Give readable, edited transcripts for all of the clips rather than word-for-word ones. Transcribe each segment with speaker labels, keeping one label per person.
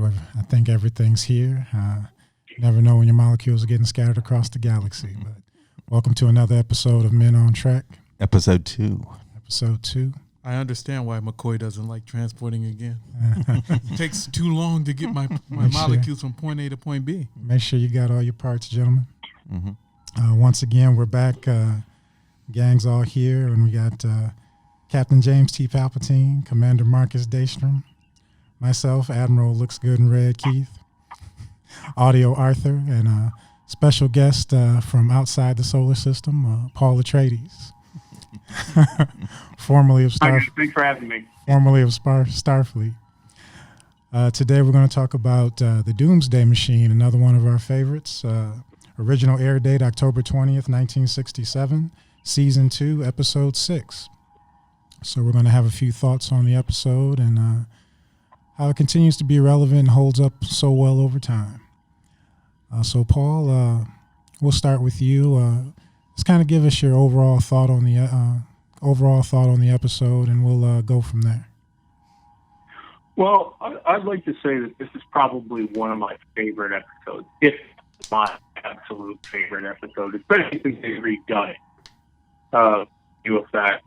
Speaker 1: I think everything's here. You never know when your molecules are getting scattered across the galaxy. But welcome to another episode of Men on Track.
Speaker 2: Episode 2.
Speaker 3: I understand why McCoy doesn't like transporting again. It takes too long to get my molecules from point A to point B.
Speaker 1: Make sure you got all your parts, gentlemen.
Speaker 2: Mm-hmm.
Speaker 1: Once again, we're back. Gang's all here, and we got Captain James T. Palpatine, Commander Marcus Daystrom, myself, Admiral Looks Good in Red Keith, Audio Arthur, and a special guest from outside the solar system, Paul Atriedes. Formerly of
Speaker 4: Thanks for having me.
Speaker 1: Formerly of Starfleet. Today we're going to talk about the Doomsday Machine, another one of our favorites. Original air date October 20th, 1967, Season 2, Episode 6. So we're going to have a few thoughts on the episode and how it continues to be relevant and holds up so well over time. So Paul, we'll start with you. Just kind of give us your overall thought on the episode, and we'll go from there.
Speaker 4: Well, I'd like to say that this is probably one of my favorite episodes, if my absolute favorite episode, especially since they've redone it. With that,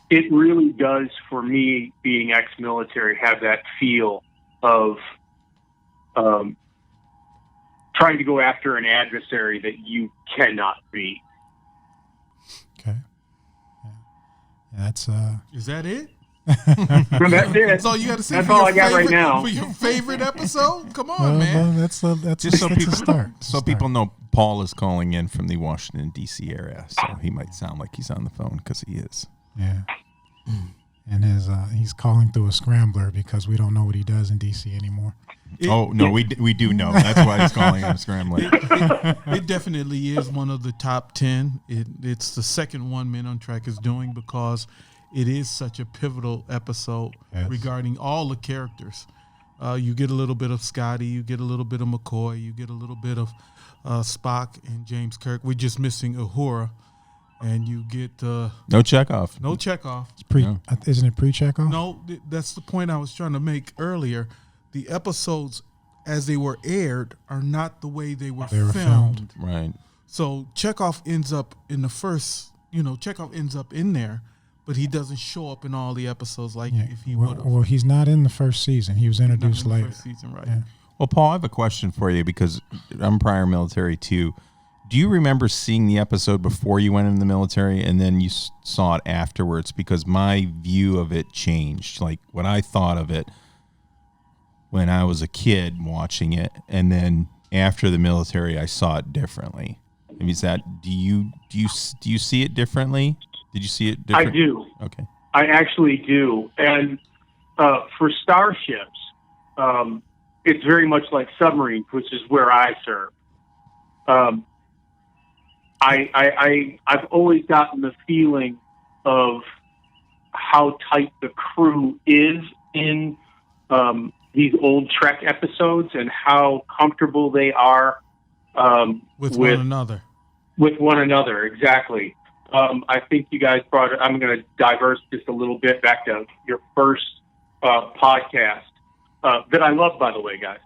Speaker 4: it really does, for me, being ex-military, have that feel of trying to go after an adversary that you cannot beat.
Speaker 1: Okay. Yeah, that's
Speaker 3: Is that it?
Speaker 4: That's it.
Speaker 3: That's all you got to say.
Speaker 4: That's all I got right now.
Speaker 3: For your favorite episode? Come on, man.
Speaker 1: That's
Speaker 2: Just so people
Speaker 1: start.
Speaker 2: people know, Paul is calling in from the Washington D.C. area, so he might sound like he's on the phone because he is.
Speaker 1: Yeah. And he's calling through a scrambler because we don't know what he does in D.C. anymore.
Speaker 2: We do know. That's why he's calling on a scrambler.
Speaker 3: It definitely is one of the top 10. It's the second one Men on Track is doing because it is such a pivotal episode regarding all the characters. You get a little bit of Scotty, you get a little bit of McCoy, you get a little bit of Spock and James Kirk. We're just missing Uhura, and you get
Speaker 2: no Chekhov.
Speaker 3: No Chekhov.
Speaker 1: Isn't it pre-Chekhov?
Speaker 3: No, that's the point I was trying to make earlier. The episodes, as they were aired, are not the way they were filmed.
Speaker 2: Right.
Speaker 3: So Chekhov ends up in the first. Chekhov ends up in there, but he doesn't show up in all the episodes if he would have.
Speaker 1: Well, he's not in the first season. He was introduced later.
Speaker 3: First season, right?
Speaker 1: Yeah.
Speaker 3: Well,
Speaker 2: Paul, I have a question for you because I'm prior military too. Do you remember seeing the episode before you went into the military and then you saw it afterwards? Because my view of it changed. Like what I thought of it when I was a kid watching it, and then after the military, I saw it differently. I mean, do you see it differently? Did you see it differently?
Speaker 4: I do.
Speaker 2: Okay.
Speaker 4: I actually do. And for starships, it's very much like submarines, which is where I serve. I've always gotten the feeling of how tight the crew is in these old Trek episodes and how comfortable they are
Speaker 3: with one another.
Speaker 4: With one another, exactly. I think you guys brought it. I'm going to diverse just a little bit back to your first podcast that I love, by the way, guys.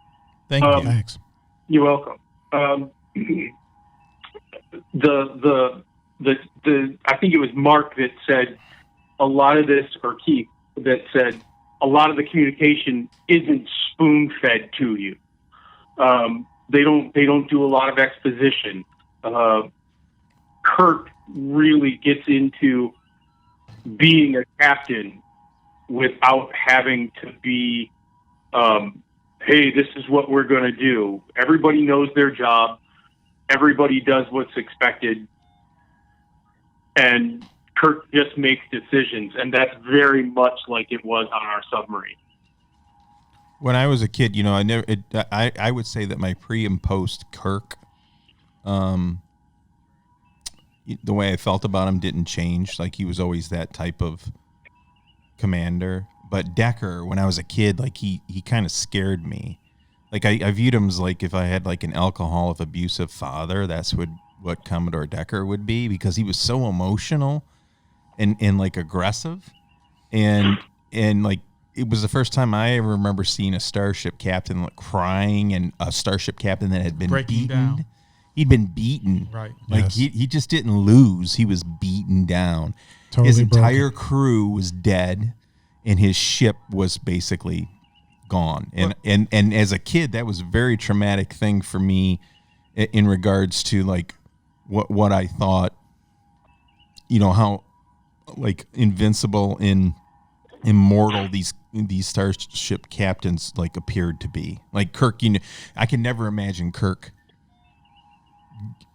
Speaker 2: Thank you.
Speaker 1: Thanks.
Speaker 4: You're welcome. I think it was Mark that said a lot of this, or Keith that said a lot of the communication isn't spoon-fed to you. They don't do a lot of exposition. Kirk really gets into being a captain without having to be, hey, this is what we're going to do. Everybody knows their job. Everybody does what's expected. And Kirk just makes decisions, and that's very much like it was on our submarine.
Speaker 2: When I was a kid, I would say that my pre and post Kirk, the way I felt about him didn't change. Like he was always that type of commander. But Decker, when I was a kid, like he kind of scared me. Like I viewed him as like if I had like an alcoholic, abusive father, that's what Commodore Decker would be, because he was so emotional and like aggressive and like it was the first time I ever remember seeing a starship captain like crying, and a starship captain that had been
Speaker 3: Breaking
Speaker 2: beaten.
Speaker 3: down.
Speaker 2: He'd been beaten.
Speaker 3: Right.
Speaker 2: Like
Speaker 1: Yes.
Speaker 2: he just didn't lose. He was beaten down.
Speaker 1: Totally
Speaker 2: His entire
Speaker 1: broken.
Speaker 2: crew was dead, and his ship was basically gone. And as a kid, that was a very traumatic thing for me in regards to like what I thought, how like invincible and immortal these starship captains like appeared to be. Like Kirk, I can never imagine Kirk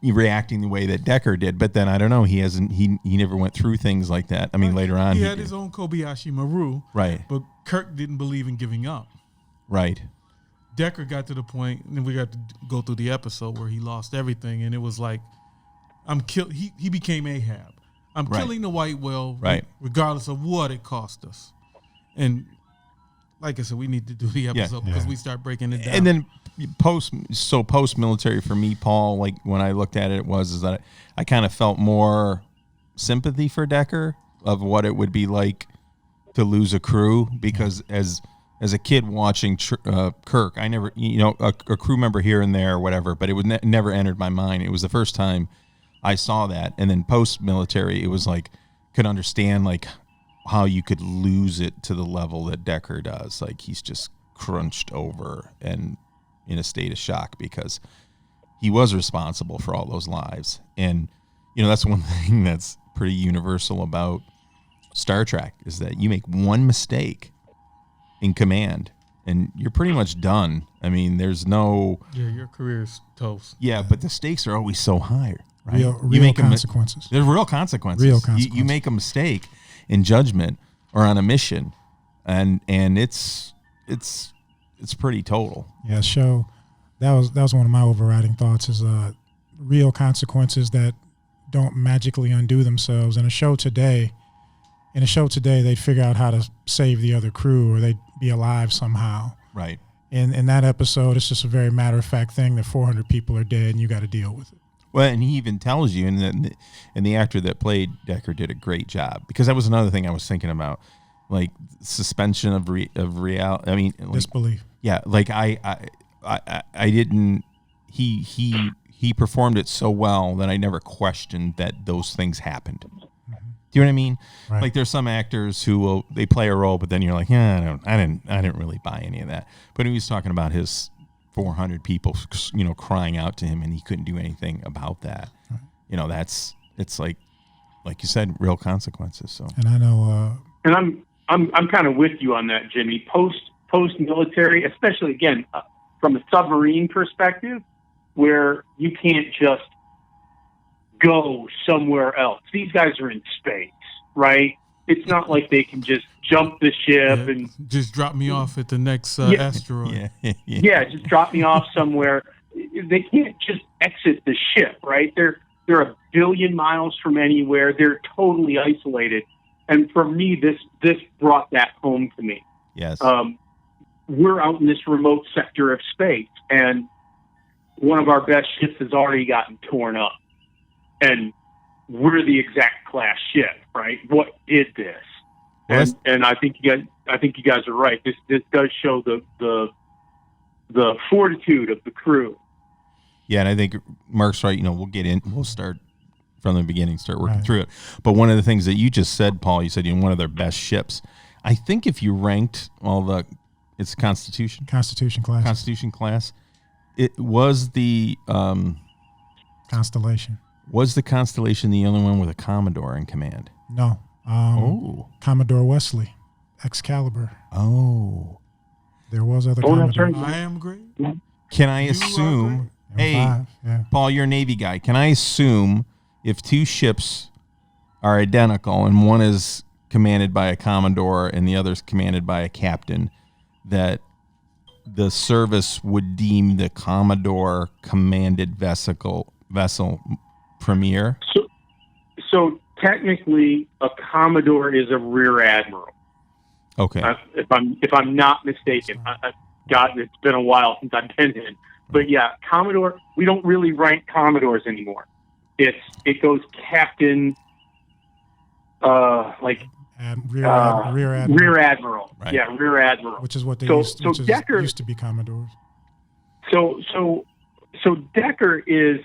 Speaker 2: reacting the way that Decker did, but then I don't know, he never went through things like that. I mean, later on
Speaker 3: he had his own Kobayashi Maru,
Speaker 2: right,
Speaker 3: but Kirk didn't believe in giving up.
Speaker 2: right.
Speaker 3: Decker got to the point, and then we got to go through the episode where he lost everything, and it was like, he became Ahab. I'm
Speaker 2: Right.
Speaker 3: killing the white whale,
Speaker 2: Right.
Speaker 3: regardless of what it cost us. And like I said, we need to do the episode because we start breaking it down.
Speaker 2: And then post military for me, Paul, like when I looked at it, is that I kind of felt more sympathy for Decker of what it would be like to lose a crew, because as a kid watching Kirk, I never, a crew member here and there or whatever, but it would never entered my mind. It was the first time I saw that. And then post military, it was like, could understand like how you could lose it to the level that Decker does. Like he's just crunched over and in a state of shock because he was responsible for all those lives. And, that's one thing that's pretty universal about Star Trek, is that you make one mistake in command and you're pretty much done. I mean, there's no...
Speaker 3: Yeah, your career is toast.
Speaker 2: Yeah, but the stakes are always so high, right?
Speaker 1: Real consequences.
Speaker 2: There's real consequences.
Speaker 1: Real consequences.
Speaker 2: You make a mistake in judgment or on a mission, and it's pretty total.
Speaker 1: Yeah, show that was one of my overriding thoughts, is real consequences that don't magically undo themselves. In a show today, they'd figure out how to save the other crew, or they'd be alive somehow.
Speaker 2: Right.
Speaker 1: In that episode, it's just a very matter-of-fact thing that 400 people are dead and you got to deal with it.
Speaker 2: Well, and he even tells you, and the actor that played Decker did a great job, because that was another thing I was thinking about, like suspension of reality. I mean, like,
Speaker 1: Disbelief.
Speaker 2: Yeah, like I didn't. He performed it so well that I never questioned that those things happened. Do you know what I mean?
Speaker 1: Right.
Speaker 2: Like there's some actors who they play a role, but then you're like, yeah, I didn't really buy any of that. But he was talking about his 400 people, crying out to him, and he couldn't do anything about that. Right. It's like you said, real consequences. So,
Speaker 1: and I know,
Speaker 4: and I'm kind of with you on that, Jimmy. Post military, especially again from a submarine perspective, where you can't just go somewhere else. These guys are in space, right? It's not like they can just jump the ship and
Speaker 3: just drop me off at the next asteroid.
Speaker 4: Yeah, just drop me off somewhere. They can't just exit the ship, right? They're a billion miles from anywhere. They're totally isolated. And for me, this brought that home to me.
Speaker 2: Yes.
Speaker 4: We're out in this remote sector of space, and one of our best ships has already gotten torn up. And we're the exact class ship, right? What did this? And I think you guys are right. This does show the fortitude of the crew.
Speaker 2: Yeah, and I think Mark's right. We'll start from the beginning, start working through it. But one of the things that you just said, Paul, you said one of their best ships. I think if you ranked it's Constitution class, it was the
Speaker 1: Constellation.
Speaker 2: Was the Constellation the only one with a Commodore in command?
Speaker 1: No. Commodore Wesley, Excalibur.
Speaker 2: Oh.
Speaker 1: There was other Commodores.
Speaker 4: That's right.
Speaker 3: I am great.
Speaker 2: Can I assume,
Speaker 1: yeah.
Speaker 2: Paul, you're a Navy guy. Can I assume if two ships are identical and one is commanded by a Commodore and the other is commanded by a captain, that the service would deem the Commodore commanded vessel premier?
Speaker 4: So technically, a Commodore is a rear admiral.
Speaker 2: Okay.
Speaker 4: If I'm not mistaken, God, it's been a while since I've been in. But yeah, Commodore. We don't really rank Commodores anymore. It goes Captain,
Speaker 1: Rear Admiral.
Speaker 4: Rear Admiral.
Speaker 2: Right.
Speaker 4: Yeah, Rear Admiral.
Speaker 1: Which is what they
Speaker 4: Decker
Speaker 1: used to be Commodores.
Speaker 4: So Decker is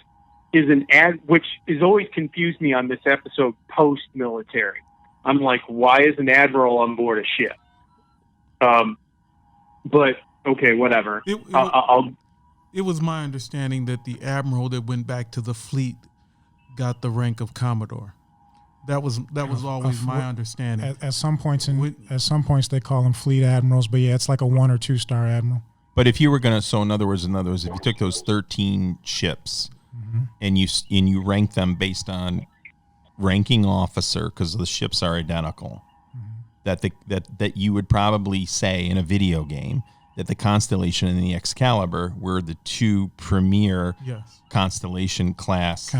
Speaker 4: an which has always confused me on this episode post-military. I'm like, why is an admiral on board a ship? But okay, whatever.
Speaker 3: It was my understanding that the admiral that went back to the fleet got the rank of Commodore. That was always my understanding.
Speaker 1: At some points they call them fleet admirals, but yeah, it's like a 1 or 2 star admiral.
Speaker 2: But if you were gonna, so in other words, if you took those 13 ships and you rank them based on ranking officer, because the ships are identical, that you would probably say in a video game that the Constellation and the Excalibur were the 2 premier Constitution class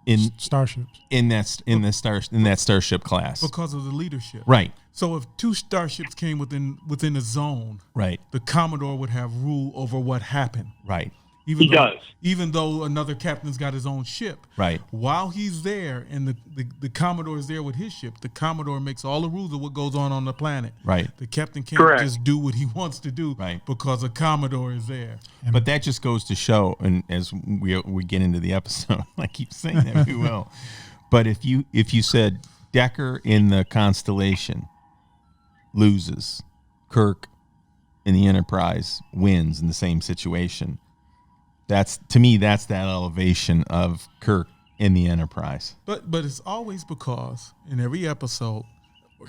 Speaker 2: in
Speaker 1: starships
Speaker 2: in that starship class
Speaker 3: because of the leadership.
Speaker 2: Right.
Speaker 3: So if 2 starships came within a zone,
Speaker 2: right,
Speaker 3: the Commodore would have rule over what happened.
Speaker 2: Right.
Speaker 3: Even though another captain's got his own ship.
Speaker 2: Right.
Speaker 3: While he's there and the Commodore is there with his ship, the Commodore makes all the rules of what goes on the planet.
Speaker 2: Right.
Speaker 3: The captain can't just do what he wants to do because a Commodore is there.
Speaker 2: But that just goes to show, and as we get into the episode, I keep saying that we will. But if you said Decker in the Constellation loses, Kirk in the Enterprise wins in the same situation, that's that elevation of Kirk in the Enterprise.
Speaker 3: But it's always because in every episode,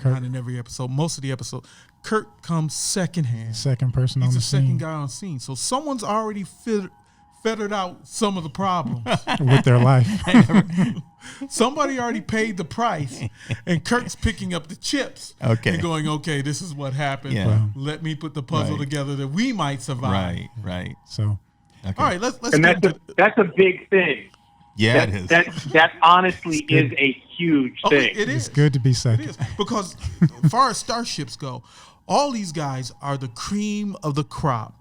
Speaker 3: not in every episode, most of the episode, Kirk comes secondhand.
Speaker 1: Second person on the scene.
Speaker 3: He's the second guy on scene. So someone's already figured out some of the problems
Speaker 1: with their life.
Speaker 3: Somebody already paid the price, and Kirk's picking up the chips and going, okay, this is what happened.
Speaker 2: Yeah. Wow.
Speaker 3: Let me put the puzzle together that we might survive.
Speaker 2: Right.
Speaker 1: So,
Speaker 2: okay.
Speaker 3: All right, let's
Speaker 4: and that's a big thing.
Speaker 2: Yeah, it is.
Speaker 4: That honestly is a huge thing.
Speaker 3: It is.
Speaker 1: It's good to be second.
Speaker 3: It is. Because as far as starships go, all these guys are the cream of the crop.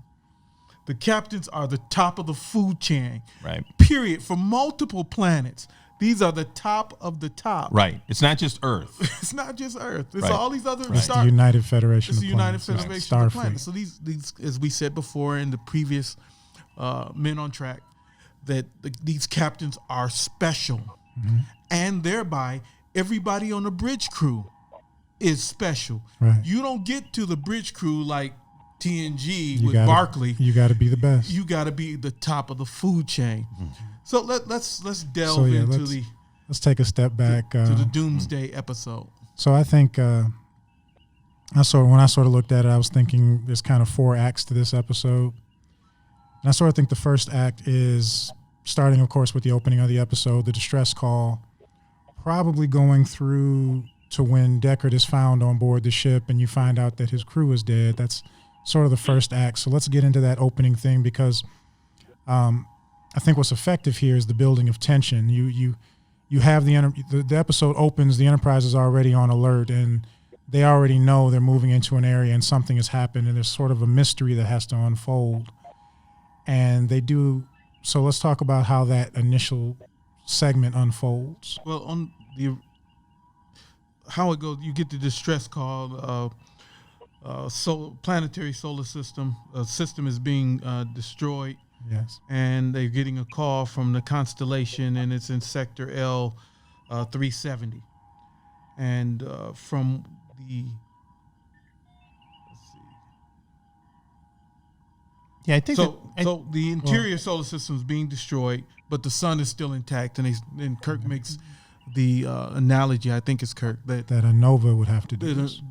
Speaker 3: The captains are the top of the food chain.
Speaker 2: Right.
Speaker 3: Period. For multiple planets. These are the top of the top.
Speaker 2: Right. It's not just Earth.
Speaker 3: It's not just Earth. It's
Speaker 2: Right.
Speaker 3: all these other
Speaker 1: It's the United Federation
Speaker 3: It's
Speaker 1: of
Speaker 3: the United
Speaker 1: Planets.
Speaker 3: Federation of
Speaker 1: Starfleet.
Speaker 3: Planets. So these, as we said before in the previous Men on Track, that these captains are special.
Speaker 1: Mm-hmm.
Speaker 3: And thereby, everybody on the bridge crew is special.
Speaker 1: Right.
Speaker 3: You don't get to the bridge crew like TNG with Barclay.
Speaker 1: You got to be the best.
Speaker 3: You got to be the top of the food chain.
Speaker 2: Mm-hmm.
Speaker 3: So let's delve
Speaker 1: let's take a step back
Speaker 3: to the Doomsday episode.
Speaker 1: So I think when I sort of looked at it, I was thinking there's kind of 4 acts to this episode. And I sort of think the first act is starting, of course, with the opening of the episode, the distress call, probably going through to when Deckard is found on board the ship and you find out that his crew is dead. That's sort of the first act. So let's get into that opening thing because I think what's effective here is the building of tension. You have the episode opens, the Enterprise is already on alert and they already know they're moving into an area and something has happened and there's sort of a mystery that has to unfold. And they do. So let's talk about how that initial segment unfolds.
Speaker 3: Well, on how it goes, you get the distress call. Planetary solar system is being destroyed.
Speaker 1: Yes.
Speaker 3: And they're getting a call from the Constellation, and it's in Sector L 370. And from the
Speaker 2: Yeah, I think
Speaker 3: so. The interior solar system is being destroyed, but the sun is still intact. And Kirk makes the analogy. I think it's Kirk that
Speaker 1: a nova would have to do this.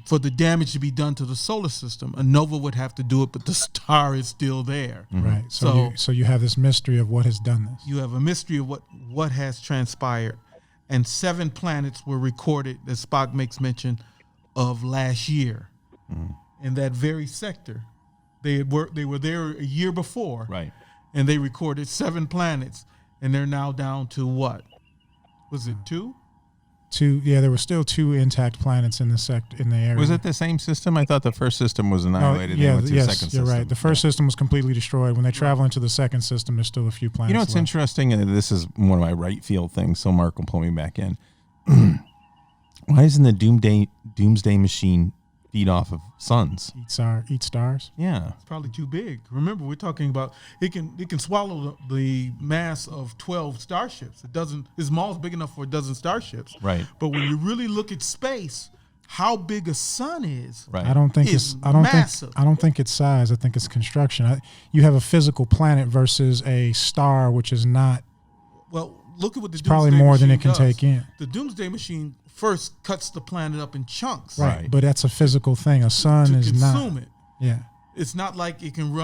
Speaker 3: For the damage to be done to the solar system. A nova would have to do it, but the star is still there.
Speaker 1: Mm-hmm. Right. So you have this mystery of what has done this.
Speaker 3: You have a mystery of what has transpired, and 7 planets were recorded that Spock makes mention of last year in that very sector. They were there a year before,
Speaker 2: right?
Speaker 3: And they recorded 7 planets, and they're now down to what? Was it 2?
Speaker 1: 2. Yeah, there were still 2 intact planets in the area.
Speaker 2: Was it the same system? I thought the first system was annihilated.
Speaker 1: Yes, you're right. The first system was completely destroyed. When they travel into the second system, there's still a few planets.
Speaker 2: You know what's interesting? And this is one of my right field things, so Mark will pull me back in. Why doesn't the Doomsday machine feed off of suns?
Speaker 1: Eat stars.
Speaker 2: Yeah.
Speaker 3: It's probably too big. Remember, we're talking about it can swallow the mass of 12 starships. Its maw is big enough for a dozen starships.
Speaker 2: Right.
Speaker 3: But when you really look at space, how big a sun is,
Speaker 2: Right.
Speaker 1: I don't think
Speaker 3: massive.
Speaker 1: I don't think it's size. I think it's construction. You have a physical planet versus a star, which is not.
Speaker 3: Well, look at what the Doomsday
Speaker 1: Probably more than
Speaker 3: machine
Speaker 1: it can
Speaker 3: does.
Speaker 1: take in.
Speaker 3: The Doomsday machine first cuts the planet up in chunks.
Speaker 2: Right.
Speaker 1: But that's a physical thing. A sun
Speaker 3: To
Speaker 1: is
Speaker 3: consume
Speaker 1: not.
Speaker 3: it.
Speaker 1: Yeah.
Speaker 3: It's not like it can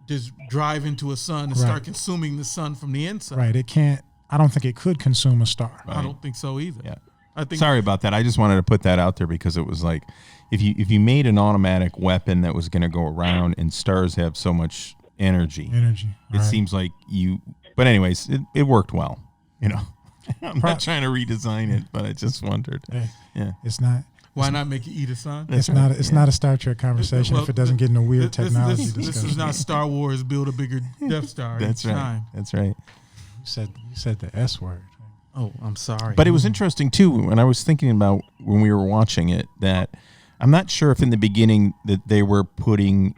Speaker 3: just drive into a sun and start consuming the sun from the inside.
Speaker 1: Right. It can't. I don't think it could consume a star.
Speaker 2: Right.
Speaker 3: I don't think so either.
Speaker 2: Yeah.
Speaker 3: I think.
Speaker 2: Sorry about that. I just wanted to put that out there because it was like, if you made an automatic weapon that was going to go around, and stars have so much energy, it
Speaker 1: Right.
Speaker 2: seems like you. But anyways, it worked well. I'm not trying to redesign it, but I just wondered.
Speaker 1: Hey,
Speaker 2: Yeah.
Speaker 1: it's not.
Speaker 3: Why not make it eat a sun?
Speaker 1: It's not a Star Trek conversation if it doesn't get into weird technology
Speaker 3: This
Speaker 1: discussion.
Speaker 3: is not Star Wars. Build a bigger Death Star.
Speaker 2: That's
Speaker 3: each
Speaker 2: right.
Speaker 3: time.
Speaker 2: That's right.
Speaker 1: You said the S word.
Speaker 3: Oh, I'm sorry.
Speaker 2: But it was interesting too when I was thinking about when we were watching it that I'm not sure if in the beginning that they were putting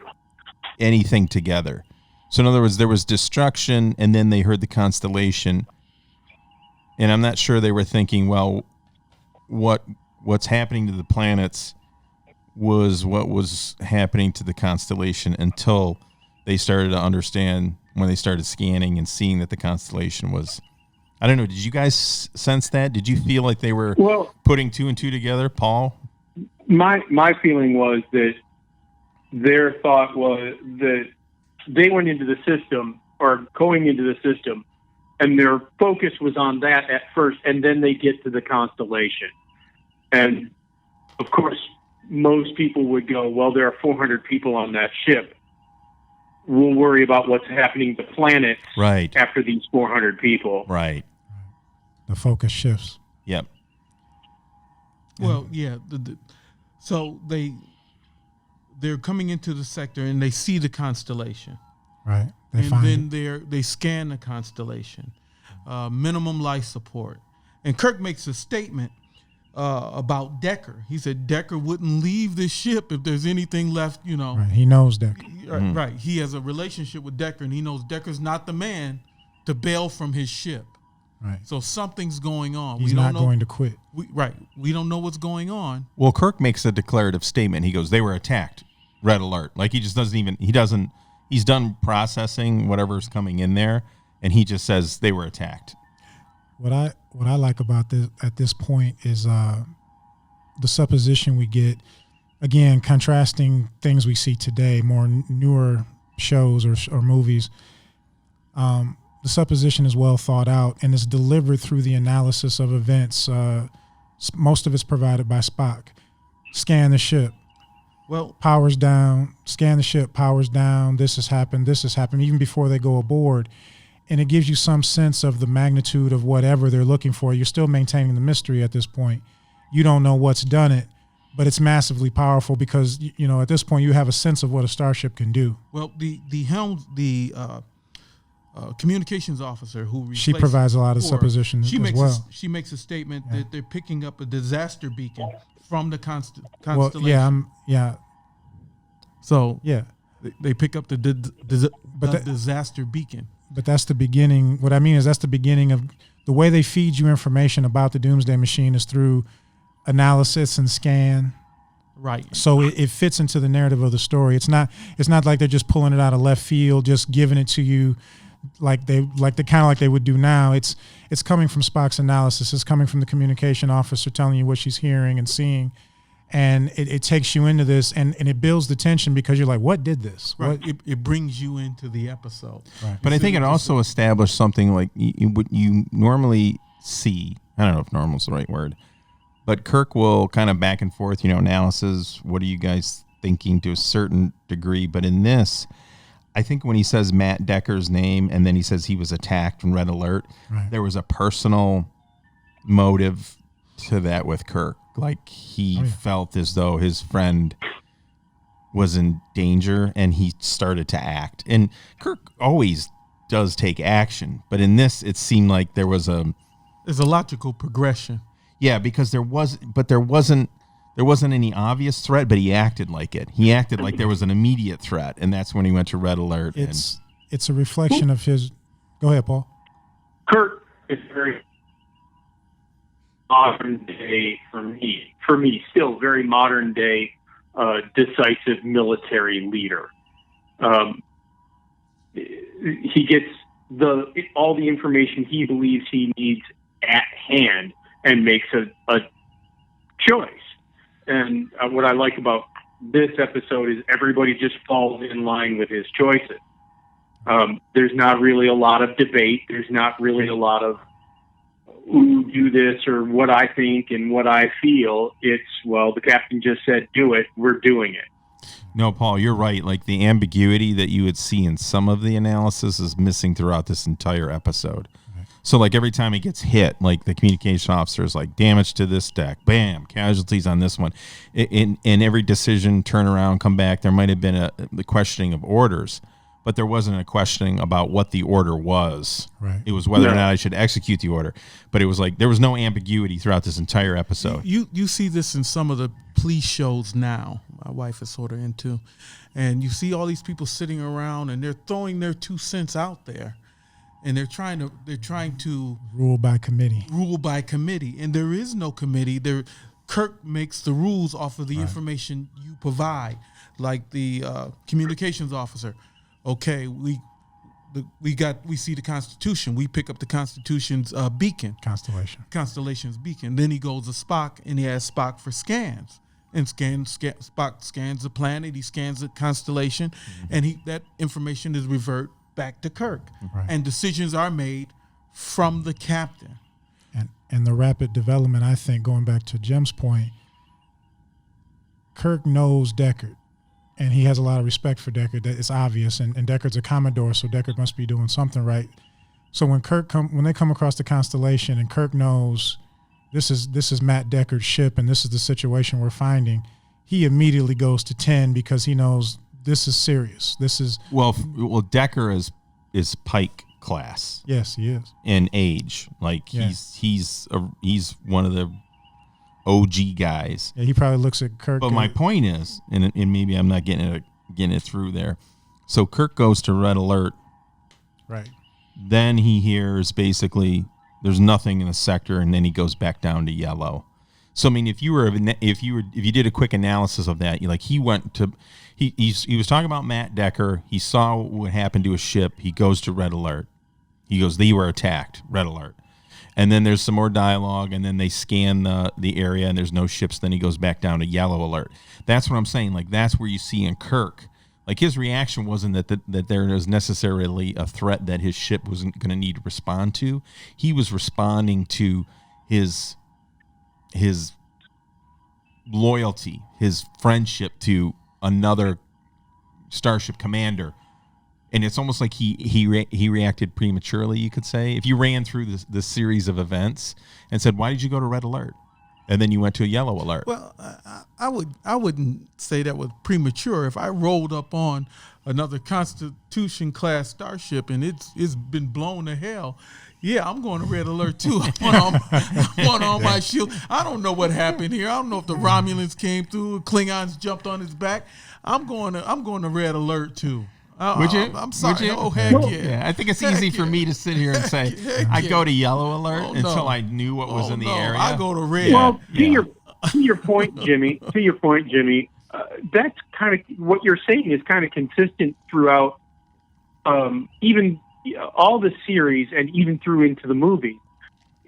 Speaker 2: anything together. So in other words, there was destruction, and then they heard the constellation, and I'm not sure they were thinking, well, what's happening to the planets was what was happening to the constellation until they started to understand when they started scanning and seeing that the constellation was. I don't know. Did you guys sense that? Did you feel like they were putting two and two together, Paul?
Speaker 4: My feeling was that their thought was that they went into the system or going into the system, and their focus was on that at first, and then they get to the constellation. And of course, most people would go, well, there are 400 people on that ship. We'll worry about what's happening to planets after these 400 people.
Speaker 2: Right.
Speaker 1: The focus shifts.
Speaker 2: Yep.
Speaker 3: Well, yeah. So they're coming into the sector and they see the constellation.
Speaker 1: Right.
Speaker 3: They scan the constellation. Minimum life support. And Kirk makes a statement about Decker. He said Decker wouldn't leave this ship if there's anything left,
Speaker 1: Right. He knows Decker.
Speaker 3: Right. He has a relationship with Decker, and he knows Decker's not the man to bail from his ship.
Speaker 1: Right.
Speaker 3: So something's going on.
Speaker 1: He's not going to quit.
Speaker 3: We don't know what's going on.
Speaker 2: Well, Kirk makes a declarative statement. He goes, they were attacked. Red alert. Like he just he's done processing whatever's coming in there, and he just says they were attacked.
Speaker 1: What I like about this at this point is the supposition we get, again, contrasting things we see today, more newer shows or movies. The supposition is well thought out and is delivered through the analysis of events. Most of it's provided by Spock. Scan the ship.
Speaker 3: Well,
Speaker 1: powers down. Scan the ship. Powers down. This has happened. This has happened. Even before they go aboard. And it gives you some sense of the magnitude of whatever they're looking for. You're still maintaining the mystery at this point. You don't know what's done it, but it's massively powerful because, at this point you have a sense of what a starship can do.
Speaker 3: Well, the communications officer who
Speaker 1: she provides a lot of supposition as well.
Speaker 3: She makes a statement that they're picking up a disaster beacon from the constellation.
Speaker 1: Well,
Speaker 3: So they pick up the disaster beacon.
Speaker 1: But that's the beginning. What I mean is that's the beginning of the way they feed you information about the Doomsday Machine is through analysis and scan.
Speaker 3: Right.
Speaker 1: So it fits into the narrative of the story. It's not like they're just pulling it out of left field, just giving it to you like they would do now. It's coming from Spock's analysis. It's coming from the communication officer telling you what she's hearing and seeing. And it takes you into this, and it builds the tension because you're like, what did this?
Speaker 3: Right.
Speaker 1: What?
Speaker 3: It brings you into the episode.
Speaker 1: Right.
Speaker 2: But I think it also established something like what you normally see. I don't know if normal is the right word, but Kirk will kind of back and forth, analysis. What are you guys thinking to a certain degree? But in this, I think when he says Matt Decker's name and then he says he was attacked and red alert, there was a personal motive to that with Kirk. Like he felt as though his friend was in danger and he started to act. And Kirk always does take action, but in this it seemed like there's a
Speaker 3: logical progression.
Speaker 2: Yeah, because there wasn't any obvious threat, but he acted like it. He acted like there was an immediate threat, and that's when he went to red alert.
Speaker 1: It's a reflection of his. Go ahead, Paul.
Speaker 4: Kirk is very modern day for me, still very modern day, decisive military leader. He gets all the information he believes he needs at hand and makes a choice. And what I like about this episode is everybody just falls in line with his choices. There's not really a lot of debate. There's not really a lot of, ooh, do this or what I think and what I feel. It's, well, the captain just said, do it. We're doing it.
Speaker 2: No, Paul, you're right. Like the ambiguity that you would see in some of the analysis is missing throughout this entire episode. Right. So like every time he gets hit, like the communication officer is like, damage to this deck, bam, casualties on this one. In every decision, turn around, come back, there might have been the questioning of orders, but there wasn't a questioning about what the order was. Right. It was whether or not I should execute the order. But it was like there was no ambiguity throughout this entire episode.
Speaker 3: You see this in some of the police shows now. My wife is sort of into, and you see all these people sitting around and they're throwing their 2 cents out there, and they're trying to
Speaker 1: rule by committee.
Speaker 3: And there is no committee. Kirk makes the rules off of the information you provide, like the communications officer. Okay, we see the Constitution. We pick up the Constitution's Constellation's beacon. Then he goes to Spock, and he has Spock for scans. And Spock scans the planet. He scans the constellation, and that information is revert back to Kirk. Right. And decisions are made from the captain.
Speaker 1: And the rapid development, I think, going back to Jim's point, Kirk knows Deckard. And he has a lot of respect for Deckard. That it's obvious, and Deckard's a Commodore, so Deckard must be doing something right. So when they come across the constellation, and Kirk knows this is Matt Deckard's ship, and this is the situation we're finding, he immediately goes to 10 because he knows this is serious. This is
Speaker 2: well, Deckard is Pike class.
Speaker 1: Yes, he is
Speaker 2: in age. Like he's one of the OG guys.
Speaker 1: Yeah, he probably looks at Kirk.
Speaker 2: But my point is, and maybe I'm not getting it through there. So Kirk goes to red alert.
Speaker 1: Right.
Speaker 2: Then he hears basically there's nothing in the sector, and then he goes back down to yellow. So I mean, if you did a quick analysis of that, he went to he was talking about Matt Deckard. He saw what happened to his ship. He goes to red alert. He goes, they were attacked. Red alert. And then there's some more dialogue, and then they scan the area, and there's no ships. Then he goes back down to yellow alert. That's what I'm saying. Like, that's where you see in Kirk, like, his reaction wasn't that there was necessarily a threat that his ship wasn't going to need to respond to. He was responding to his loyalty, his friendship to another starship commander. And it's almost like he reacted prematurely, you could say. If you ran through this series of events and said, "Why did you go to red alert?" and then you went to a yellow alert.
Speaker 3: Well, I wouldn't say that was premature. If I rolled up on another Constitution class starship and it's been blown to hell, yeah, I'm going to red alert too. I want on my shield. I don't know what happened here. I don't know if the Romulans came through, Klingons jumped on his back. I'm going to red alert too.
Speaker 2: Would you?
Speaker 3: I'm sorry.
Speaker 2: Would you?
Speaker 3: Oh, heck yeah.
Speaker 2: I think it's easy for me to sit here and say I go to yellow alert until I knew what was in the area.
Speaker 3: I go to red.
Speaker 4: Well, to your point, Jimmy. That's kind of what you're saying is kind of consistent throughout, even all the series and even through into the movie.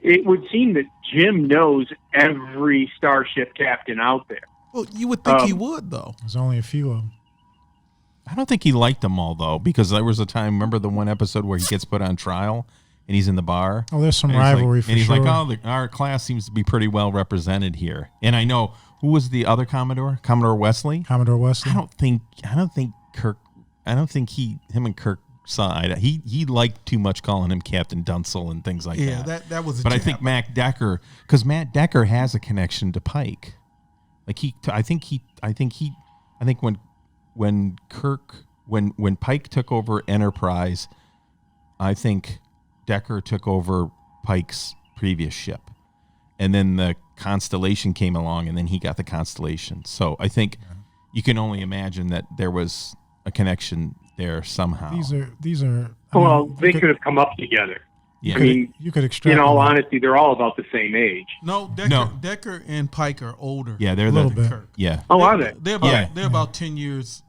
Speaker 4: It would seem that Jim knows every starship captain out there.
Speaker 3: Well, you would think he would, though.
Speaker 1: There's only a few of them.
Speaker 2: I don't think he liked them all, though, because there was a time, remember the one episode where he gets put on trial and he's in the bar?
Speaker 1: Oh, there's some rivalry for sure.
Speaker 2: And he's like, our class seems to be pretty well represented here. And I know, who was the other Commodore? Commodore Wesley?
Speaker 1: Commodore Wesley.
Speaker 2: I don't think him and Kirk saw eye to eye. He liked too much calling him Captain Dunsel and things like that.
Speaker 3: Yeah, that was a
Speaker 2: But
Speaker 3: jab.
Speaker 2: I think Matt Deckard, because Matt Deckard has a connection to Pike. Like I think when Pike took over Enterprise, I think Deckard took over Pike's previous ship. and then the Constellation came along, and then he got the Constellation. So I think you can only imagine that there was a connection there somehow.
Speaker 1: These are.
Speaker 4: Well, they could have come up together.
Speaker 2: Yeah.
Speaker 4: I mean,
Speaker 1: you could extract.
Speaker 4: in all honesty, they're all about the same age.
Speaker 3: No, Decker and Pike are older.
Speaker 2: Yeah, they're
Speaker 1: Little
Speaker 2: the
Speaker 1: bit.
Speaker 2: Kirk. Yeah.
Speaker 4: Oh, are they?
Speaker 3: They're about 10 years.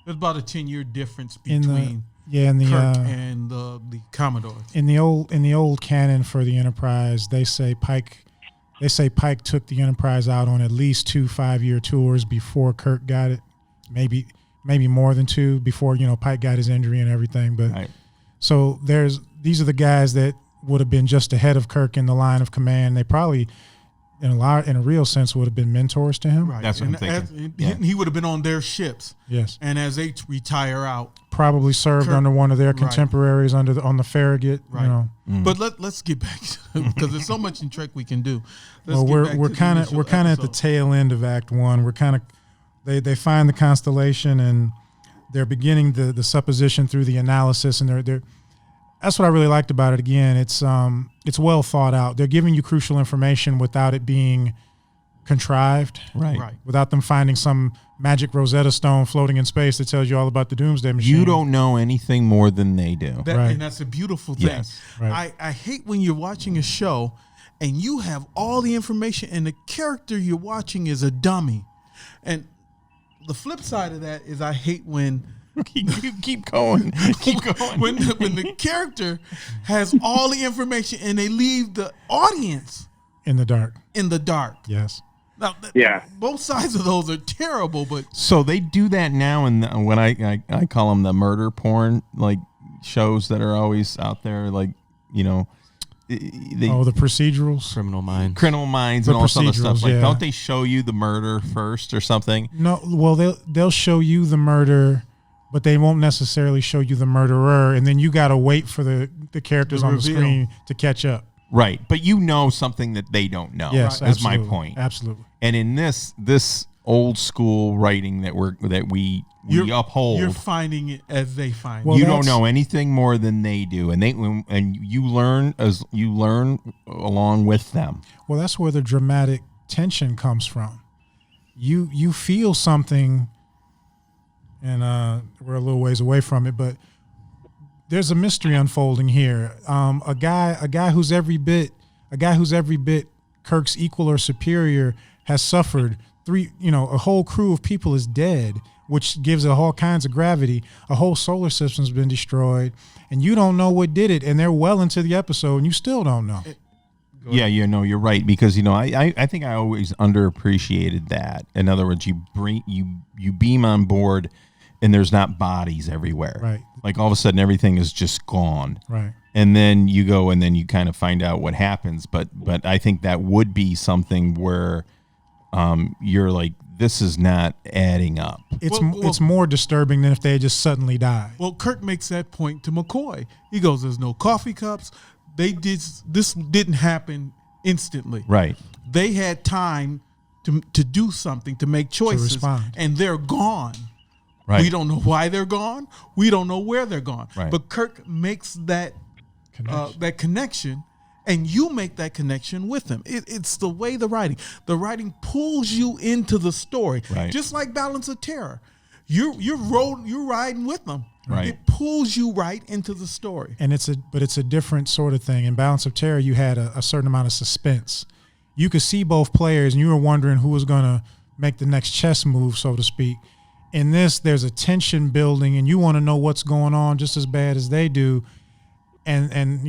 Speaker 3: There's about a 10-year difference between
Speaker 1: in the
Speaker 3: Kirk and the Commodore.
Speaker 1: In the old canon for the Enterprise, they say Pike took the Enterprise out on at least 2 5-year tours before Kirk got it. Maybe more than 2 before Pike got his injury and everything. But
Speaker 2: Right.
Speaker 1: so these are the guys that would have been just ahead of Kirk in the line of command. They probably, in a real sense, would have been mentors to him.
Speaker 3: Right.
Speaker 2: That's what I'm thinking.
Speaker 3: He would have been on their ships.
Speaker 1: Yes.
Speaker 3: And as they retire out.
Speaker 1: Probably served
Speaker 3: Kirk,
Speaker 1: under one of their
Speaker 3: right.
Speaker 1: contemporaries on the Farragut.
Speaker 3: Right. But let's get back to because there's so much in Trek we can do.
Speaker 1: Well, we're kind of at the tail end of Act 1. We're kind of they find the Constellation and they're beginning the supposition through the analysis, and they're that's what I really liked about it. Again, it's well thought out. They're giving you crucial information without it being contrived,
Speaker 2: Right.
Speaker 1: without them finding some magic Rosetta Stone floating in space that tells you all about the Doomsday Machine.
Speaker 2: You don't know anything more than they do.
Speaker 1: Right.
Speaker 3: And that's a beautiful thing.
Speaker 2: Yes.
Speaker 1: Right.
Speaker 3: I hate when you're watching a show and you have all the information and the character you're watching is a dummy. And the flip side of that is I hate when
Speaker 2: keep going. Keep going.
Speaker 3: when the character has all the information and they leave the audience
Speaker 1: in the dark.
Speaker 3: in the dark.
Speaker 1: Yes.
Speaker 3: Now,
Speaker 4: Yeah.
Speaker 3: both sides of those are terrible, but
Speaker 2: So they do that now, and when I call them the murder porn shows that are always out there, they
Speaker 1: The procedurals.
Speaker 5: Criminal Minds.
Speaker 2: Criminal Minds
Speaker 1: The
Speaker 2: and all this other stuff.
Speaker 1: procedurals, yeah.
Speaker 2: Don't they show you the murder first or something?
Speaker 1: No, well they'll show you the murder, but they won't necessarily show you the murderer, and then you got to wait for the characters
Speaker 3: The
Speaker 1: on
Speaker 3: reveal.
Speaker 1: the screen to catch up.
Speaker 2: Right, but you know something that they don't know.
Speaker 1: Yes,
Speaker 2: is my
Speaker 1: absolutely.
Speaker 2: point.
Speaker 1: Absolutely.
Speaker 2: And in this old school writing that we uphold,
Speaker 3: you're finding it as they find
Speaker 1: Well,
Speaker 3: it.
Speaker 2: you don't
Speaker 1: that's-
Speaker 2: know anything more than they do, and you learn along with them.
Speaker 1: Well, that's where the dramatic tension comes from. You feel something, and we're a little ways away from it, but there's a mystery unfolding here. A guy who's every bit Kirk's equal or superior has suffered. A whole crew of people is dead, which gives it all kinds of gravity. A whole solar system's been destroyed, and you don't know what did it. And they're well into the episode, and you still don't know.
Speaker 2: Yeah, you're right, because I think I always underappreciated that. In other words, you beam on board, and there's not bodies everywhere.
Speaker 1: Right.
Speaker 2: Like all of a sudden everything is just gone.
Speaker 1: Right.
Speaker 2: And then you go and then you kind of find out what happens. But I think that would be something where you're like, this is not adding up.
Speaker 1: It's more disturbing than if they had just suddenly died.
Speaker 3: Well, Kirk makes that point to McCoy. He goes, "There's no coffee cups. This didn't happen instantly.
Speaker 2: Right.
Speaker 3: They had time to do something, to make choices,
Speaker 1: respond.
Speaker 3: and they're gone.
Speaker 2: Right.
Speaker 3: We don't know why they're gone. We don't know where they're gone.
Speaker 2: Right.
Speaker 3: But Kirk makes that connection, and you make that connection with them. It's the way the writing pulls you into the story,
Speaker 2: Right.
Speaker 3: just like Balance of Terror. You're riding with them.
Speaker 2: Right.
Speaker 3: It pulls you right into the story.
Speaker 1: And it's a different sort of thing. In Balance of Terror, you had a certain amount of suspense. You could see both players, and you were wondering who was going to make the next chess move, so to speak. In this, there's a tension building, and you want to know what's going on just as bad as they do. And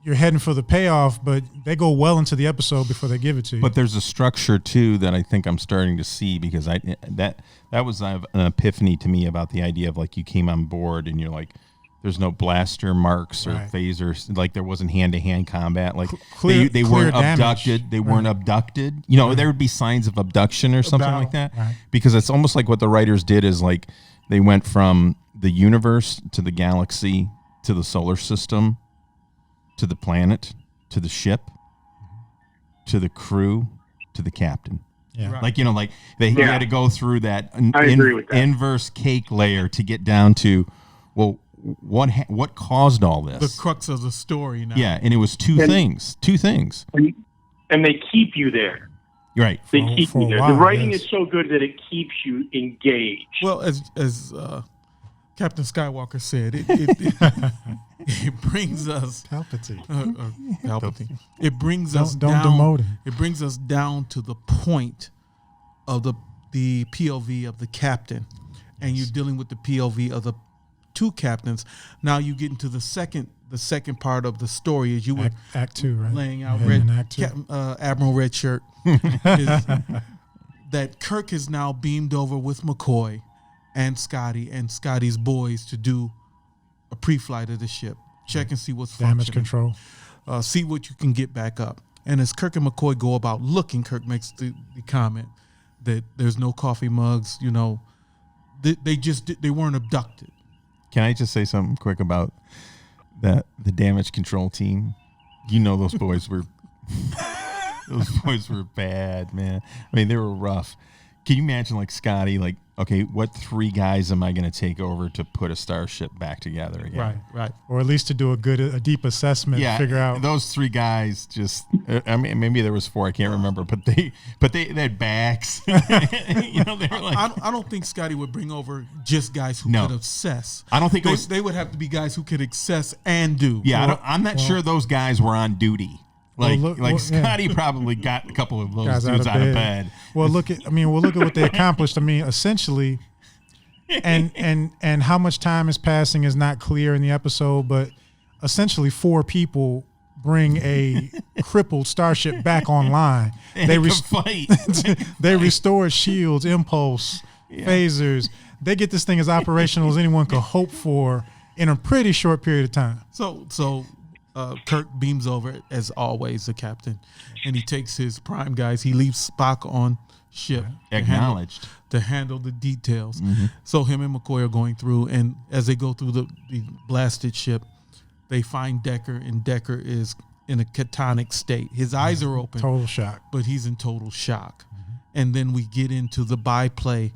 Speaker 1: you're heading for the payoff, but they go well into the episode before they give it to you.
Speaker 2: But there's a structure too that I think I'm starting to see, because that was an epiphany to me about the idea of you came on board and you're like, there's no blaster marks or
Speaker 1: Right.
Speaker 2: phasers, there wasn't hand-to-hand combat.
Speaker 1: Clear-
Speaker 2: they
Speaker 1: clear
Speaker 2: weren't
Speaker 1: damage.
Speaker 2: abducted. They weren't abducted. There would be signs of abduction or something like that.
Speaker 1: Right.
Speaker 2: Because it's almost like what the writers did is they went from the universe to the galaxy to the solar system to the planet to the ship to the crew to the captain.
Speaker 1: yeah.
Speaker 3: Right.
Speaker 2: They
Speaker 4: Yeah.
Speaker 2: had to go through that,
Speaker 4: I agree with that.
Speaker 2: inverse cake layer to get down to, well, what caused all this?
Speaker 3: The crux of the story now.
Speaker 2: Yeah, and it was two
Speaker 4: And-
Speaker 2: things.
Speaker 4: And and they keep you there.
Speaker 2: Right.
Speaker 4: They keep
Speaker 1: for
Speaker 4: you
Speaker 1: a
Speaker 4: there.
Speaker 1: while,
Speaker 4: The writing
Speaker 1: yes.
Speaker 4: is so good that it keeps you engaged.
Speaker 3: Well, as Captain Skywalker said, it brings us
Speaker 1: Palpatine.
Speaker 3: Palpatine. It brings us
Speaker 1: Don't
Speaker 3: down.
Speaker 1: demote him.
Speaker 3: It brings us down to the point of the POV of the captain, and you're dealing with the POV of the two captains. Now you get into the second part of the story, as you were
Speaker 1: Act 2, right?
Speaker 3: laying out.
Speaker 1: Yeah, in Act 2.
Speaker 3: Admiral Redshirt is that Kirk is now beamed over with McCoy and Scotty's boys to do a pre-flight of the ship, check and see what's
Speaker 1: Damage
Speaker 3: functioning.
Speaker 1: control.
Speaker 3: See what you can get back up. And as Kirk and McCoy go about looking, Kirk makes the comment that there's no coffee mugs. You know, they weren't abducted.
Speaker 2: Can I just say something quick about the damage control team? You know, those boys were bad, man. I mean, they were rough. Can you imagine, like, Scotty, like, okay, what 3 guys am I going to take over to put a starship back together again?
Speaker 3: Right.
Speaker 1: Or at least to do a deep assessment, figure out.
Speaker 2: Those 3 guys just, I mean, maybe there was 4, I can't remember, but they had backs. You know, they were like,
Speaker 3: I don't think Scotty would bring over just guys who
Speaker 2: No.
Speaker 3: could assess.
Speaker 2: I don't think it was.
Speaker 3: They would have to be guys who could assess and do.
Speaker 2: Yeah, I'm not sure those guys were on duty. Like,
Speaker 1: yeah.
Speaker 2: Scotty probably got a couple of those
Speaker 1: Guys
Speaker 2: dudes out of bed.
Speaker 1: Well, look at what they accomplished. I mean, essentially, and how much time is passing is not clear in the episode, but essentially 4 people bring a crippled starship back online.
Speaker 2: They fight.
Speaker 1: They restore shields, impulse, phasers. They get this thing as operational as anyone could hope for in a pretty short period of time.
Speaker 3: So Kirk beams over, as always, the captain, and he takes his prime guys. He leaves Spock on ship.
Speaker 2: Acknowledged.
Speaker 3: To handle the details. Mm-hmm. So him and McCoy are going through, and as they go through the blasted ship, they find Decker, and Decker is in a catatonic state. His eyes are open.
Speaker 1: Total shock.
Speaker 3: But he's in total shock. Mm-hmm. And then we get into the byplay,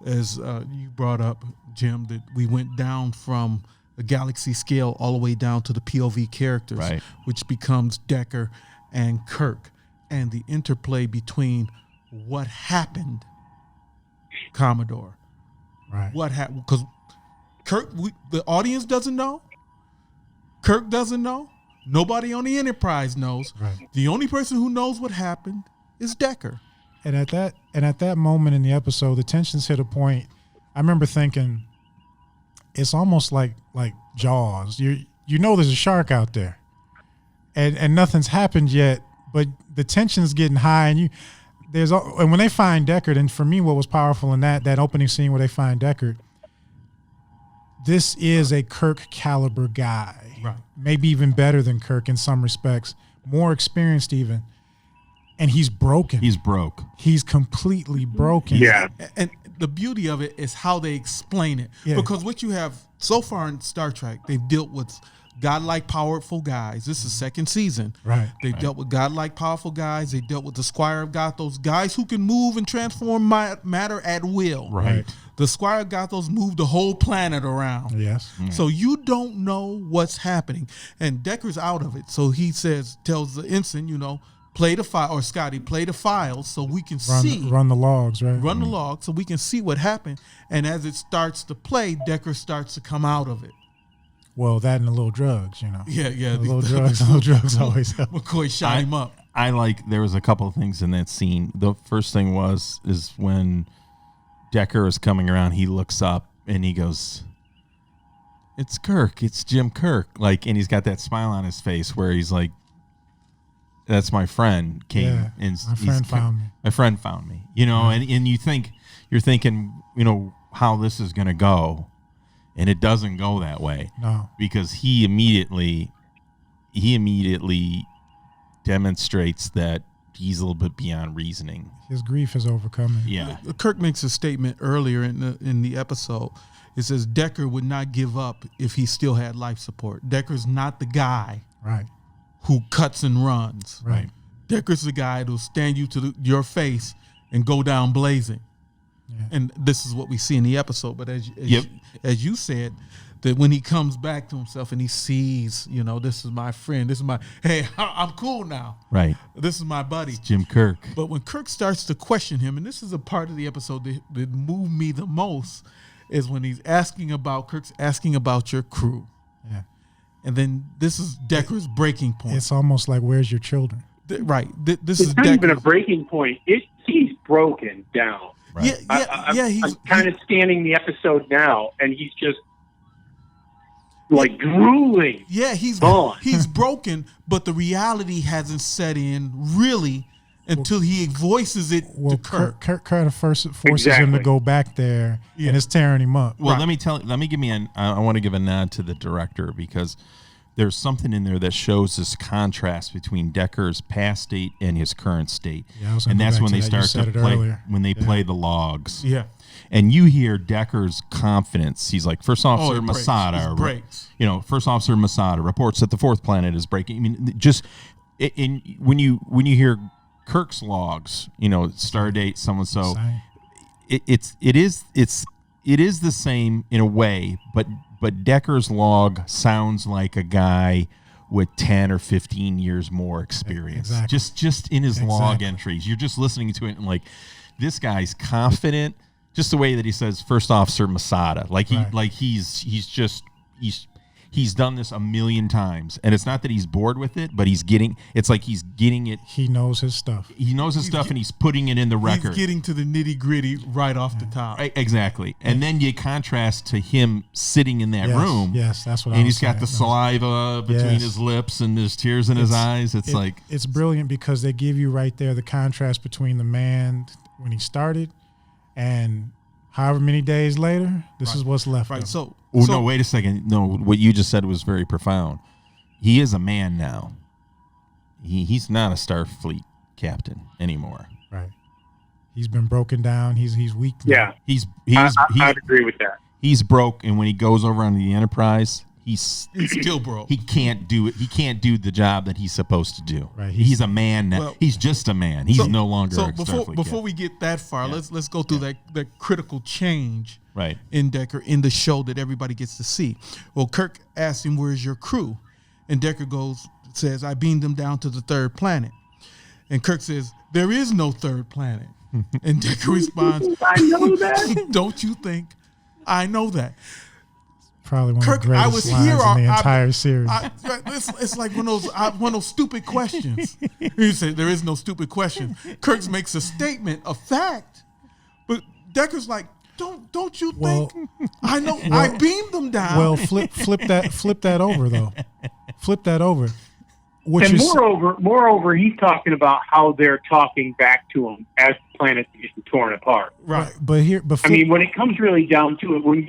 Speaker 3: as you brought up, Jim, that we went down from a galaxy scale all the way down to the POV characters,
Speaker 2: right,
Speaker 3: which becomes Decker and Kirk, and the interplay between what happened, Commodore.
Speaker 1: Right.
Speaker 3: What happened? Because Kirk, the audience doesn't know. Kirk doesn't know. Nobody on the Enterprise knows.
Speaker 1: Right.
Speaker 3: The only person who knows what happened is Decker.
Speaker 1: And at that moment in the episode, the tensions hit a point. I remember thinking, it's almost like Jaws. You know there's a shark out there, and nothing's happened yet, but the tension's getting high, and when they find Deckard, and for me, what was powerful in that opening scene where they find Deckard, this is a Kirk caliber guy,
Speaker 3: right?
Speaker 1: Maybe even better than Kirk in some respects, more experienced even, and he's broken.
Speaker 2: He's broke.
Speaker 1: He's completely broken.
Speaker 4: Yeah.
Speaker 3: And the beauty of it is how they explain it.
Speaker 1: Yeah.
Speaker 3: Because what you have so far in Star Trek, they've dealt with godlike powerful guys. This is second season.
Speaker 1: Right.
Speaker 3: They dealt with godlike powerful guys. They dealt with the Squire of Gothos, guys who can move and transform matter at will.
Speaker 2: Right.
Speaker 3: The Squire of Gothos moved the whole planet around.
Speaker 1: Yes.
Speaker 3: So you don't know what's happening. And Decker's out of it. So he tells the ensign, play the file, or Scotty, play the files so we can
Speaker 1: run the logs, right?
Speaker 3: Run the log so we can see what happened. And as it starts to play, Decker starts to come out of it.
Speaker 1: Well, that and a little drugs,
Speaker 3: Yeah.
Speaker 1: A little drugs always help.
Speaker 3: McCoy shot him up.
Speaker 2: There was a couple of things in that scene. The first thing is when Decker is coming around, he looks up and he goes, "It's Kirk. It's Jim Kirk." And he's got that smile on his face where he's like, "That's my friend came and
Speaker 1: my friend found me."
Speaker 2: My friend found me. And you're thinking, how this is going to go, and it doesn't go that way.
Speaker 1: No,
Speaker 2: because he immediately demonstrates that he's a little bit beyond reasoning.
Speaker 1: His grief is overcoming.
Speaker 2: Yeah.
Speaker 3: Kirk makes a statement earlier in the episode. It says Decker would not give up if he still had life support. Decker's not the guy,
Speaker 1: right,
Speaker 3: who cuts and runs.
Speaker 1: Right.
Speaker 3: Decker's the guy who'll stand you to your face and go down blazing. Yeah. And this is what we see in the episode. But as you said, that when he comes back to himself and he sees, this is my friend, this is my, hey, I'm cool now.
Speaker 2: Right.
Speaker 3: This is my buddy.
Speaker 2: It's Jim Kirk.
Speaker 3: But when Kirk starts to question him, and this is a part of the episode that moved me the most, is when Kirk's asking about your crew.
Speaker 1: Yeah.
Speaker 3: And then this is Decker's breaking point.
Speaker 1: It's almost like, where's your children?
Speaker 3: Right. This
Speaker 4: it's
Speaker 3: is
Speaker 4: not even a
Speaker 3: Decker's
Speaker 4: breaking point. He's broken down.
Speaker 2: Right.
Speaker 3: He's
Speaker 4: I'm kind of scanning the episode now, and he's just like drooling.
Speaker 3: Yeah, he's broken, but the reality hasn't set in really until he voices it to Kirk.
Speaker 1: Kirk kind of forces him to go back there, and it's tearing him up.
Speaker 2: Well, I want to give a nod to the director, because there's something in there that shows this contrast between Decker's past state and his current state.
Speaker 1: Yeah,
Speaker 2: and that's when they start to play play the logs.
Speaker 3: Yeah.
Speaker 2: And you hear Decker's confidence. He's like, First Officer Masada. First Officer Masada reports that the fourth planet is breaking. I mean, just when you hear Kirk's logs, star date, so it is the same in a way, but Decker's log sounds like a guy with 10 or 15 years more experience. Exactly. Just in his log entries, you're just listening to it and like, this guy's confident. Just the way that he says First Officer Masada, he's done this a million times, and it's not that he's bored with it, but he's getting it.
Speaker 1: He knows his stuff.
Speaker 2: And he's putting it in the record.
Speaker 3: He's getting to the nitty gritty right off the top.
Speaker 2: Exactly. And then you contrast to him sitting in that room.
Speaker 1: Yes, that's what.
Speaker 2: And he's got the saliva between his lips and there's tears in his eyes. It's
Speaker 1: brilliant, because they give you right there the contrast between the man when he started and however many days later, this is what's left.
Speaker 3: Right.
Speaker 2: No, wait a second. No, what you just said was very profound. He is a man now. He's not a Starfleet captain anymore.
Speaker 1: Right. He's been broken down. He's weak
Speaker 4: Yeah.
Speaker 1: now.
Speaker 4: I'd agree with that.
Speaker 2: He's broke, and when he goes over on the Enterprise, he's
Speaker 3: still broke.
Speaker 2: He can't do it. He can't do the job that he's supposed to do.
Speaker 1: Right.
Speaker 2: He's a man now. Well, he's just a man. He's no longer. So
Speaker 3: before we get that far, let's go through that critical change.
Speaker 2: Right.
Speaker 3: In Decker in the show that everybody gets to see. Well, Kirk asks him, "Where's your crew?" And Decker says, "I beamed them down to the third planet." And Kirk says, "There is no third planet." And Decker responds,
Speaker 4: "I know that.
Speaker 3: Don't you think I know that?"
Speaker 1: Probably one of the greatest lines in the entire series.
Speaker 3: It's like one of those stupid questions. You say there is no stupid question. Kirk makes a statement, a fact, but Decker's like, Don't you think I know? I beamed them down.
Speaker 1: Well, flip that over though. Flip that over.
Speaker 4: And moreover, he's talking about how they're talking back to him as the planet is torn apart.
Speaker 3: Right.
Speaker 1: But
Speaker 4: when it comes really down to it, when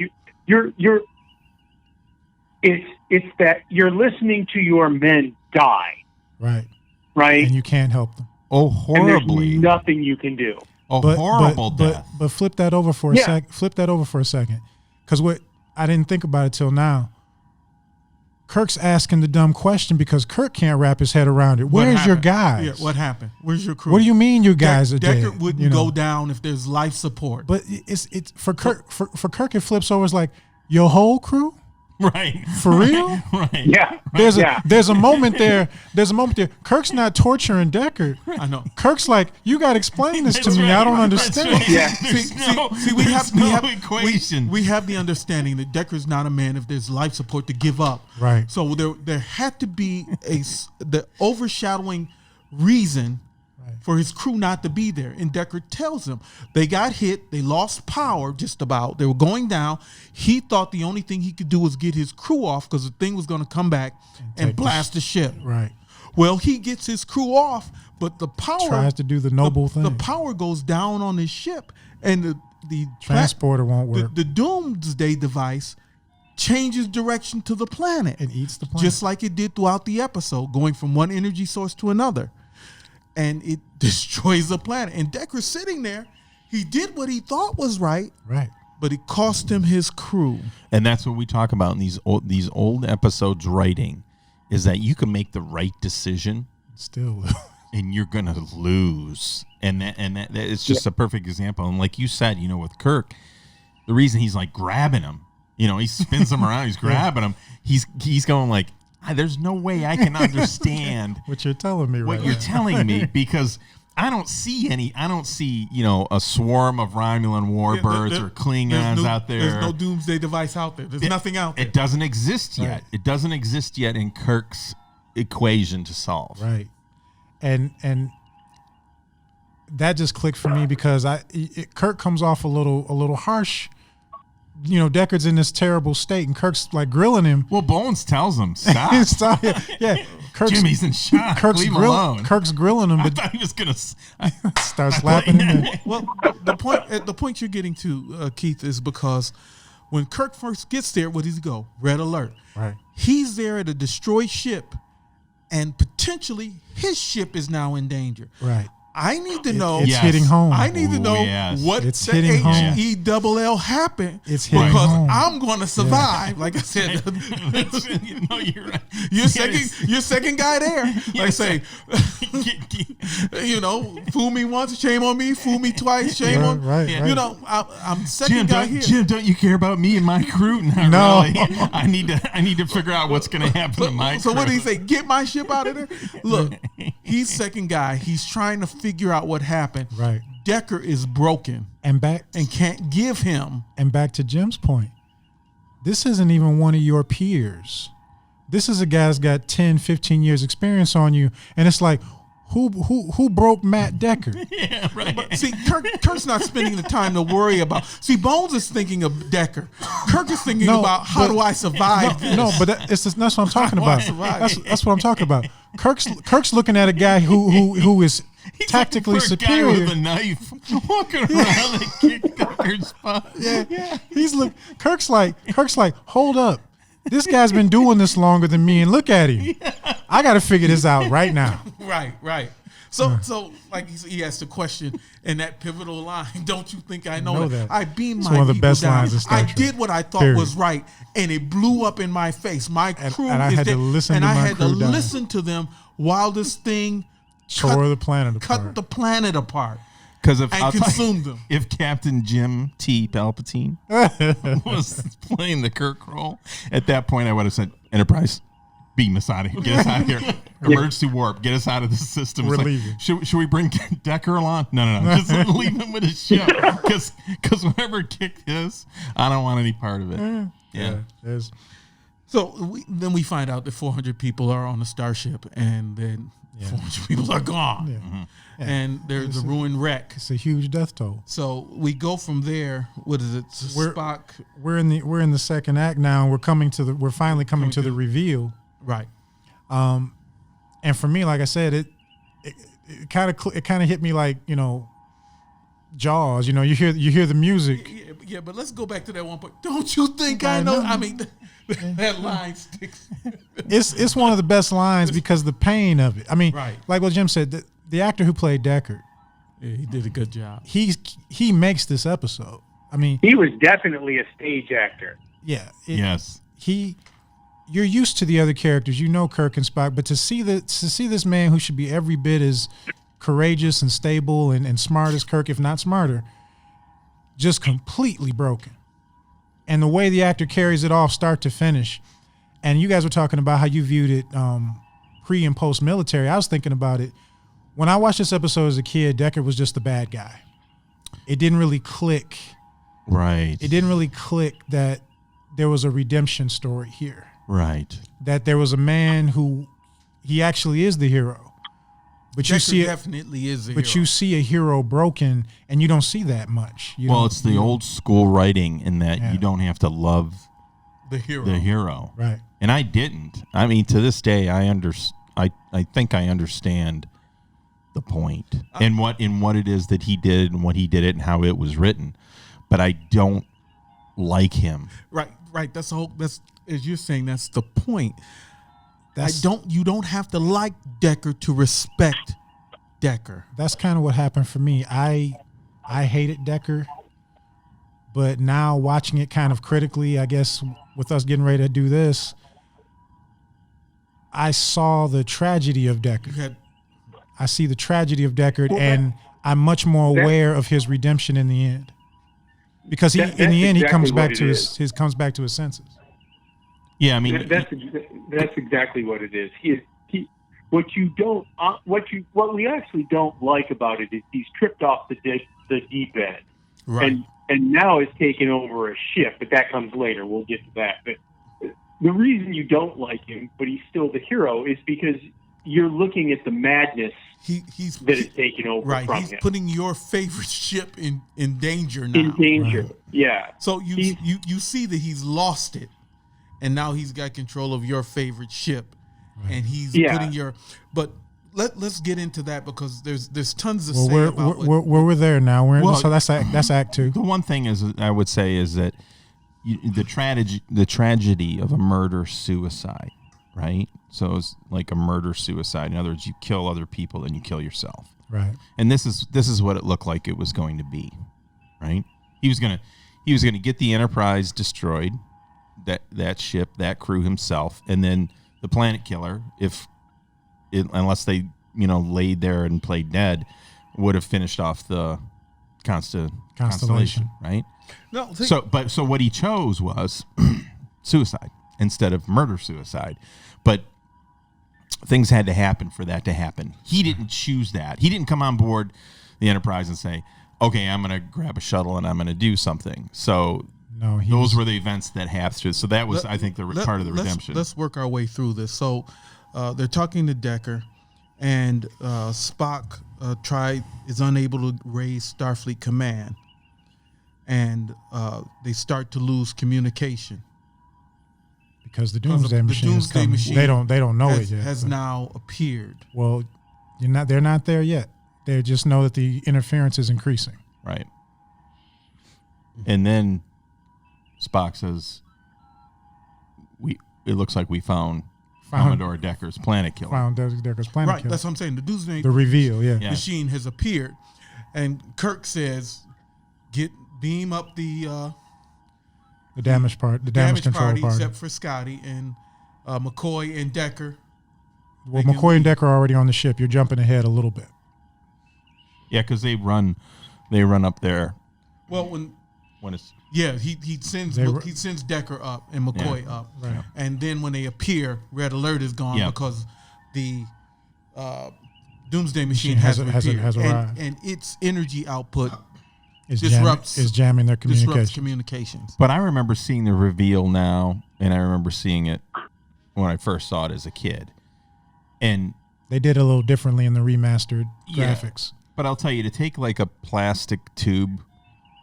Speaker 4: it's that you're listening to your men die.
Speaker 1: Right.
Speaker 4: Right.
Speaker 1: And you can't help them.
Speaker 2: Oh, horribly.
Speaker 4: And there's nothing you can do.
Speaker 2: Horrible death.
Speaker 1: But flip that over for a sec. Flip that over for a second, because I didn't think about it till now. Kirk's asking the dumb question because Kirk can't wrap his head around it. Where's your guys?
Speaker 3: Yeah, what happened? Where's your crew?
Speaker 1: What do you mean your guys are dead?
Speaker 3: Decker wouldn't go down if there's life support.
Speaker 1: But it's for Kirk. For Kirk, it flips over. It's like your whole crew.
Speaker 2: Right.
Speaker 1: For real?
Speaker 2: Right.
Speaker 4: Yeah.
Speaker 1: There's a moment there. Kirk's not torturing Decker.
Speaker 3: I know.
Speaker 1: Kirk's like, you got to explain this to me. I don't understand.
Speaker 2: Right.
Speaker 4: Yeah.
Speaker 3: See, we have
Speaker 2: equation.
Speaker 3: We have the understanding that Decker's not a man if there's life support to give up.
Speaker 1: Right.
Speaker 3: So there had to be the overshadowing reason for his crew not to be there. And Decker tells him they got hit, they lost power just about, they were going down. He thought the only thing he could do was get his crew off because the thing was going to come back and blast the ship.
Speaker 1: Right.
Speaker 3: Well, he gets his crew off, but the power
Speaker 1: tries to do the noble thing.
Speaker 3: The power goes down on his ship, and the
Speaker 1: transporter won't work.
Speaker 3: The Doomsday device changes direction to the planet.
Speaker 1: It eats the planet.
Speaker 3: Just like it did throughout the episode, going from one energy source to another. And it destroys the planet. And Decker's sitting there. He did what he thought was right.
Speaker 1: Right.
Speaker 3: But it cost him his crew.
Speaker 2: And that's what we talk about in these old episodes writing, is that you can make the right decision.
Speaker 1: Still.
Speaker 2: And you're going to lose. And that it's just a perfect example. And like you said, with Kirk, the reason he's like grabbing him, He spins them around. He's grabbing them. He's going like, there's no way I can understand
Speaker 1: what you're telling me
Speaker 2: what you're telling me, because I don't see a swarm of Romulan warbirds or Klingons out there.
Speaker 3: There's no doomsday device out there. There's nothing out there.
Speaker 2: It doesn't exist yet.
Speaker 1: Right.
Speaker 2: It doesn't exist yet in Kirk's equation to solve.
Speaker 1: Right. And that just clicked for me because Kirk comes off a little harsh. Deckard's in this terrible state, and Kirk's like grilling him.
Speaker 2: Well, Bones tells him, stop.
Speaker 1: yeah.
Speaker 2: Jimmy's in shock. Leave him alone.
Speaker 1: Kirk's grilling him,
Speaker 2: I
Speaker 1: but
Speaker 2: thought he was gonna
Speaker 1: start slapping him.
Speaker 3: Well, the point you're getting to, Keith, is because when Kirk first gets there, where does he go? Red alert.
Speaker 1: Right.
Speaker 3: He's there at a destroyed ship, and potentially his ship is now in danger.
Speaker 1: Right.
Speaker 3: I need to know.
Speaker 1: It's hitting home.
Speaker 3: I need to know what
Speaker 1: it's
Speaker 3: the
Speaker 1: hitting home.
Speaker 3: HELL happened.
Speaker 1: It's hitting
Speaker 3: because
Speaker 1: home.
Speaker 3: I'm going to survive. Like I said,
Speaker 2: no, you're right.
Speaker 3: You're second guy there. Like I say, fool me once, shame on me. Fool me twice, shame on.
Speaker 1: Right.
Speaker 3: I'm second guy here.
Speaker 2: Jim, don't you care about me and my crew?
Speaker 1: No.
Speaker 2: Really. I need to figure out what's going to happen to my crew.
Speaker 3: So what did he say? Get my ship out of there. Look, he's second guy. He's trying to figure out what happened.
Speaker 1: Right.
Speaker 3: Decker is broken
Speaker 1: and
Speaker 3: can't give him.
Speaker 1: And back to Jim's point, this isn't even one of your peers. This is a guy that's got 10, 15 years experience on you, and it's like, who broke Matt Decker?
Speaker 2: Yeah, right.
Speaker 3: But see, Kirk's not spending the time to worry about. See, Bones is thinking of Decker. Kirk is thinking about how do I survive this?
Speaker 1: No, but that's what I'm talking
Speaker 3: How do I
Speaker 1: about.
Speaker 3: survive?
Speaker 1: That's what I'm talking about. Kirk's looking at a guy who is tactically
Speaker 2: He's
Speaker 1: superior.
Speaker 2: a guy with a knife walking around and kick Decker's spot.
Speaker 1: Yeah. Kirk's like, hold up. This guy's been doing this longer than me, and look at him. I got to figure this out right now.
Speaker 3: Right. So like he asked the question in that pivotal line, don't you think I know that? I beamed
Speaker 1: It's
Speaker 3: my
Speaker 1: one of the
Speaker 3: people
Speaker 1: best
Speaker 3: down.
Speaker 1: lines in Star
Speaker 3: I
Speaker 1: Trek.
Speaker 3: did what I thought
Speaker 1: Period.
Speaker 3: was right, and it blew up in my face. My crew
Speaker 1: and I
Speaker 3: is
Speaker 1: had to
Speaker 3: dead,
Speaker 1: listen
Speaker 3: and
Speaker 1: to
Speaker 3: I
Speaker 1: my
Speaker 3: had to
Speaker 1: crew die.
Speaker 3: listen to them while this thing
Speaker 1: Tore the planet apart.
Speaker 3: cut the planet apart.
Speaker 2: Because
Speaker 3: consumed them.
Speaker 2: If Captain Jim T. Palpatine was playing the Kirk role, at that point I would have said, Enterprise, beam us out of here. Get us out of here. Emergency warp. Get us out of the system.
Speaker 1: We're
Speaker 2: It's
Speaker 1: leaving.
Speaker 2: Should we bring Decker along? No. Just leave him with his ship. Because whoever kicked his, I don't want any part of it. Yeah.
Speaker 3: So then we find out that 400 people are on the starship, and then 400 people are gone.
Speaker 1: Yeah.
Speaker 3: Mm-hmm. And there's a ruined wreck.
Speaker 1: It's a huge death toll.
Speaker 3: So we go from there. What is it? Spock.
Speaker 1: We're in the second act now. We're finally coming to the reveal.
Speaker 3: Right.
Speaker 1: And for me, like I said, it kind of hit me like, Jaws. You hear the music.
Speaker 3: Yeah, but let's go back to that one point. Don't you think I know? I mean, that line sticks.
Speaker 1: It's one of the best lines because the pain of it. I mean,
Speaker 3: Right.
Speaker 1: like what Jim said, the actor who played Deckard,
Speaker 3: Yeah, he did a good job.
Speaker 1: he makes this episode. I mean,
Speaker 4: He was definitely a stage actor.
Speaker 1: yeah.
Speaker 2: Yes.
Speaker 1: You're used to the other characters, Kirk and Spock, but to see this man who should be every bit as courageous and stable and smart as Kirk, if not smarter, just completely broken. And the way the actor carries it off start to finish. And you guys were talking about how you viewed it pre and post military. I was thinking about it. When I watched this episode as a kid, Deckard was just the bad guy. It didn't really click.
Speaker 2: Right.
Speaker 1: It didn't really click that there was a redemption story here.
Speaker 2: Right.
Speaker 1: That there was a man who he actually is the hero. But you see it,
Speaker 3: definitely is the
Speaker 1: but
Speaker 3: hero.
Speaker 1: you see a hero broken, and you don't see that much.
Speaker 2: It's the old school writing in that
Speaker 1: Yeah.
Speaker 2: you don't have to love
Speaker 3: the hero.
Speaker 2: the hero.
Speaker 1: Right.
Speaker 2: And I didn't. I mean, to this day, I think I understand the point and what it is that he did and what he did it and how it was written, but I don't like him.
Speaker 3: Right. That's as you're saying. That's the point. You don't have to like Decker to respect Decker.
Speaker 1: That's kind of what happened for me. I hated Decker, but now watching it kind of critically, I guess with us getting ready to do this, I saw the tragedy of Deckard. I see the tragedy of Deckard, and I'm much more aware of his redemption in the end. because in the end he comes back to his senses.
Speaker 2: Yeah, I mean
Speaker 4: that's exactly what it is. What we actually don't like about it is he's tripped off the deep end,
Speaker 3: Right.
Speaker 4: And now is taking over a ship, but that comes later. We'll get to that. But the reason you don't like him, but he's still the hero, is because you're looking at the madness
Speaker 3: he's
Speaker 4: taken over
Speaker 3: right.
Speaker 4: from
Speaker 3: He's
Speaker 4: him.
Speaker 3: putting your favorite ship in danger now.
Speaker 4: In danger,
Speaker 1: Right.
Speaker 4: yeah.
Speaker 3: So you see that he's lost it, and now he's got control of your favorite ship, and he's putting your. But let's get into that because there's tons to say about.
Speaker 1: We're there now. So that's Act 2.
Speaker 2: the one thing is I would say is that the tragedy of a murder suicide, right? So it's like a murder suicide. In other words, you kill other people and you kill yourself.
Speaker 1: Right.
Speaker 2: And this is what it looked like it was going to be, right? He was gonna get the Enterprise destroyed, that ship, that crew himself, and then the planet killer, unless they laid there and played dead, would have finished off the constellation, right?
Speaker 3: No,
Speaker 2: So what he chose was suicide instead of murder suicide, but things had to happen for that to happen. He didn't choose that. He didn't come on board the Enterprise and say, okay, I'm going to grab a shuttle and I'm going to do something. So those were the events that happened. So that was, I think, part of the redemption.
Speaker 3: Let's work our way through this. So they're talking to Decker, and Spock is unable to raise Starfleet Command, and they start to lose communication.
Speaker 1: Because the Doomsday Machine is coming. They don't know it yet.
Speaker 3: Has now appeared.
Speaker 1: Well, they're not there yet. They just know that the interference is increasing.
Speaker 2: Right. And then Spock says, it looks like we found Commodore Decker's planet killer.
Speaker 1: Found Decker's planet killer.
Speaker 3: Right, that's what I'm saying. The Doomsday
Speaker 1: the reveal, yeah.
Speaker 3: machine has appeared. And Kirk says, beam up the
Speaker 1: damage part, the damage control party.
Speaker 3: Except for Scotty and McCoy and Decker.
Speaker 1: Well, McCoy and Decker are already on the ship. You're jumping ahead a little bit.
Speaker 2: Yeah, because they run up there.
Speaker 3: Well, when it's he sends Decker up and McCoy up,
Speaker 1: right.
Speaker 3: And then when they appear, Red Alert is gone because the Doomsday Machine has
Speaker 1: arrived,
Speaker 3: and its energy output
Speaker 1: is jamming their
Speaker 3: communications.
Speaker 2: But I remember seeing the reveal now, and I remember seeing it when I first saw it as a kid, and
Speaker 1: they did it a little differently in the remastered graphics.
Speaker 2: But I'll tell you, to take like a plastic tube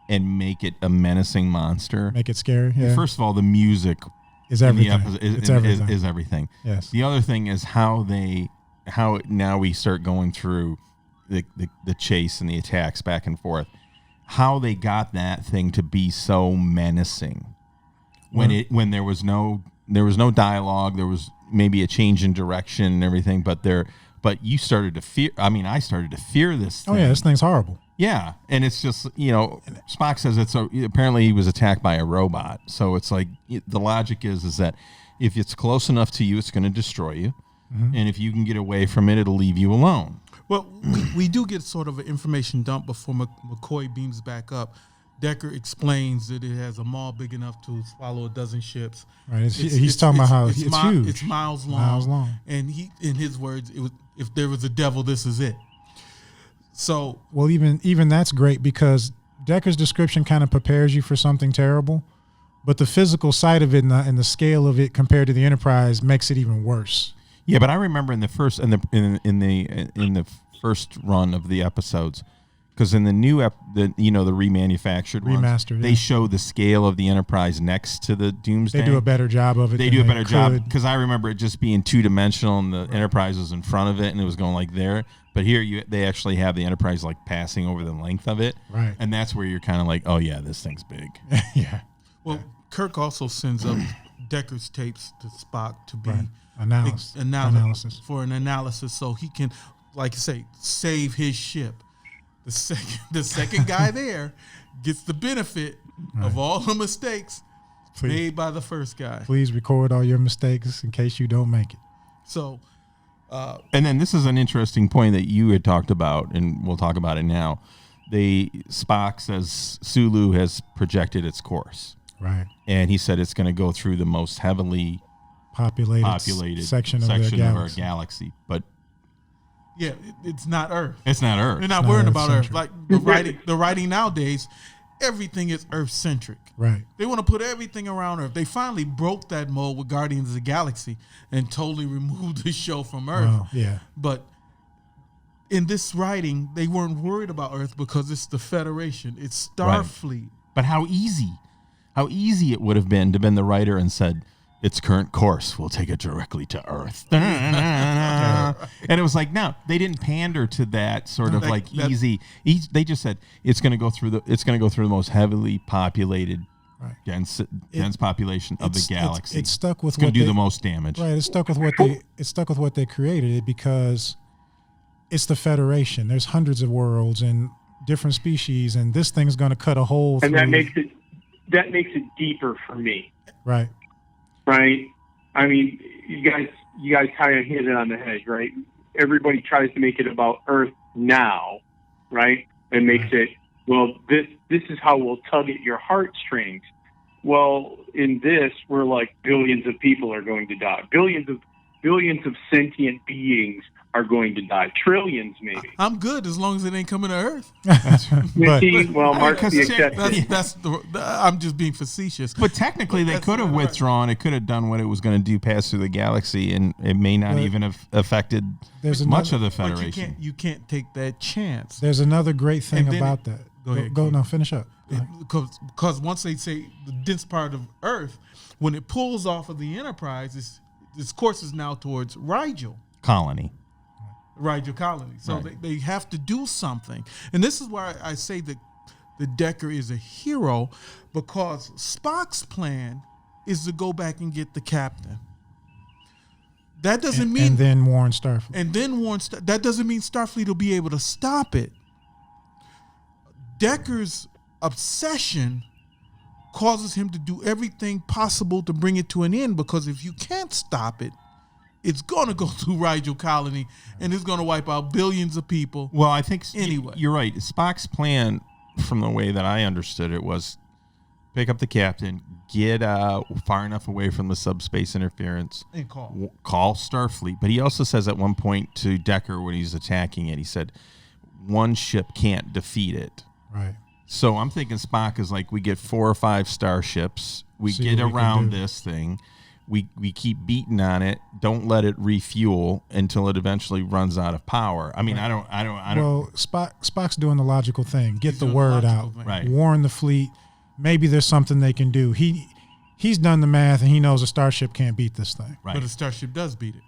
Speaker 2: and make it a menacing monster,
Speaker 1: make it scary. Yeah.
Speaker 2: First of all, the music
Speaker 1: is everything.
Speaker 2: Is everything.
Speaker 1: Yes.
Speaker 2: The other thing is how now we start going through the chase and the attacks back and forth. How they got that thing to be so menacing when there was no dialogue, there was maybe a change in direction and everything, but you started to fear. I mean, I started to fear this thing.
Speaker 1: Oh yeah, this thing's horrible.
Speaker 2: Yeah, and it's just, Spock says apparently he was attacked by a robot. So it's like the logic is that if it's close enough to you, it's going to destroy you, and if you can get away from it, it'll leave you alone.
Speaker 3: Well, we do get sort of an information dump before McCoy beams back up. Decker explains that it has a maw big enough to swallow a dozen ships.
Speaker 1: Right. He's talking about how it's huge.
Speaker 3: It's miles long. And in his words, if there was a devil, this is it. So,
Speaker 1: well, even that's great because Decker's description kind of prepares you for something terrible, but the physical side of it and the scale of it compared to the Enterprise makes it even worse.
Speaker 2: Yeah, but I remember in the first in the first run of the episodes, because in the new the remanufactured
Speaker 1: remastered,
Speaker 2: they show the scale of the Enterprise next to the Doomsday.
Speaker 1: They do a better job of it.
Speaker 2: They do a better job because I remember it just being 2-dimensional and the Enterprise was in front of it and it was going like there. But here they actually have the Enterprise like passing over the length of it,
Speaker 1: right?
Speaker 2: And that's where you're kind of like, oh yeah, this thing's big.
Speaker 1: Yeah.
Speaker 3: Well, Kirk also sends up Decker's tapes to Spock to be
Speaker 1: analysis
Speaker 3: for an analysis, so he can, like you say, save his ship. The second guy there gets the benefit of all the mistakes made by the first guy.
Speaker 1: Please record all your mistakes in case you don't make it.
Speaker 3: So,
Speaker 2: and then this is an interesting point that you had talked about, and we'll talk about it now. Spock says Sulu has projected its course.
Speaker 1: Right.
Speaker 2: And he said it's going to go through the most heavily populated
Speaker 1: section of
Speaker 2: our galaxy. But
Speaker 3: yeah, it's not Earth.
Speaker 2: It's not Earth.
Speaker 3: They're not worrying about Earth. Like the writing nowadays, everything is Earth-centric.
Speaker 1: Right.
Speaker 3: They want to put everything around Earth. They finally broke that mold with Guardians of the Galaxy and totally removed the show from Earth.
Speaker 1: Well, yeah.
Speaker 3: But in this writing, they weren't worried about Earth because it's the Federation. It's Starfleet.
Speaker 2: Right. But how easy it would have been to been the writer and said, its current course will take it directly to Earth. And it was like, no, they didn't pander to that sort of easy. They just said it's going to go through the most heavily populated, dense population of the galaxy.
Speaker 1: It's stuck with
Speaker 2: it's going to do the most damage.
Speaker 1: Right. It's stuck with what they created because it's the Federation. There's hundreds of worlds and different species, and this thing's going to cut a hole.
Speaker 4: And that makes it deeper for me.
Speaker 1: Right.
Speaker 4: Right. I mean, you guys kind of hit it on the head, right? Everybody tries to make it about Earth now, right? And makes it, well, this is how we'll tug at your heartstrings. Well, in this, we're like billions of people are going to die. Billions of sentient beings are going to die. Trillions, maybe.
Speaker 3: I'm good as long as it ain't coming to Earth.
Speaker 4: Mark's the exception.
Speaker 3: I'm just being facetious.
Speaker 2: But technically, they could have withdrawn. It could have done what it was going to do, pass through the galaxy, and it may not even have affected much of the Federation.
Speaker 3: You can't take that chance.
Speaker 1: There's another great thing about that.
Speaker 3: Go ahead.
Speaker 1: No, finish up.
Speaker 3: Because once they say the dense part of Earth, when it pulls off of the Enterprise, its course is now towards Rigel
Speaker 2: colony.
Speaker 3: So they have to do something. And this is why I say that the Decker is a hero, because Spock's plan is to go back and get the captain. That doesn't mean...
Speaker 1: And then warn Starfleet.
Speaker 3: That doesn't mean Starfleet will be able to stop it. Decker's obsession causes him to do everything possible to bring it to an end, because if you can't stop it, it's going to go through Rigel Colony, and it's going to wipe out billions of people.
Speaker 2: Well, I think
Speaker 3: anyway,
Speaker 2: you're right. Spock's plan, from the way that I understood it, was pick up the captain, get far enough away from the subspace interference,
Speaker 3: and
Speaker 2: call Starfleet. But he also says at one point to Decker when he's attacking it, he said, one ship can't defeat it.
Speaker 1: Right.
Speaker 2: So I'm thinking Spock is like, we get 4 or 5 starships, we get around this thing. We keep beating on it. Don't let it refuel until it eventually runs out of power. I mean, right. I don't.
Speaker 1: Well, Spock's doing the logical thing. Get the word out.
Speaker 2: Right.
Speaker 1: Warn the fleet. Maybe there's something they can do. He's done the math and he knows a starship can't beat this thing.
Speaker 3: Right. But a starship does beat it.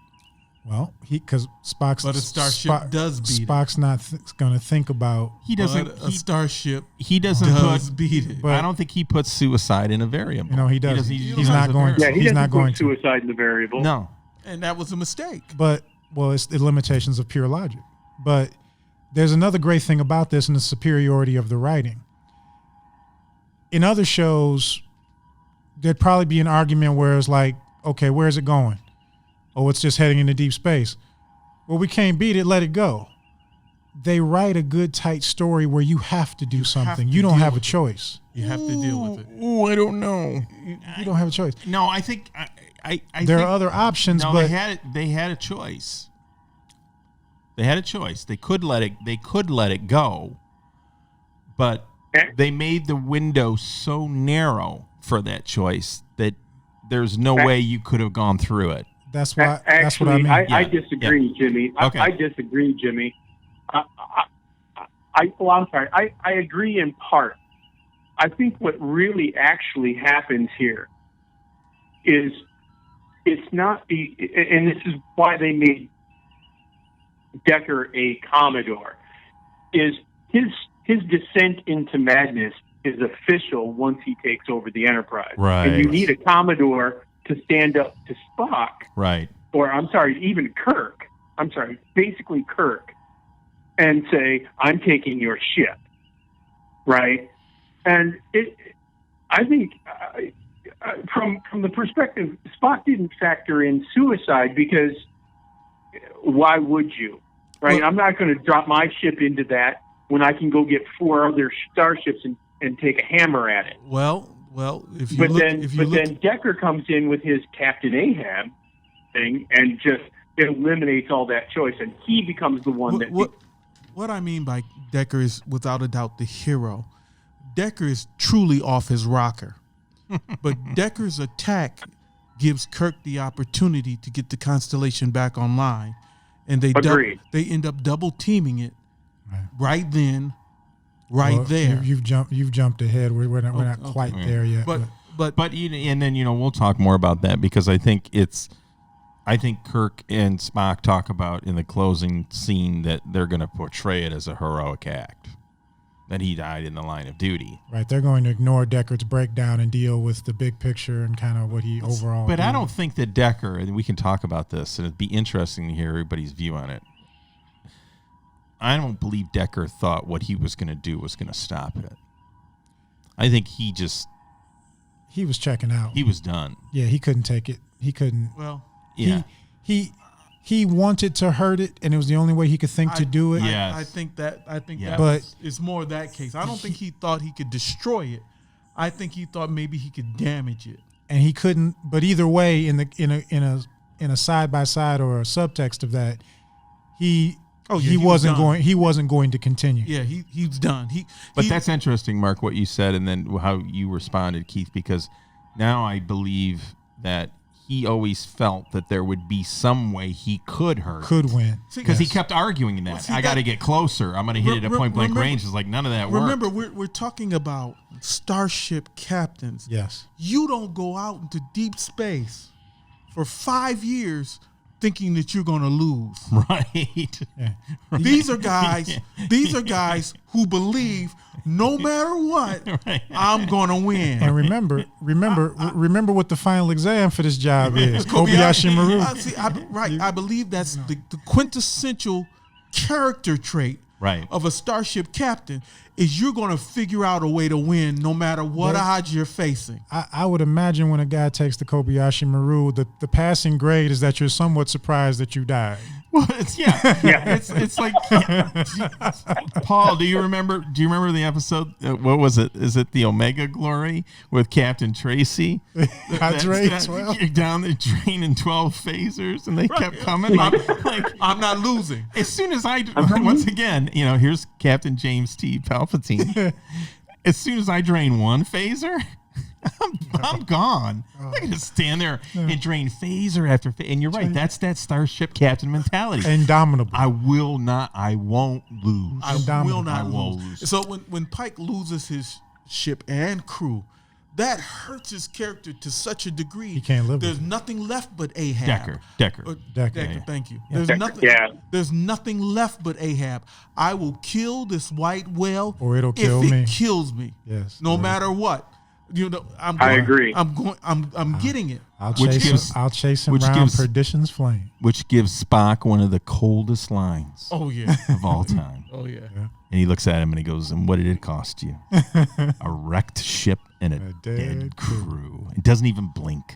Speaker 1: Well, because Spock's.
Speaker 3: But a starship does beat
Speaker 1: Spock's
Speaker 3: it.
Speaker 1: not going to think about.
Speaker 2: He doesn't.
Speaker 3: A starship.
Speaker 2: He doesn't
Speaker 3: beat it.
Speaker 2: But I don't think he puts suicide in a variable.
Speaker 1: You know, he does.
Speaker 2: He's
Speaker 1: not going.
Speaker 4: Yeah,
Speaker 1: he's not going
Speaker 4: to put suicide in the variable.
Speaker 2: No.
Speaker 3: And that was a mistake.
Speaker 1: But it's the limitations of pure logic. But there's another great thing about this, and the superiority of the writing. In other shows, there'd probably be an argument where it's like, okay, where's it going? Oh, it's just heading into deep space. Well, we can't beat it. Let it go. They write a good, tight story where you have to do something. You don't have a choice.
Speaker 3: You have to deal with it.
Speaker 2: Oh, I don't know.
Speaker 1: You don't have a choice.
Speaker 2: No, I think I
Speaker 1: there are other options.
Speaker 2: No,
Speaker 1: but
Speaker 2: they had a choice. They had a choice. They could let it go, but they made the window so narrow for that choice that there's no way you could have gone through it.
Speaker 1: That's why.
Speaker 4: Actually,
Speaker 1: that's what I mean.
Speaker 4: I disagree, Jimmy.
Speaker 2: Okay.
Speaker 4: I disagree, Jimmy. I'm sorry. I agree in part. I think what really actually happens here is it's not and this is why they made Decker a Commodore, is his descent into madness is official once he takes over the Enterprise.
Speaker 2: Right.
Speaker 4: And you need a Commodore to stand up to Spock.
Speaker 2: Right.
Speaker 4: Or, I'm sorry, even Kirk. I'm sorry, basically Kirk. And say, I'm taking your ship. Right? And I think from the perspective, Spock didn't factor in suicide because why would you? Right? Well, I'm not going to drop my ship into that when I can go get 4 other starships and take a hammer at it?
Speaker 3: Well, if you
Speaker 4: then Decker comes in with his Captain Ahab thing and just eliminates all that choice, and he becomes the one
Speaker 3: What I mean by Decker is without a doubt the hero. Decker is truly off his rocker, but Decker's attack gives Kirk the opportunity to get the Constellation back online, and they end up double teaming it right then, there.
Speaker 1: You've jumped ahead. We're not quite there yet.
Speaker 3: But
Speaker 2: and then we'll talk more about that, because I think Kirk and Spock talk about in the closing scene that they're going to portray it as a heroic act, that he died in the line of duty.
Speaker 1: Right. They're going to ignore Deckard's breakdown and deal with the big picture and kind of what he overall.
Speaker 2: But I don't think that Decker, and we can talk about this, and it'd be interesting to hear everybody's view on it. I don't believe Decker thought what he was going to do was going to stop it. I think he
Speaker 1: was checking out.
Speaker 2: He was done.
Speaker 1: Yeah, he couldn't take it. He couldn't.
Speaker 3: Well,
Speaker 2: yeah.
Speaker 1: He wanted to hurt it, and it was the only way he could think to do it.
Speaker 2: Yes.
Speaker 3: I think that
Speaker 1: But
Speaker 3: it's more that case. I don't think he thought he could destroy it. I think he thought maybe he could damage it.
Speaker 1: And he couldn't. But either way, in a side by side or a subtext of that, he wasn't going to continue.
Speaker 3: Yeah, he's done.
Speaker 2: But that's interesting, Mark, what you said, and then how you responded, Keith, because now I believe that he always felt that there would be some way he could
Speaker 1: win.
Speaker 2: Because he kept arguing that. I got to get closer. I'm going to hit it at point blank range. It's like none of that worked.
Speaker 3: Remember, we're talking about starship captains.
Speaker 1: Yes.
Speaker 3: You don't go out into deep space for 5 years thinking that you're going to lose.
Speaker 2: Right.
Speaker 1: Yeah.
Speaker 3: These are guys who believe no matter what, right, I'm going to win.
Speaker 1: And remember what the final exam for this job is. Kobayashi Maru.
Speaker 3: I believe that's the quintessential character trait,
Speaker 2: right,
Speaker 3: of a starship captain is you're going to figure out a way to win no matter what odds you're facing.
Speaker 1: I would imagine when a guy takes the Kobayashi Maru, the passing grade is that you're somewhat surprised that you died.
Speaker 2: Well, it's it's like Paul. Do you remember the episode? What was it? Is it the Omega Glory with Captain Tracy? Down the drain in 12 phasers, and they kept coming.
Speaker 3: I'm not losing.
Speaker 2: As soon as once again, here's Captain James T. Palpatine. As soon as I drain one phaser, I'm gone. I'm going to stand there and drain phaser after phaser. And you're right. That's that starship captain mentality.
Speaker 1: Indomitable.
Speaker 2: I won't lose.
Speaker 3: I will not lose. So when Pike loses his ship and crew, that hurts his character to such a degree.
Speaker 1: He can't live.
Speaker 3: There's nothing left but Ahab.
Speaker 2: Decker.
Speaker 3: Decker. Thank you.
Speaker 1: Yeah.
Speaker 3: There's nothing left but Ahab. I will kill this white whale,
Speaker 1: or it'll kill me.
Speaker 3: If it kills me.
Speaker 1: Yes.
Speaker 3: No matter what.
Speaker 4: I agree.
Speaker 3: I'm getting it.
Speaker 1: I'll chase him round perdition's flame.
Speaker 2: Which gives Spock one of the coldest lines.
Speaker 3: Oh yeah.
Speaker 2: Of all time.
Speaker 3: Oh yeah.
Speaker 2: And he looks at him and he goes, "And what did it cost you? A wrecked ship and a dead crew." It doesn't even blink.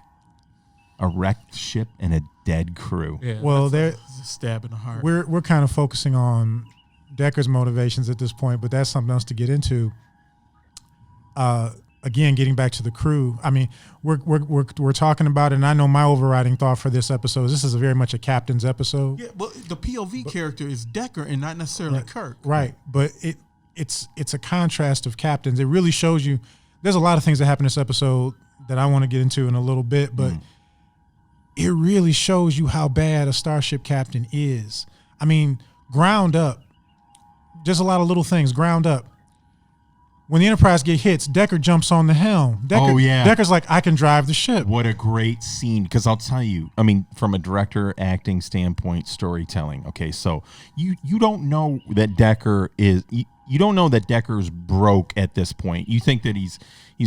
Speaker 2: A wrecked ship and a dead crew.
Speaker 3: Yeah,
Speaker 1: well,
Speaker 3: there's a stab in the heart.
Speaker 1: We're kind of focusing on Decker's motivations at this point, but that's something else to get into. Again, getting back to the crew, I mean, we're talking about it, and I know my overriding thought for this episode is this is very much a captain's episode.
Speaker 3: Yeah, but the POV character is Decker and not necessarily Kirk.
Speaker 1: Right, but it's a contrast of captains. It really shows you there's a lot of things that happen in this episode that I want to get into in a little bit, but it really shows you how bad a starship captain is. I mean, ground up, just a lot of little things, ground up. When the Enterprise get hits, Decker jumps on the helm. Decker's like, I can drive the ship.
Speaker 2: What a great scene. Because I'll tell you, I mean, from a director acting standpoint, storytelling. Okay, so you don't know that Decker is you don't know that Decker's broke at this point. You think that he's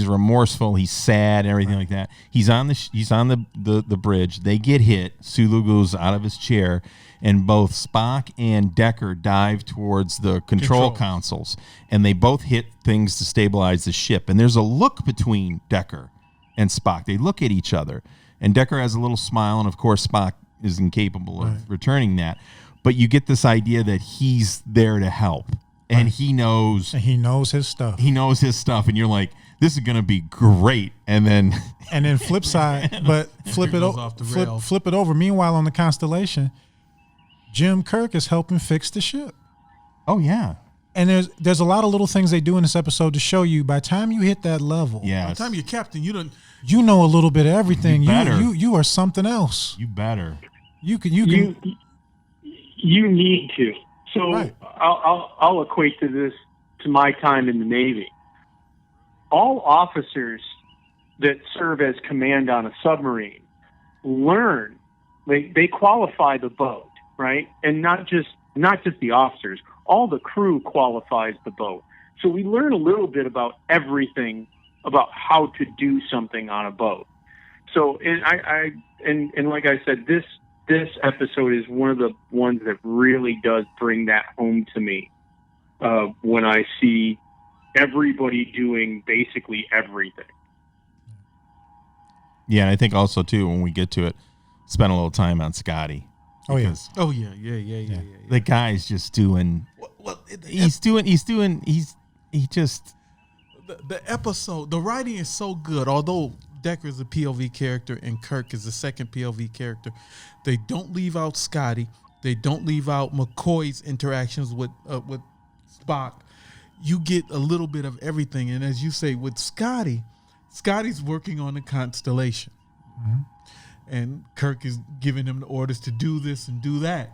Speaker 2: remorseful, he's sad, and everything like that. He's on the bridge. They get hit. Sulu goes out of his chair, and both Spock and Decker dive towards the control consoles, and they both hit things to stabilize the ship. And there's a look between Decker and Spock. They look at each other, and Decker has a little smile, and of course Spock is incapable of returning that. But you get this idea that he's there to help. and he knows
Speaker 1: his stuff.
Speaker 2: He knows his stuff, and you're like, this is gonna be great. And then
Speaker 1: flip side, but flip it over. Meanwhile, on the Constellation, Jim Kirk is helping fix the ship.
Speaker 2: Oh yeah.
Speaker 1: And there's a lot of little things they do in this episode to show you by the time you hit that level.
Speaker 2: Yeah.
Speaker 3: By the time you're captain, you
Speaker 1: know a little bit of everything.
Speaker 2: You
Speaker 1: are something else.
Speaker 2: You better.
Speaker 4: You need to. So right. I'll equate to my time in the Navy. All officers that serve as command on a submarine learn. They qualify the boat, right? And not just the officers. All the crew qualifies the boat. So we learn a little bit about everything about how to do something on a boat. So and like I said, this episode is one of the ones that really does bring that home to me when I see everybody doing basically everything.
Speaker 2: Yeah, and I think also too when we get to it, spend a little time on Scotty.
Speaker 3: Oh yeah.
Speaker 2: The guy's just doing.
Speaker 3: The episode. The writing is so good. Although Decker is a POV character and Kirk is the second POV character, they don't leave out Scotty. They don't leave out McCoy's interactions with Spock. You get a little bit of everything, and as you say, with Scotty's working on the Constellation. Mm-hmm. And Kirk is giving him the orders to do this and do that.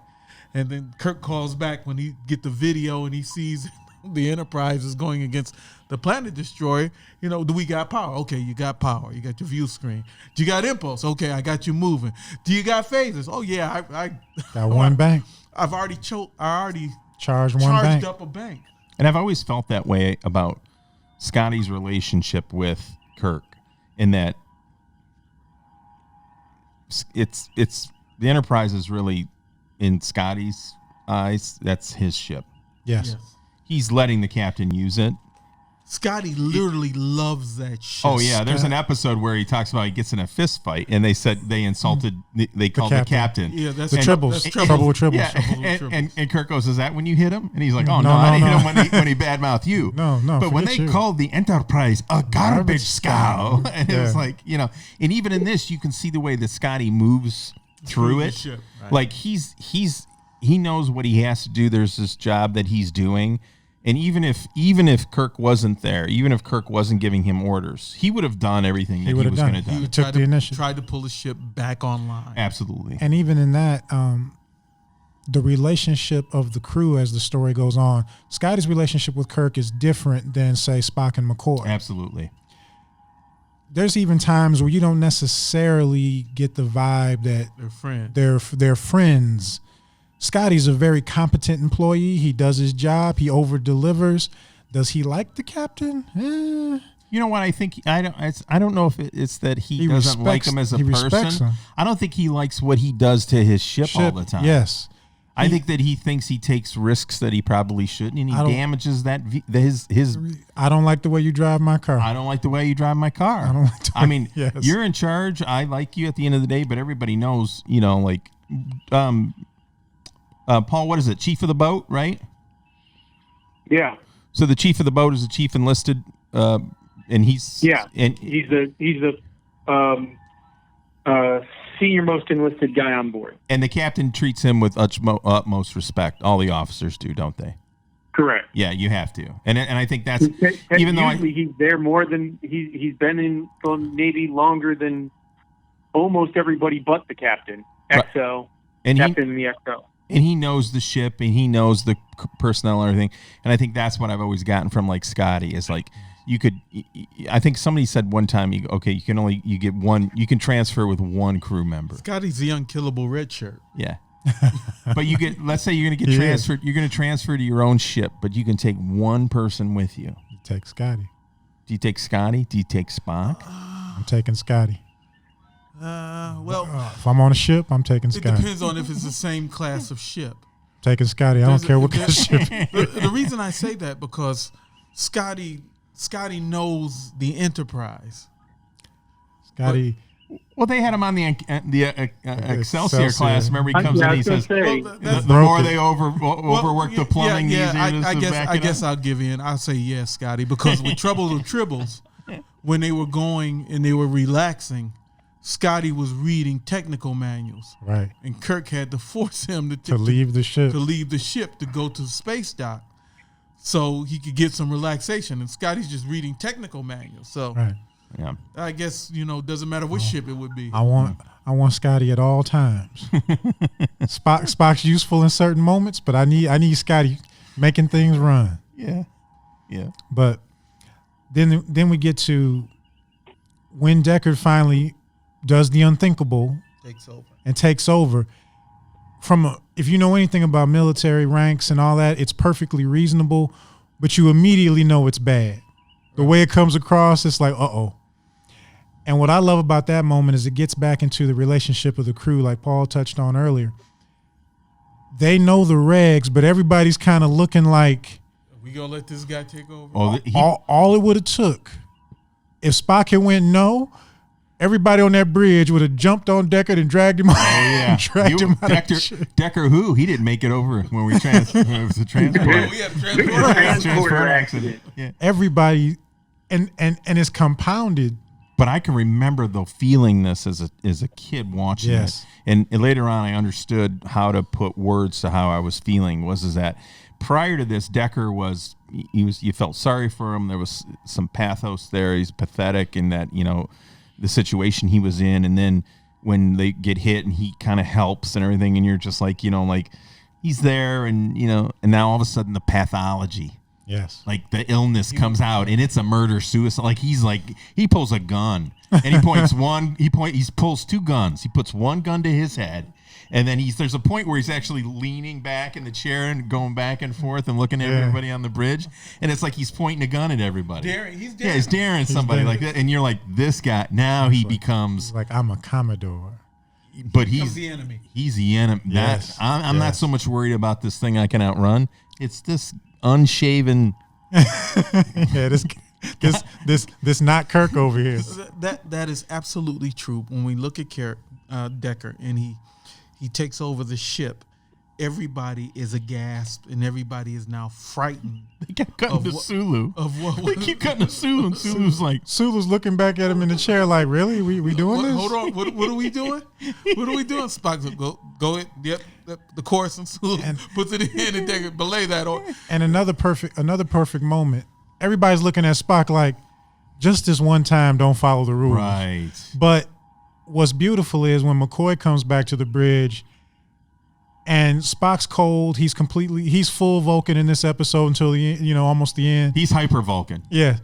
Speaker 3: And then Kirk calls back when he get the video and he sees the Enterprise is going against the Planet Destroyer. Do we got power? Okay, you got power. You got your view screen. Do you got impulse? Okay, I got you moving. Do you got phasers? Oh yeah, I
Speaker 1: got one bank.
Speaker 3: I've already
Speaker 1: charged bank.
Speaker 3: Up a bank.
Speaker 2: And I've always felt that way about Scotty's relationship with Kirk, in that it's the Enterprise is really, in Scotty's eyes, that's his ship.
Speaker 1: Yes.
Speaker 2: He's letting the captain use it.
Speaker 3: Scotty literally loves that ship.
Speaker 2: Oh yeah, there's an episode where he talks about he gets in a fist fight and they said they insulted they called the captain.
Speaker 3: Yeah, that's
Speaker 1: trouble with Tribbles.
Speaker 2: Yeah, and Kirk goes, "Is that when you hit him?" And he's like, "Oh no, I didn't hit him when he badmouthed you."
Speaker 1: No.
Speaker 2: But when they called the Enterprise a garbage scow, and it was like, and even in this, you can see the way that Scotty moves through it.
Speaker 3: Ship, right.
Speaker 2: Like he knows what he has to do. There's this job that he's doing. And even if Kirk wasn't there, even if Kirk wasn't giving him orders, he would have done everything that he was going to do.
Speaker 1: He took the initiative.
Speaker 3: Tried to pull the ship back online.
Speaker 2: Absolutely.
Speaker 1: And even in that, the relationship of the crew as the story goes on, Scotty's relationship with Kirk is different than, say, Spock and McCoy.
Speaker 2: Absolutely.
Speaker 1: There's even times where you don't necessarily get the vibe that they're friends. Scotty's a very competent employee. He does his job. He over-delivers. Does he like the captain?
Speaker 2: You know what? I think I don't know if it's that he doesn't like him as a person. I don't think he likes what he does to his ship all the time.
Speaker 1: Yes.
Speaker 2: I think that he thinks he takes risks that he probably shouldn't, and he damages his.
Speaker 1: I don't like the way you drive my car.
Speaker 2: I don't like the way you drive my car.
Speaker 1: I don't like the way,
Speaker 2: I mean, you're in charge. I like you at the end of the day, but everybody knows, Paul, what is it? Chief of the boat, right?
Speaker 4: Yeah.
Speaker 2: So the chief of the boat is the chief enlisted, and he's
Speaker 4: he's the senior most enlisted guy on board.
Speaker 2: And the captain treats him with utmost respect. All the officers do, don't they?
Speaker 4: Correct.
Speaker 2: Yeah, you have to. And I think that's even though
Speaker 4: he's there more than he's been in the Navy longer than almost everybody but the captain. XL and captain in the XL.
Speaker 2: And he knows the ship, and he knows the personnel and everything. And I think that's what I've always gotten from like Scotty is like you could. I think somebody said one time, you get one. You can transfer with one crew member.
Speaker 3: Scotty's the unkillable red shirt.
Speaker 2: Yeah, but you get. Let's say you're going to get transferred. You're going to transfer to your own ship, but you can take one person with you.
Speaker 1: You take Scotty.
Speaker 2: Do you take Scotty? Do you take Spock?
Speaker 1: I'm taking Scotty.
Speaker 3: If
Speaker 1: I'm on a ship, I'm taking Scotty.
Speaker 3: It depends on if it's the same class of ship.
Speaker 1: Taking Scotty. I don't care what kind of ship.
Speaker 3: The reason I say that because Scotty knows the Enterprise.
Speaker 1: Scotty.
Speaker 2: Well, they had him on the Excelsior class. Remember, he comes in and he says, the more they overwork the plumbing, the easier it is to back
Speaker 3: I
Speaker 2: it
Speaker 3: guess
Speaker 2: up.
Speaker 3: I'll give in. I'll say yes, Scotty, because with Trouble with Tribbles, when they were going and they were relaxing, Scotty was reading technical manuals.
Speaker 1: Right.
Speaker 3: And Kirk had to force him
Speaker 1: to leave the ship.
Speaker 3: To leave the ship to go to the space dock so he could get some relaxation. And Scotty's just reading technical manuals. So
Speaker 1: right.
Speaker 2: Yeah.
Speaker 3: I guess, doesn't matter what ship it would be.
Speaker 1: I want Scotty at all times. Spock's useful in certain moments, but I need Scotty making things run.
Speaker 2: Yeah. Yeah.
Speaker 1: But then we get to when Deckard finally does the unthinkable takes over. If you know anything about military ranks and all that, it's perfectly reasonable, but you immediately know it's bad. The way it comes across, it's like, uh-oh. And what I love about that moment is it gets back into the relationship of the crew, like Paul touched on earlier. They know the regs, but everybody's kind of looking like,
Speaker 3: we gonna let this guy take over?
Speaker 1: All it would have took, if Spock had went no, everybody on that bridge would have jumped on Deckard and dragged him out.
Speaker 2: Decker who? He didn't make it over when we it was a transport.
Speaker 3: We had a
Speaker 2: transport accident. Yeah.
Speaker 1: Everybody, and it's compounded.
Speaker 2: But I can remember though feeling this as a kid watching it, and later on I understood how to put words to how I was feeling. Is that prior to this, Decker you felt sorry for him. There was some pathos there. He's pathetic in that the situation he was in, and then when they get hit and he kind of helps and everything, and you're just like like he's there, and and now all of a sudden the pathology.
Speaker 1: Yes.
Speaker 2: Like the illness comes out and it's a murder suicide. Like he pulls a gun and he pulls two guns. He puts one gun to his head, and then there's a point where he's actually leaning back in the chair and going back and forth and looking at everybody on the bridge, and it's like he's pointing a gun at everybody.
Speaker 3: He's
Speaker 2: daring somebody like that, and you're like, this guy now he becomes
Speaker 1: like, I'm a Commodore.
Speaker 2: But he's
Speaker 3: the enemy.
Speaker 2: He's the enemy.
Speaker 1: Yes.
Speaker 2: I'm not so much worried about this thing I can outrun. It's this unshaven.
Speaker 1: This not Kirk over here.
Speaker 3: That is absolutely true. When we look at Deckard and he takes over the ship, everybody is aghast and everybody is now frightened.
Speaker 2: They kept cutting to Sulu. They keep cutting to Sulu, and
Speaker 1: Sulu's looking back at him in the chair like, really? We doing this?
Speaker 3: Hold on. What are we doing? What are we doing? Spock's go it. Yep. The chorus, and Sulu puts it in and Deckard belay that.
Speaker 1: And another perfect moment. Everybody's looking at Spock like, just this one time, don't follow the rules.
Speaker 2: Right.
Speaker 1: But what's beautiful is when McCoy comes back to the bridge and Spock's cold, he's full Vulcan in this episode until the almost the end.
Speaker 2: He's hyper Vulcan.
Speaker 1: Yeah.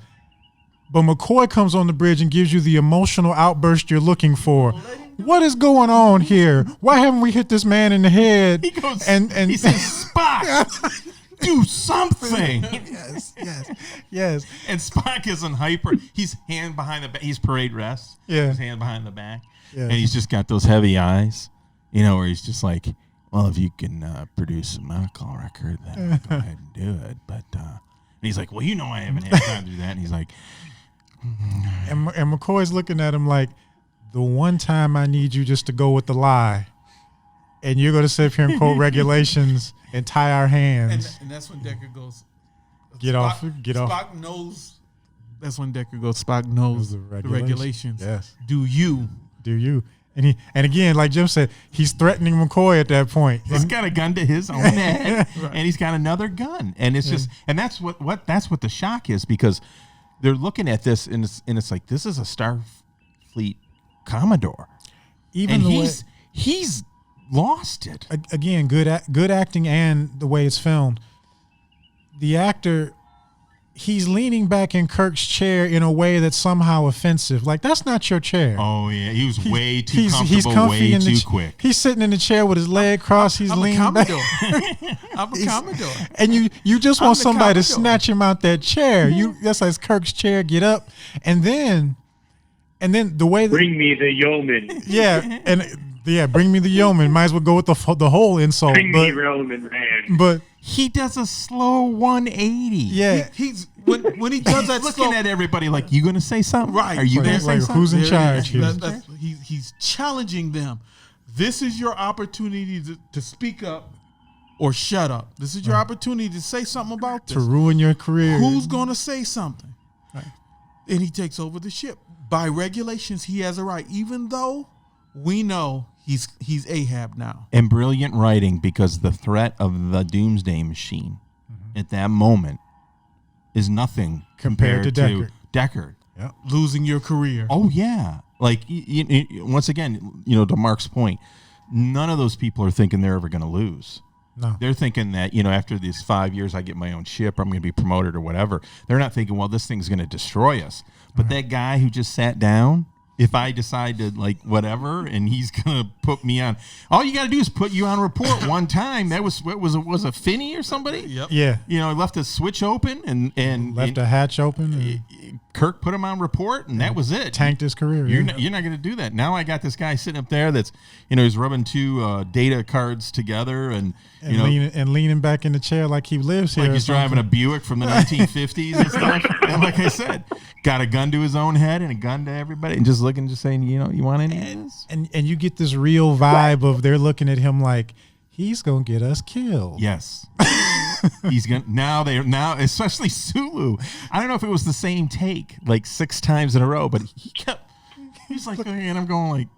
Speaker 1: But McCoy comes on the bridge and gives you the emotional outburst you're looking for. What is going on here? Why haven't we hit this man in the head?
Speaker 2: He goes and he says, Spock, do something.
Speaker 1: Yes.
Speaker 2: And Spock isn't hyper. He's hand behind the back. He's parade rest.
Speaker 1: Yeah.
Speaker 2: His hand behind the back.
Speaker 1: Yeah.
Speaker 2: And he's just got those heavy eyes, where he's just like, well, if you can produce a medical record, then I'll go ahead and do it. But and he's like, well, I haven't had time to do that. And he's like,
Speaker 1: and McCoy's looking at him like, the one time I need you just to go with the lie, and you're going to sit here and quote regulations and tie our hands.
Speaker 3: And that's when Deckard goes,
Speaker 1: Get off.
Speaker 3: Spock knows. That's when Deckard goes, Spock knows the regulations.
Speaker 1: Yes.
Speaker 3: Do you?
Speaker 1: And again, like Jim said, he's threatening McCoy at that point.
Speaker 2: He's got a gun to his own head, right. And he's got another gun, and it's just, and that's what the shock is, because they're looking at this and it's like, this is a Starfleet Commodore,
Speaker 1: even
Speaker 2: he's lost it
Speaker 1: again. Good acting and the way it's filmed. The actor, he's leaning back in Kirk's chair in a way that's somehow offensive. Like, that's not your chair.
Speaker 2: Oh yeah, he was way too comfortable, way too quick.
Speaker 1: He's sitting in the chair with his leg crossed. He's leaning back.
Speaker 3: I'm a Commodore.
Speaker 1: And you just want somebody to snatch him out that chair. That's like Kirk's chair. Get up, and then the way that,
Speaker 4: bring me the yeoman.
Speaker 1: Yeah, bring me the yeoman. Might as well go with the whole insult.
Speaker 4: Bring me Roman, man.
Speaker 1: But
Speaker 2: he does a slow 180.
Speaker 1: Yeah,
Speaker 3: he's when he does that,
Speaker 2: looking at everybody like, you going to say something?
Speaker 3: Right.
Speaker 2: Are you
Speaker 1: Like-
Speaker 2: going to say
Speaker 1: like,
Speaker 2: something?
Speaker 1: who's in charge here?
Speaker 3: He's challenging them. This is your opportunity to speak up or shut up. This is your opportunity to say something about this.
Speaker 1: To ruin your career.
Speaker 3: Who's going to say something?
Speaker 1: Right.
Speaker 3: And he takes over the ship. By regulations, he has a right, even though we know he's Ahab now.
Speaker 2: And brilliant writing, because the threat of the Doomsday Machine at that moment is nothing
Speaker 1: Compared to
Speaker 2: Deckard.
Speaker 1: Yep.
Speaker 3: Losing your career.
Speaker 2: Oh yeah, like once again, to Mark's point, none of those people are thinking they're ever going to lose.
Speaker 1: No.
Speaker 2: They're thinking that after these 5 years, I get my own ship, I'm going to be promoted or whatever. They're not thinking, well, this thing's going to destroy us. But that guy who just sat down, if I decide to whatever, and he's going to put me on, all you got to do is put you on report one time. That was a Finney or somebody.
Speaker 3: Yep.
Speaker 1: Yeah.
Speaker 2: Left a switch open and
Speaker 1: Left a hatch open. And
Speaker 2: Kirk put him on report, and that was it.
Speaker 1: tanked his career.
Speaker 2: You're not going to do that. Now I got this guy sitting up there that's, he's rubbing two data cards together and
Speaker 1: leaning back in the chair like he lives here.
Speaker 2: like he's driving a Buick from the 1950s and stuff. And like I said, got a gun to his own head and a gun to everybody, and just saying, you want any of this?
Speaker 1: And you get this real vibe of they're looking at him like he's gonna get us killed.
Speaker 2: Yes. He's gonna now especially Sulu. I don't know if it was the same take like 6 times in a row, but he's like looking and I'm going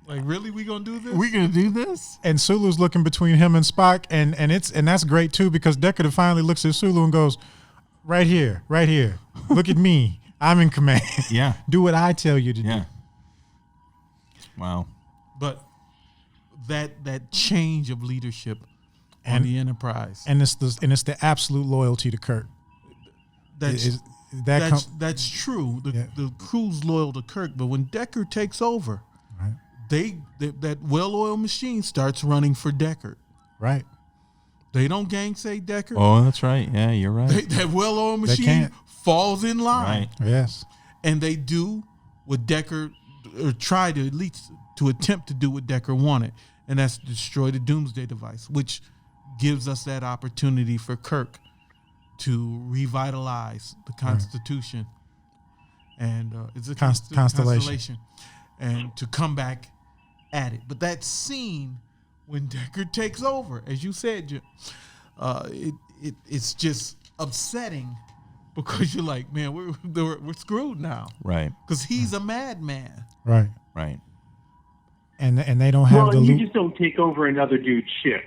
Speaker 3: Like, really, we gonna do this?
Speaker 2: we gonna do this?
Speaker 1: And Sulu's looking between him and Spock, and that's great too, because Deckard finally looks at Sulu and goes, right here, look at me, I'm in command.
Speaker 2: Yeah.
Speaker 1: Do what I tell you to
Speaker 2: Yeah.
Speaker 1: do.
Speaker 2: Wow.
Speaker 3: But that change of leadership on the Enterprise,
Speaker 1: And it's the absolute loyalty to Kirk.
Speaker 3: that's true. The crew's loyal to Kirk, but when Deckard takes over,
Speaker 1: Right.
Speaker 3: that well-oiled machine starts running for Deckard.
Speaker 1: Right.
Speaker 3: They don't gangsay Deckard.
Speaker 2: Oh, that's right. Yeah, you're right.
Speaker 3: That well-oiled
Speaker 1: They
Speaker 3: machine
Speaker 1: can't.
Speaker 3: falls in line,
Speaker 2: Right.
Speaker 1: Yes.
Speaker 3: and they do what Deckard, or try to at least to attempt to do what Deckard wanted, and that's destroy the Doomsday device, which gives us that opportunity for Kirk to revitalize the Constitution, and it's a constellation, and to come back at it. But that scene when Deckard takes over, as you said, it's just upsetting, because you're like, man, we're screwed now,
Speaker 2: Right.
Speaker 3: because he's a madman.
Speaker 1: Right.
Speaker 2: Right.
Speaker 1: And they don't have
Speaker 4: Well,
Speaker 1: the
Speaker 4: and you
Speaker 1: loop.
Speaker 4: just don't take over another dude's ship.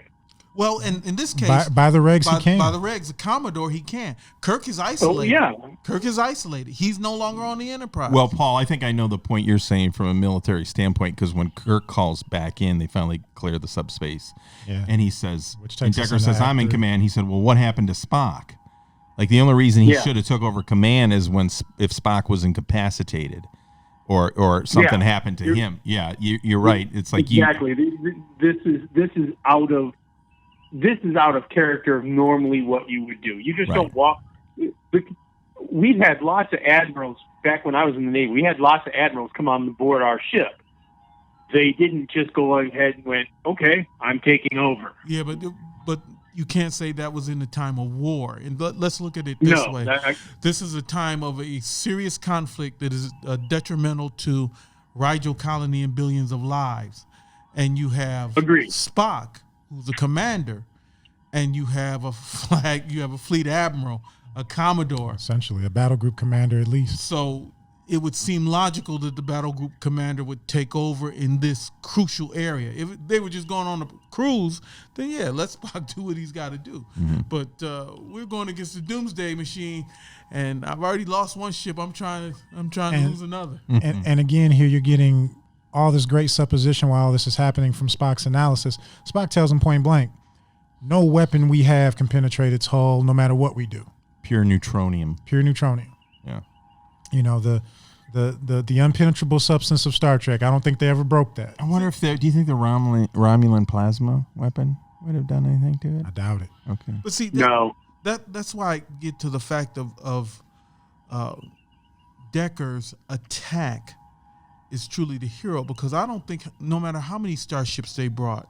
Speaker 3: Well, and in this case,
Speaker 1: By the regs, he can.
Speaker 3: By the regs, the Commodore, he can. Kirk is isolated.
Speaker 4: yeah.
Speaker 3: Kirk is isolated. He's no longer on the Enterprise.
Speaker 2: Well, Paul, I think I know the point you're saying from a military standpoint, because when Kirk calls back in, they finally clear the subspace.
Speaker 1: Yeah.
Speaker 2: And he says,
Speaker 1: Which
Speaker 2: and
Speaker 1: takes us
Speaker 2: Decker
Speaker 1: into
Speaker 2: says, I'm in
Speaker 1: Act
Speaker 2: command. He said, well, what happened to Spock? Like, the only reason he
Speaker 4: Yeah.
Speaker 2: should have took over command is if Spock was incapacitated or something
Speaker 4: Yeah.
Speaker 2: happened to him. Yeah, you're right. It's like
Speaker 4: Exactly. This is out of character of normally what you would do. You just
Speaker 2: Right.
Speaker 4: don't walk. We've had lots of admirals back when I was in the Navy. We had lots of admirals come on board our ship. They didn't just go ahead and went, okay, I'm taking over.
Speaker 3: yeah, but you can't say that was in the time of war. And let's look at it this way. This is a time of a serious conflict that is detrimental to Rigel colony and billions of lives. And you have
Speaker 4: Agreed.
Speaker 3: Spock, who's the commander, and you have a fleet admiral, a Commodore.
Speaker 1: Essentially, a battle group commander at least.
Speaker 3: So it would seem logical that the battle group commander would take over in this crucial area. If they were just going on a cruise, then yeah, let Spock do what he's got to do.
Speaker 2: Mm-hmm.
Speaker 3: But we're going against the Doomsday machine, and I've already lost one ship. I'm trying to lose another.
Speaker 1: And again, here you're getting all this great supposition while all this is happening from Spock's analysis. Spock tells him point blank, no weapon we have can penetrate its hull no matter what we do.
Speaker 2: pure neutronium.
Speaker 1: Pure neutronium.
Speaker 2: Yeah.
Speaker 1: You know, the impenetrable substance of Star Trek. I don't think they ever broke that.
Speaker 2: I wonder do you think the Romulan plasma weapon would have done anything to it?
Speaker 1: I doubt it.
Speaker 2: Okay.
Speaker 3: But see,
Speaker 4: No.
Speaker 3: that's why I get to the fact of Decker's attack is truly the hero, because I don't think, no matter how many starships they brought,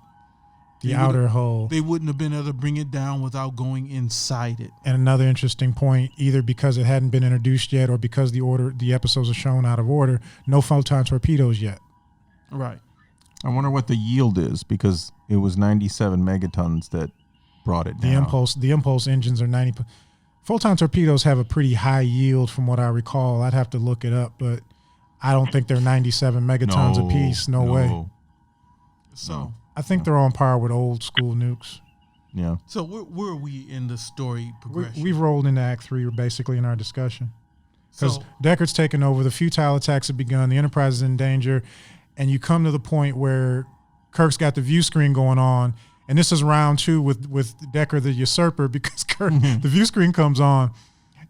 Speaker 1: the outer hull.
Speaker 3: They wouldn't have been able to bring it down without going inside it.
Speaker 1: And another interesting point, either because it hadn't been introduced yet or because the episodes are shown out of order, no photon torpedoes yet.
Speaker 3: Right.
Speaker 2: I wonder what the yield is, because it was 97 megatons that brought it down.
Speaker 1: The impulse engines are 90. Photon torpedoes have a pretty high yield from what I recall. I'd have to look it up, but I don't think they're 97 megatons apiece. No way.
Speaker 3: So
Speaker 1: I think they're on par with old school nukes.
Speaker 2: Yeah.
Speaker 3: So where are we in the story progression?
Speaker 1: We've rolled into Act 3 basically in our discussion. Because
Speaker 3: So
Speaker 1: Deckard's taken over, the futile attacks have begun, the Enterprise is in danger, and you come to the point where Kirk's got the view screen going on, and this is round 2 with Deckard the usurper, because Kirk, the view screen comes on,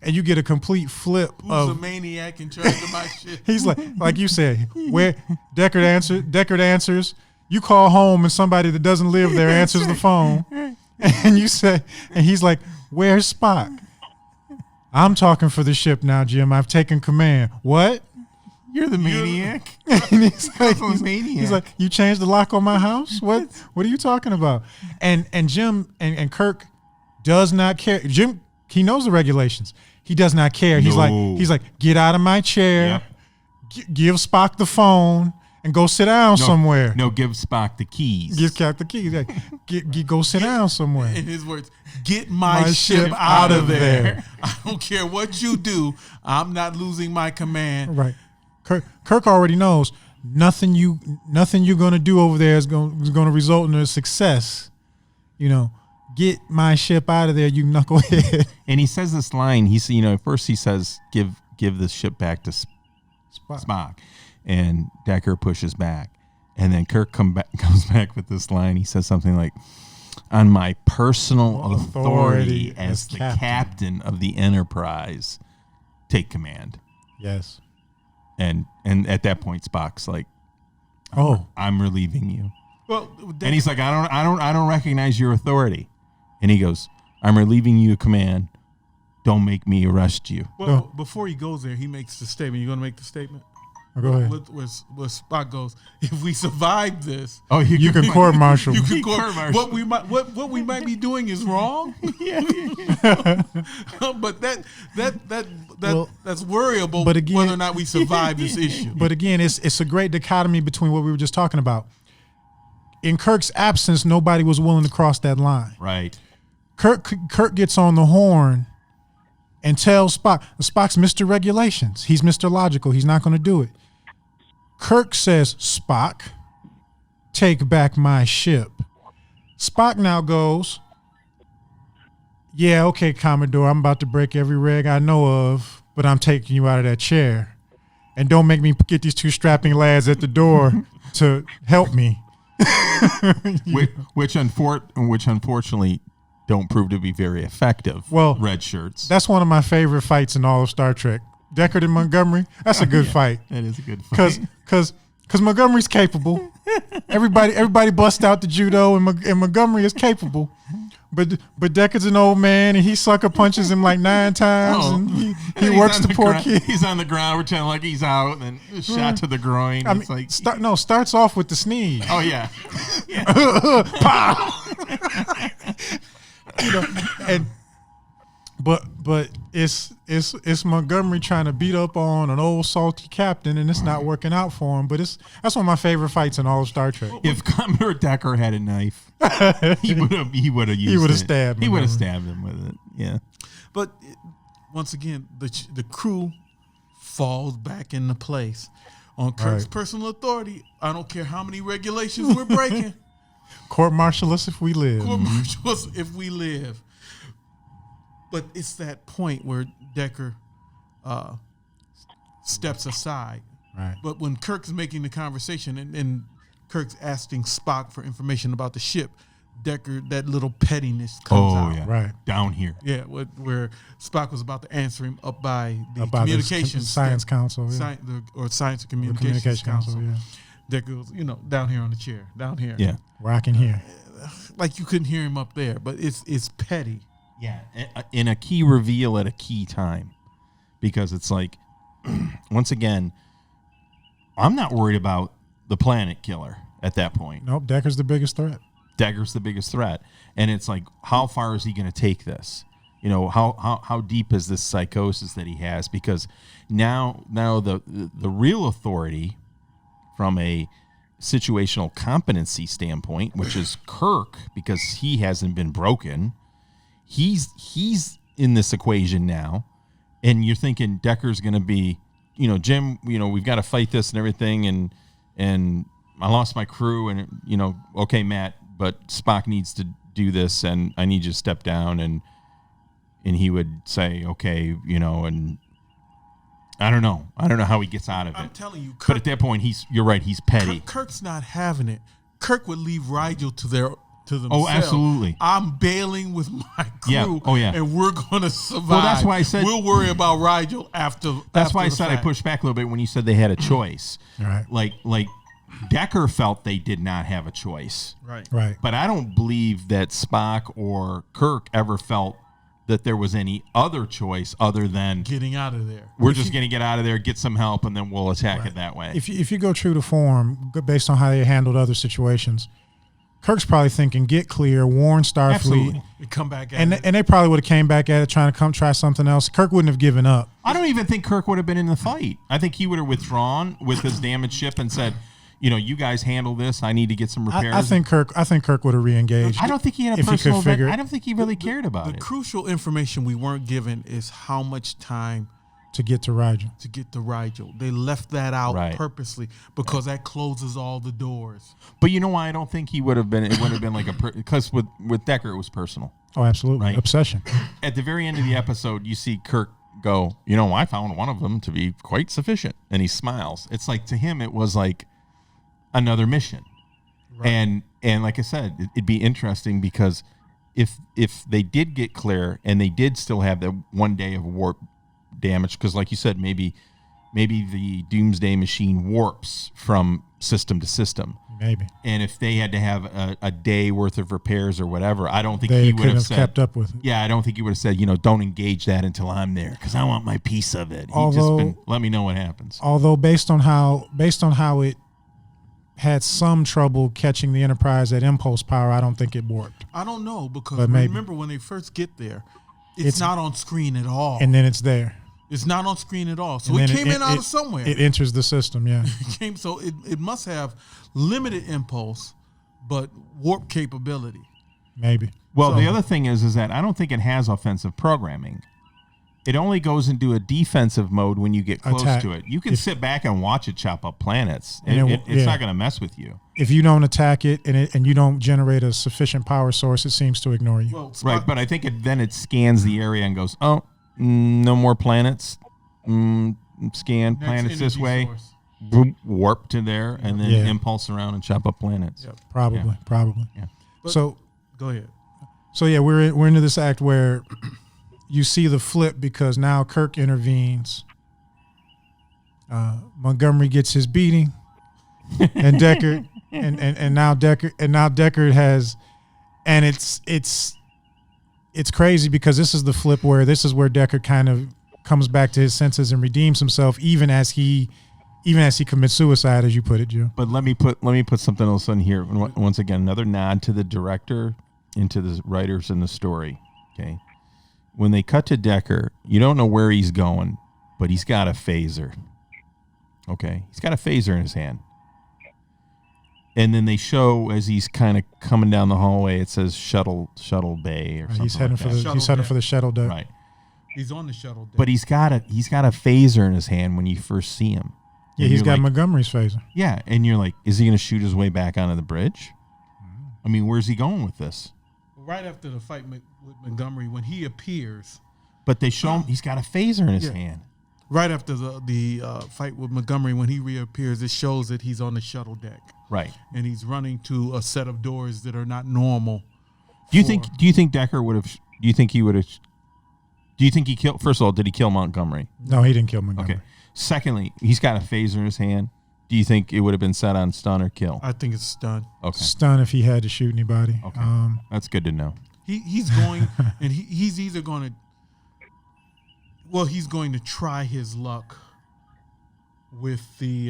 Speaker 1: and you get a complete flip
Speaker 3: who's
Speaker 1: of
Speaker 3: a maniac in charge of my shit?
Speaker 1: he's like you said, where Deckard answers, you call home and somebody that doesn't live there answers the phone, and you say, and he's like, where's Spock? I'm talking for the ship now, Jim. I've taken command. What?
Speaker 2: You're the maniac.
Speaker 1: And he's like, you changed the lock on my house? What are you talking about? And Jim and Kirk does not care. Jim, he knows the regulations. He does not care. He's like, get out of my chair.
Speaker 2: Yep.
Speaker 1: Give Spock the phone and go sit down somewhere.
Speaker 2: No, give Spock the keys.
Speaker 1: Give Cap the keys. Like, go sit down somewhere.
Speaker 3: In his words, get my ship out of there. I don't care what you do. I'm not losing my command.
Speaker 1: Right. Kirk already knows nothing you're gonna do over there is gonna result in a success. You know, get my ship out of there, you knucklehead.
Speaker 2: And he says this line. First he says, give the ship back to Spock. And Decker pushes back. And then Kirk comes back with this line. He says something like, on my personal authority as the captain of the Enterprise, take command.
Speaker 1: Yes.
Speaker 2: And at that point, Spock's like,
Speaker 1: "Oh,
Speaker 2: I'm relieving you."
Speaker 3: Well,
Speaker 2: and he's like, "I don't recognize your authority." And he goes, "I'm relieving you of command. Don't make me arrest you."
Speaker 3: Well, before he goes there, he makes the statement. You going to make the statement?
Speaker 1: Oh, go ahead.
Speaker 3: Where Spock goes, if we survive this,
Speaker 1: you can court martial.
Speaker 3: You can court martial. What we might be doing is wrong. But that's worryable.
Speaker 1: But again,
Speaker 3: whether or not we survive this issue.
Speaker 1: But again, it's a great dichotomy between what we were just talking about. In Kirk's absence, nobody was willing to cross that line.
Speaker 2: Right.
Speaker 1: Kirk gets on the horn and tells Spock's Mr. Regulations. He's Mr. Logical. He's not going to do it. Kirk says, Spock, take back my ship. Spock now goes, yeah, okay, Commodore, I'm about to break every reg I know of, but I'm taking you out of that chair. And don't make me get these two strapping lads at the door to help me.
Speaker 2: which unfortunately don't prove to be very effective.
Speaker 1: Well,
Speaker 2: red shirts.
Speaker 1: That's one of my favorite fights in all of Star Trek. Deckard and Montgomery. That's a good fight.
Speaker 2: That is a good fight.
Speaker 1: Because Montgomery's capable. Everybody busts out the judo, and Montgomery is capable. But Deckard's an old man, and he sucker punches him like 9 times, and he works the poor kid.
Speaker 2: He's on the ground pretending like he's out, and then shot to the groin.
Speaker 1: I mean, starts off with the sneeze.
Speaker 2: Oh yeah.
Speaker 1: Pow! But it's Montgomery trying to beat up on an old salty captain, and it's not working out for him. But that's one of my favorite fights in all of Star Trek.
Speaker 2: If Commodore Decker had a knife, he would have stabbed him. He would have stabbed him with it. Yeah.
Speaker 3: But once again, the crew falls back into place on Kirk's personal authority. I don't care how many regulations we're breaking.
Speaker 1: Court martial us if we live.
Speaker 3: Court martial us if we live. But it's that point where Decker steps aside.
Speaker 1: Right.
Speaker 3: But when Kirk's making the conversation and Kirk's asking Spock for information about the ship, Decker, that little pettiness comes out.
Speaker 2: Yeah.
Speaker 1: Right.
Speaker 2: Down here.
Speaker 3: Yeah, where Spock was about to answer him up by the communications
Speaker 1: science council.
Speaker 3: Yeah. Or Science and Communications Council.
Speaker 1: Yeah.
Speaker 3: Decker goes, down here on the chair, down here.
Speaker 2: Yeah.
Speaker 1: Where I can hear.
Speaker 3: Like you couldn't hear him up there, but it's petty.
Speaker 2: Yeah, in a key reveal at a key time, because it's like, once again, I'm not worried about the planet killer at that point.
Speaker 1: Nope, Decker's the biggest threat.
Speaker 2: Dagger's the biggest threat. And it's like, how far is he going to take this? You know, how deep is this psychosis that he has? Because now the real authority from a situational competency standpoint, which is Kirk, because he hasn't been broken, he's in this equation now. And you're thinking Decker's going to be, you know, Jim, you know, we've got to fight this and everything. And I lost my crew and, you know, okay, Matt, but Spock needs to do this and I need you to step down. And he would say, okay, you know, and I don't know how he gets out of it.
Speaker 3: I'm telling you, Kirk,
Speaker 2: but at that point, you're right. He's petty.
Speaker 3: Kirk's not having it. Kirk would leave Rigel to themselves.
Speaker 2: Oh, absolutely.
Speaker 3: I'm bailing with my crew.
Speaker 2: Yeah. Oh, yeah.
Speaker 3: And we're going to survive.
Speaker 2: Well, that's why I said
Speaker 3: we'll worry about Rigel after.
Speaker 2: That's why I
Speaker 3: the
Speaker 2: said
Speaker 3: fact.
Speaker 2: I pushed back a little bit when you said they had a choice.
Speaker 1: Right.
Speaker 2: Like Decker felt they did not have a choice.
Speaker 1: Right.
Speaker 2: But I don't believe that Spock or Kirk ever felt that there was any other choice other than
Speaker 3: Getting out of there.
Speaker 2: we're just going to get out of there, get some help, and then we'll attack it that way.
Speaker 1: If you go true to form, based on how they handled other situations, Kirk's probably thinking, get clear, warn Starfleet.
Speaker 2: Absolutely.
Speaker 3: Come back at
Speaker 1: And
Speaker 3: it.
Speaker 1: they probably would have came back at it, trying to try something else. Kirk wouldn't have given up.
Speaker 2: I don't even think Kirk would have been in the fight. I think he would have withdrawn with his damaged ship and said, you know, you guys handle this. I need to get some repairs.
Speaker 1: I think Kirk would have reengaged.
Speaker 2: I don't think he had a
Speaker 1: if he
Speaker 2: personal
Speaker 1: could figure
Speaker 2: I don't think he really cared about
Speaker 3: The
Speaker 2: it.
Speaker 3: crucial information we weren't given is how much time
Speaker 1: to get to Rigel.
Speaker 3: to get to Rigel. They left that out
Speaker 2: Right.
Speaker 3: purposely because that closes all the doors.
Speaker 2: But you know why I don't think he would have been? It would have been like because with Decker it was personal.
Speaker 1: Oh, absolutely.
Speaker 2: Right.
Speaker 1: Obsession.
Speaker 2: At the very end of the episode, you see Kirk go, you know, I found one of them to be quite sufficient, and he smiles. It's like to him it was like another mission, and like I said, it'd be interesting because if they did get clear and they did still have that 1 day of warp damage, because like you said, maybe the Doomsday machine warps from system to system.
Speaker 1: Maybe.
Speaker 2: And if they had to have a day worth of repairs or whatever, I don't think
Speaker 1: They
Speaker 2: he would
Speaker 1: couldn't
Speaker 2: have
Speaker 1: have
Speaker 2: said,
Speaker 1: kept up with it.
Speaker 2: yeah, I don't think he would have said, you know, don't engage that until I'm there because I want my piece of it. He
Speaker 1: Although-
Speaker 2: just been, let me know what happens.
Speaker 1: Although based on how it had some trouble catching the Enterprise at impulse power, I don't think it worked.
Speaker 3: I don't know because
Speaker 1: But maybe.
Speaker 3: remember when they first get there, it's not on screen at all.
Speaker 1: And then it's there.
Speaker 3: It's not on screen at all. So
Speaker 1: And
Speaker 3: it
Speaker 1: then
Speaker 3: came in out of somewhere.
Speaker 1: It enters the system, yeah.
Speaker 3: So it must have limited impulse, but warp capability.
Speaker 1: Maybe.
Speaker 2: Well,
Speaker 3: So-
Speaker 2: the other thing is that I don't think it has offensive programming. It only goes into a defensive mode when you get close
Speaker 1: Attack.
Speaker 2: to it. You can sit back and watch it chop up planets.
Speaker 1: And
Speaker 2: It's
Speaker 1: yeah.
Speaker 2: not going to mess with you.
Speaker 1: If you don't attack it and you don't generate a sufficient power source, it seems to ignore you.
Speaker 3: Well, Spock,
Speaker 2: Right, but I think then it scans the area and goes, oh, no more planets. Scan
Speaker 3: next
Speaker 2: planets this
Speaker 3: energy
Speaker 2: way.
Speaker 3: source.
Speaker 2: Boop, warp to there, and then
Speaker 1: Yeah.
Speaker 2: impulse around and chop up planets.
Speaker 3: Yep.
Speaker 1: Probably.
Speaker 2: Yeah.
Speaker 3: But-
Speaker 1: So
Speaker 3: Go ahead.
Speaker 1: yeah, we're into this act where you see the flip because now Kirk intervenes. Montgomery gets his beating, and Deckard and now Deckard has, and it's crazy because this is the flip where Deckard kind of comes back to his senses and redeems himself, even as he commits suicide, as you put it, Joe.
Speaker 2: But let me put something else in here. Once again, another nod to the director and to the writers in the story. Okay, when they cut to Decker, you don't know where he's going, but he's got a phaser. Okay, he's got a phaser in his hand, and then they show as he's kind of coming down the hallway, it says shuttle bay or something.
Speaker 1: He's heading
Speaker 2: like that.
Speaker 1: he's heading for the shuttle deck.
Speaker 2: Right,
Speaker 3: He's on the shuttle deck.
Speaker 2: but he's got a phaser in his hand when you first see him.
Speaker 1: Yeah,
Speaker 2: And
Speaker 1: he's
Speaker 2: you're
Speaker 1: got
Speaker 2: like,
Speaker 1: Montgomery's phaser.
Speaker 2: yeah, and you're like, is he going to shoot his way back onto the bridge? I mean, where's he going with this?
Speaker 3: right after the fight with Montgomery, when he appears,
Speaker 2: But they show him he's got a phaser in his
Speaker 3: Yeah.
Speaker 2: hand.
Speaker 3: right after the fight with Montgomery, when he reappears, it shows that he's on the shuttle deck
Speaker 2: Right.
Speaker 3: and he's running to a set of doors that are not normal.
Speaker 2: Do you think Decker would have? Do you think he would have? Do you think he killed? First of all, did he kill Montgomery?
Speaker 1: No, he didn't kill Montgomery.
Speaker 2: Okay. Secondly, he's got a phaser in his hand. Do you think it would have been set on stun or kill?
Speaker 3: I think it's done.
Speaker 2: Okay.
Speaker 1: Stun if he had to shoot anybody.
Speaker 2: Okay. That's good to know.
Speaker 3: He's going, and he's either going to, well, he's going to try his luck with the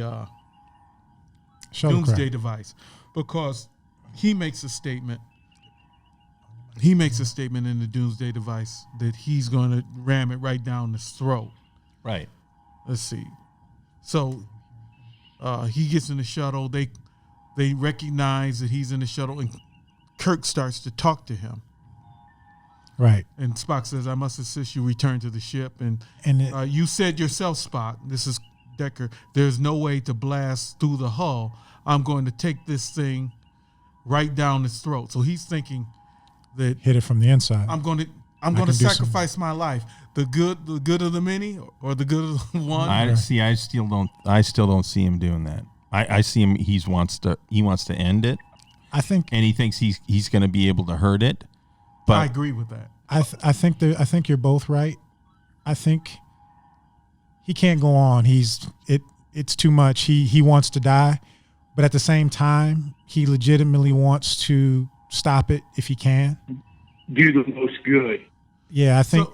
Speaker 1: Shuttlecraft.
Speaker 3: Doomsday device, because he makes a statement. He makes a statement in the Doomsday device that he's going to ram it right down his throat.
Speaker 2: Right.
Speaker 3: Let's see. So he gets in the shuttle. They recognize that he's in the shuttle, and Kirk starts to talk to him.
Speaker 1: Right.
Speaker 3: And Spock says, "I must insist you return to the ship." And you said yourself, Spock, this is Decker, there's no way to blast through the hull. I'm going to take this thing right down his throat. So he's thinking that
Speaker 1: hit it from the inside.
Speaker 3: I'm going to sacrifice my life. The good of the many, or the good of the one.
Speaker 2: I still don't see him doing that. I see him. He wants to end it.
Speaker 1: I think,
Speaker 2: and he thinks he's going to be able to hurt it. But
Speaker 3: I agree with that.
Speaker 1: I think you're both right. I think he can't go on. It's too much. He wants to die, but at the same time, he legitimately wants to stop it if he can.
Speaker 4: Do the most good.
Speaker 1: Yeah, I think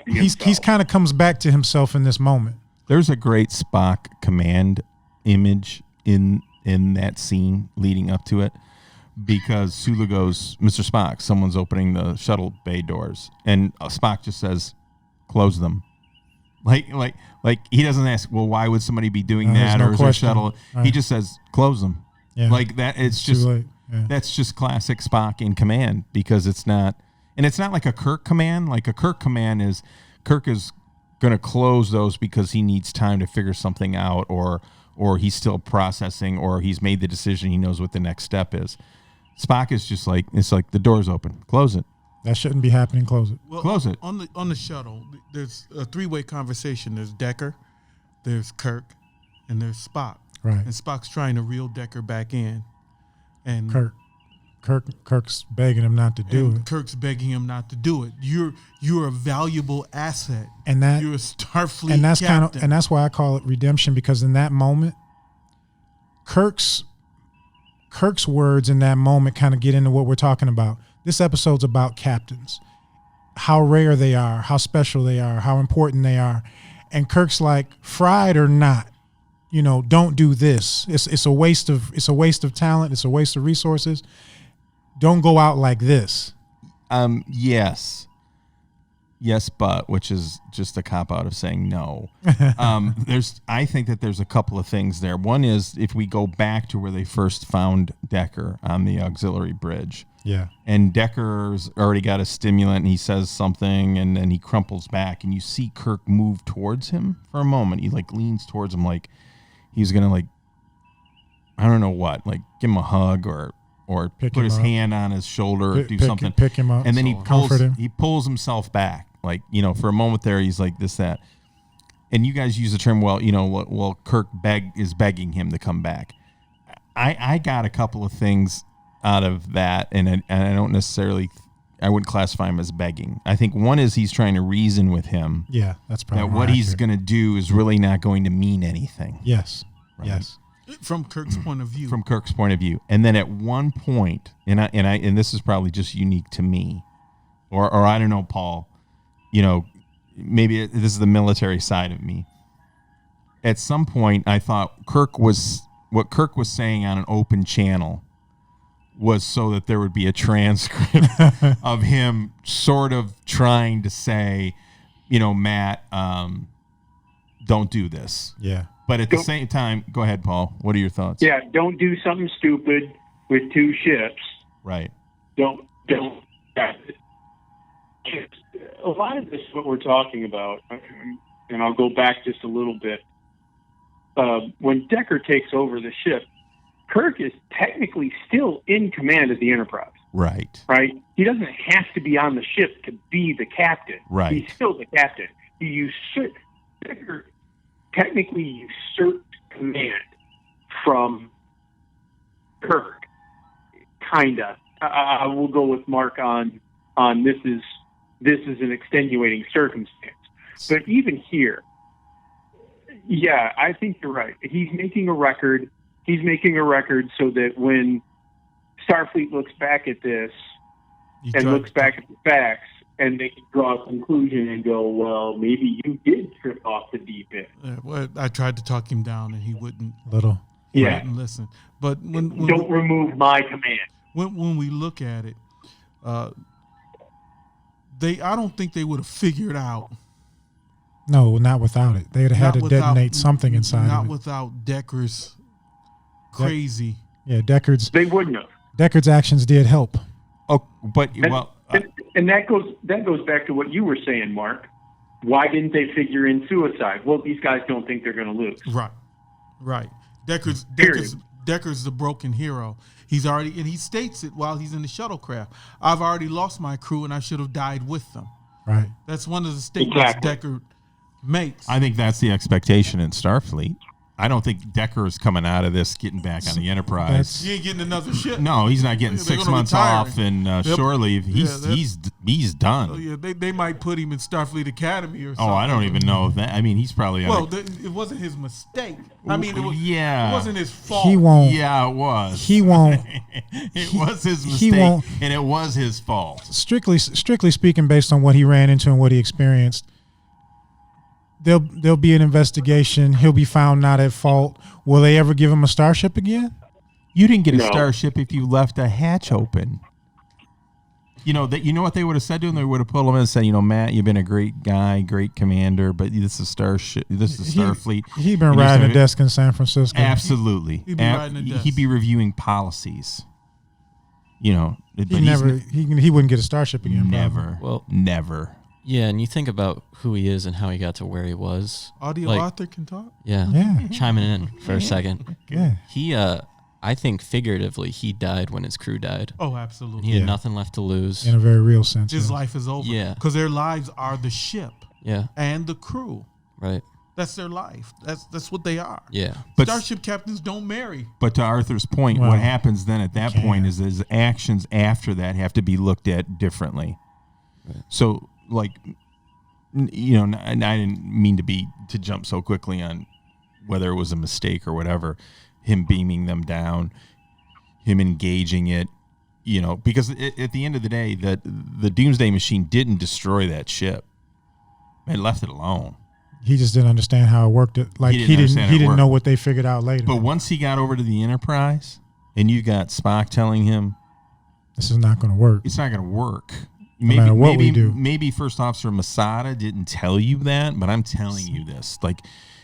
Speaker 1: he's kind of comes back to himself in this moment.
Speaker 2: There's a great Spock command image in that scene leading up to it, because Sulu goes, "Mr. Spock, someone's opening the shuttle bay doors," and Spock just says, "Close them." Like he doesn't ask, well, why would somebody be doing that,
Speaker 1: no
Speaker 2: or is
Speaker 1: question.
Speaker 2: there a shuttle?
Speaker 1: Right.
Speaker 2: He just says, "Close them."
Speaker 1: Yeah.
Speaker 2: Like that. It's just that's just classic Spock in command, because it's not like a Kirk command. Like a Kirk command is Kirk is going to close those because he needs time to figure something out, or he's still processing, or he's made the decision. He knows what the next step is. Spock is just like, it's like the door's open, close it.
Speaker 1: That shouldn't be happening. Close it.
Speaker 3: Well,
Speaker 2: close it.
Speaker 3: On the shuttle, there's a three-way conversation. There's Decker, there's Kirk, and there's Spock.
Speaker 1: Right.
Speaker 3: And Spock's trying to reel Decker back in, and
Speaker 1: Kirk's begging him not to do it.
Speaker 3: Kirk's begging him not to do it. You're a valuable asset,
Speaker 1: and that
Speaker 3: you're a Starfleet
Speaker 1: and that's
Speaker 3: captain.
Speaker 1: And that's why I call it redemption, because in that moment, Kirk's words in that moment kind of get into what we're talking about. This episode's about captains, how rare they are, how special they are, how important they are, and Kirk's like, fried or not, don't do this. It's a waste of talent. It's a waste of resources. Don't go out like this.
Speaker 2: Yes, but, which is just a cop out of saying no. I think that there's a couple of things there. One is, if we go back to where they first found Decker on the auxiliary bridge.
Speaker 1: Yeah.
Speaker 2: And Decker's already got a stimulant, and he says something, and then he crumples back, and you see Kirk move towards him for a moment. He leans towards him like he's gonna I don't know what, give him a hug or put his hand on his shoulder or do something.
Speaker 1: Pick him up.
Speaker 2: And then
Speaker 1: him.
Speaker 2: he pulls himself back. For a moment there, he's like this, that. And you guys use the term, Kirk is begging him to come back. I got a couple of things out of that, and I don't necessarily, I wouldn't classify him as begging. I think one is he's trying to reason with him.
Speaker 1: Yeah, that's probably
Speaker 2: that what he's going to do is really not going to mean anything.
Speaker 1: Yes, right?
Speaker 3: Yes. From Kirk's point of view.
Speaker 2: From Kirk's point of view. And then at one point, and this is probably just unique to me, or I don't know, Paul, maybe this is the military side of me. At some point, I thought what Kirk was saying on an open channel was so that there would be a transcript of him sort of trying to say, Matt, don't do this.
Speaker 1: Yeah.
Speaker 2: But at the same time, go ahead, Paul. What are your thoughts?
Speaker 4: Yeah, don't do something stupid with two ships.
Speaker 2: Right.
Speaker 4: Don't. A lot of this, what we're talking about, and I'll go back just a little bit. When Decker takes over the ship, Kirk is technically still in command of the Enterprise.
Speaker 2: Right.
Speaker 4: Right? He doesn't have to be on the ship to be the captain.
Speaker 2: Right.
Speaker 4: He's still the captain. Decker technically usurped command from Kirk. Kinda. I will go with Mark on this is an extenuating circumstance. But even here, yeah, I think you're right. He's making a record. He's making a record so that when Starfleet looks back at this and looks back at the facts, and they can draw a conclusion and go, well, maybe you did trip off the deep end.
Speaker 3: Well, I tried to talk him down, and he wouldn't.
Speaker 1: Little.
Speaker 3: He
Speaker 4: Yeah.
Speaker 3: wouldn't listen. But when
Speaker 4: Don't remove my command.
Speaker 3: when we look at it, I don't think they would have figured out.
Speaker 1: No, not without it. They'd have had
Speaker 3: Not
Speaker 1: to
Speaker 3: without-
Speaker 1: detonate something inside
Speaker 3: Not
Speaker 1: of it.
Speaker 3: without Decker's crazy.
Speaker 1: Yeah, Deckard's
Speaker 4: They wouldn't have.
Speaker 1: actions did help.
Speaker 2: Oh, but
Speaker 4: And,
Speaker 2: well,
Speaker 4: and that goes back to what you were saying, Mark. Why didn't they figure in suicide? Well, these guys don't think they're going to lose.
Speaker 3: Right. Decker's the broken hero. He's already, and he states it while he's in the shuttlecraft. I've already lost my crew, and I should have died with them.
Speaker 1: Right.
Speaker 3: That's one of the statements Deckard makes.
Speaker 2: I think that's the expectation in Starfleet. I don't think Decker is coming out of this getting back on the Enterprise.
Speaker 3: He ain't getting another ship.
Speaker 2: No, he's not getting
Speaker 3: They're
Speaker 2: 6
Speaker 3: gonna
Speaker 2: months
Speaker 3: retire
Speaker 2: off
Speaker 3: him.
Speaker 2: and shore leave. He's done.
Speaker 3: Oh, yeah, they might put him in Starfleet Academy or something.
Speaker 2: Oh, I don't even know if that. I mean, he's probably.
Speaker 3: It wasn't his mistake. I mean, it wasn't his fault.
Speaker 1: He won't.
Speaker 2: Yeah, it was.
Speaker 1: He won't.
Speaker 2: It was his
Speaker 1: he
Speaker 2: mistake,
Speaker 1: won't-
Speaker 2: and it was his fault.
Speaker 1: Strictly speaking, based on what he ran into and what he experienced, there'll be an investigation. He'll be found not at fault. Will they ever give him a starship again?
Speaker 2: You didn't get a
Speaker 4: No.
Speaker 2: starship if you left a hatch open. You know what they would have said to him? They would have pulled him in and said, Matt, you've been a great guy, great commander, but this is Starship. This is Starfleet.
Speaker 1: He'd been
Speaker 2: And you're
Speaker 1: riding a
Speaker 2: saying-
Speaker 1: desk in San Francisco.
Speaker 2: Absolutely.
Speaker 3: He'd be riding a desk.
Speaker 2: He'd be reviewing policies. But
Speaker 1: He wouldn't get a starship again. probably.
Speaker 2: never.
Speaker 5: Well-
Speaker 2: never.
Speaker 5: Yeah, and you think about who he is and how he got to where he was.
Speaker 3: Audio
Speaker 5: Like-
Speaker 3: author can talk.
Speaker 5: Yeah.
Speaker 1: Yeah.
Speaker 5: Chiming in for a second.
Speaker 1: Yeah.
Speaker 5: He, I think figuratively, he died when his crew died.
Speaker 3: Oh,
Speaker 5: And
Speaker 3: absolutely.
Speaker 5: he had
Speaker 1: Yeah.
Speaker 5: nothing left to lose.
Speaker 1: In a very real sense.
Speaker 3: His
Speaker 1: yeah.
Speaker 3: life is over.
Speaker 5: Yeah.
Speaker 3: Because their lives are the ship
Speaker 5: Yeah,
Speaker 3: and the crew.
Speaker 5: right.
Speaker 3: That's their life. That's what they are.
Speaker 5: Yeah.
Speaker 2: But
Speaker 3: Starship captains don't marry.
Speaker 2: But to Arthur's point,
Speaker 1: Well,
Speaker 2: what happens then at that point
Speaker 1: can't.
Speaker 2: is his actions after that have to be looked at differently.
Speaker 5: Right.
Speaker 2: So, and I didn't mean to jump so quickly on whether it was a mistake or whatever, him beaming them down, him engaging it, because at the end of the day, the Doomsday machine didn't destroy that ship. It left it alone.
Speaker 1: He just didn't understand how it worked. Like
Speaker 2: He didn't understand
Speaker 1: he
Speaker 2: it
Speaker 1: didn't
Speaker 2: worked.
Speaker 1: know what they figured out later.
Speaker 2: But once he got over to the Enterprise, and you got Spock telling him,
Speaker 1: This is not going to work.
Speaker 2: it's not going to work.
Speaker 1: matter what we do.
Speaker 2: Maybe First Officer Masada didn't tell you that, but I'm telling you this.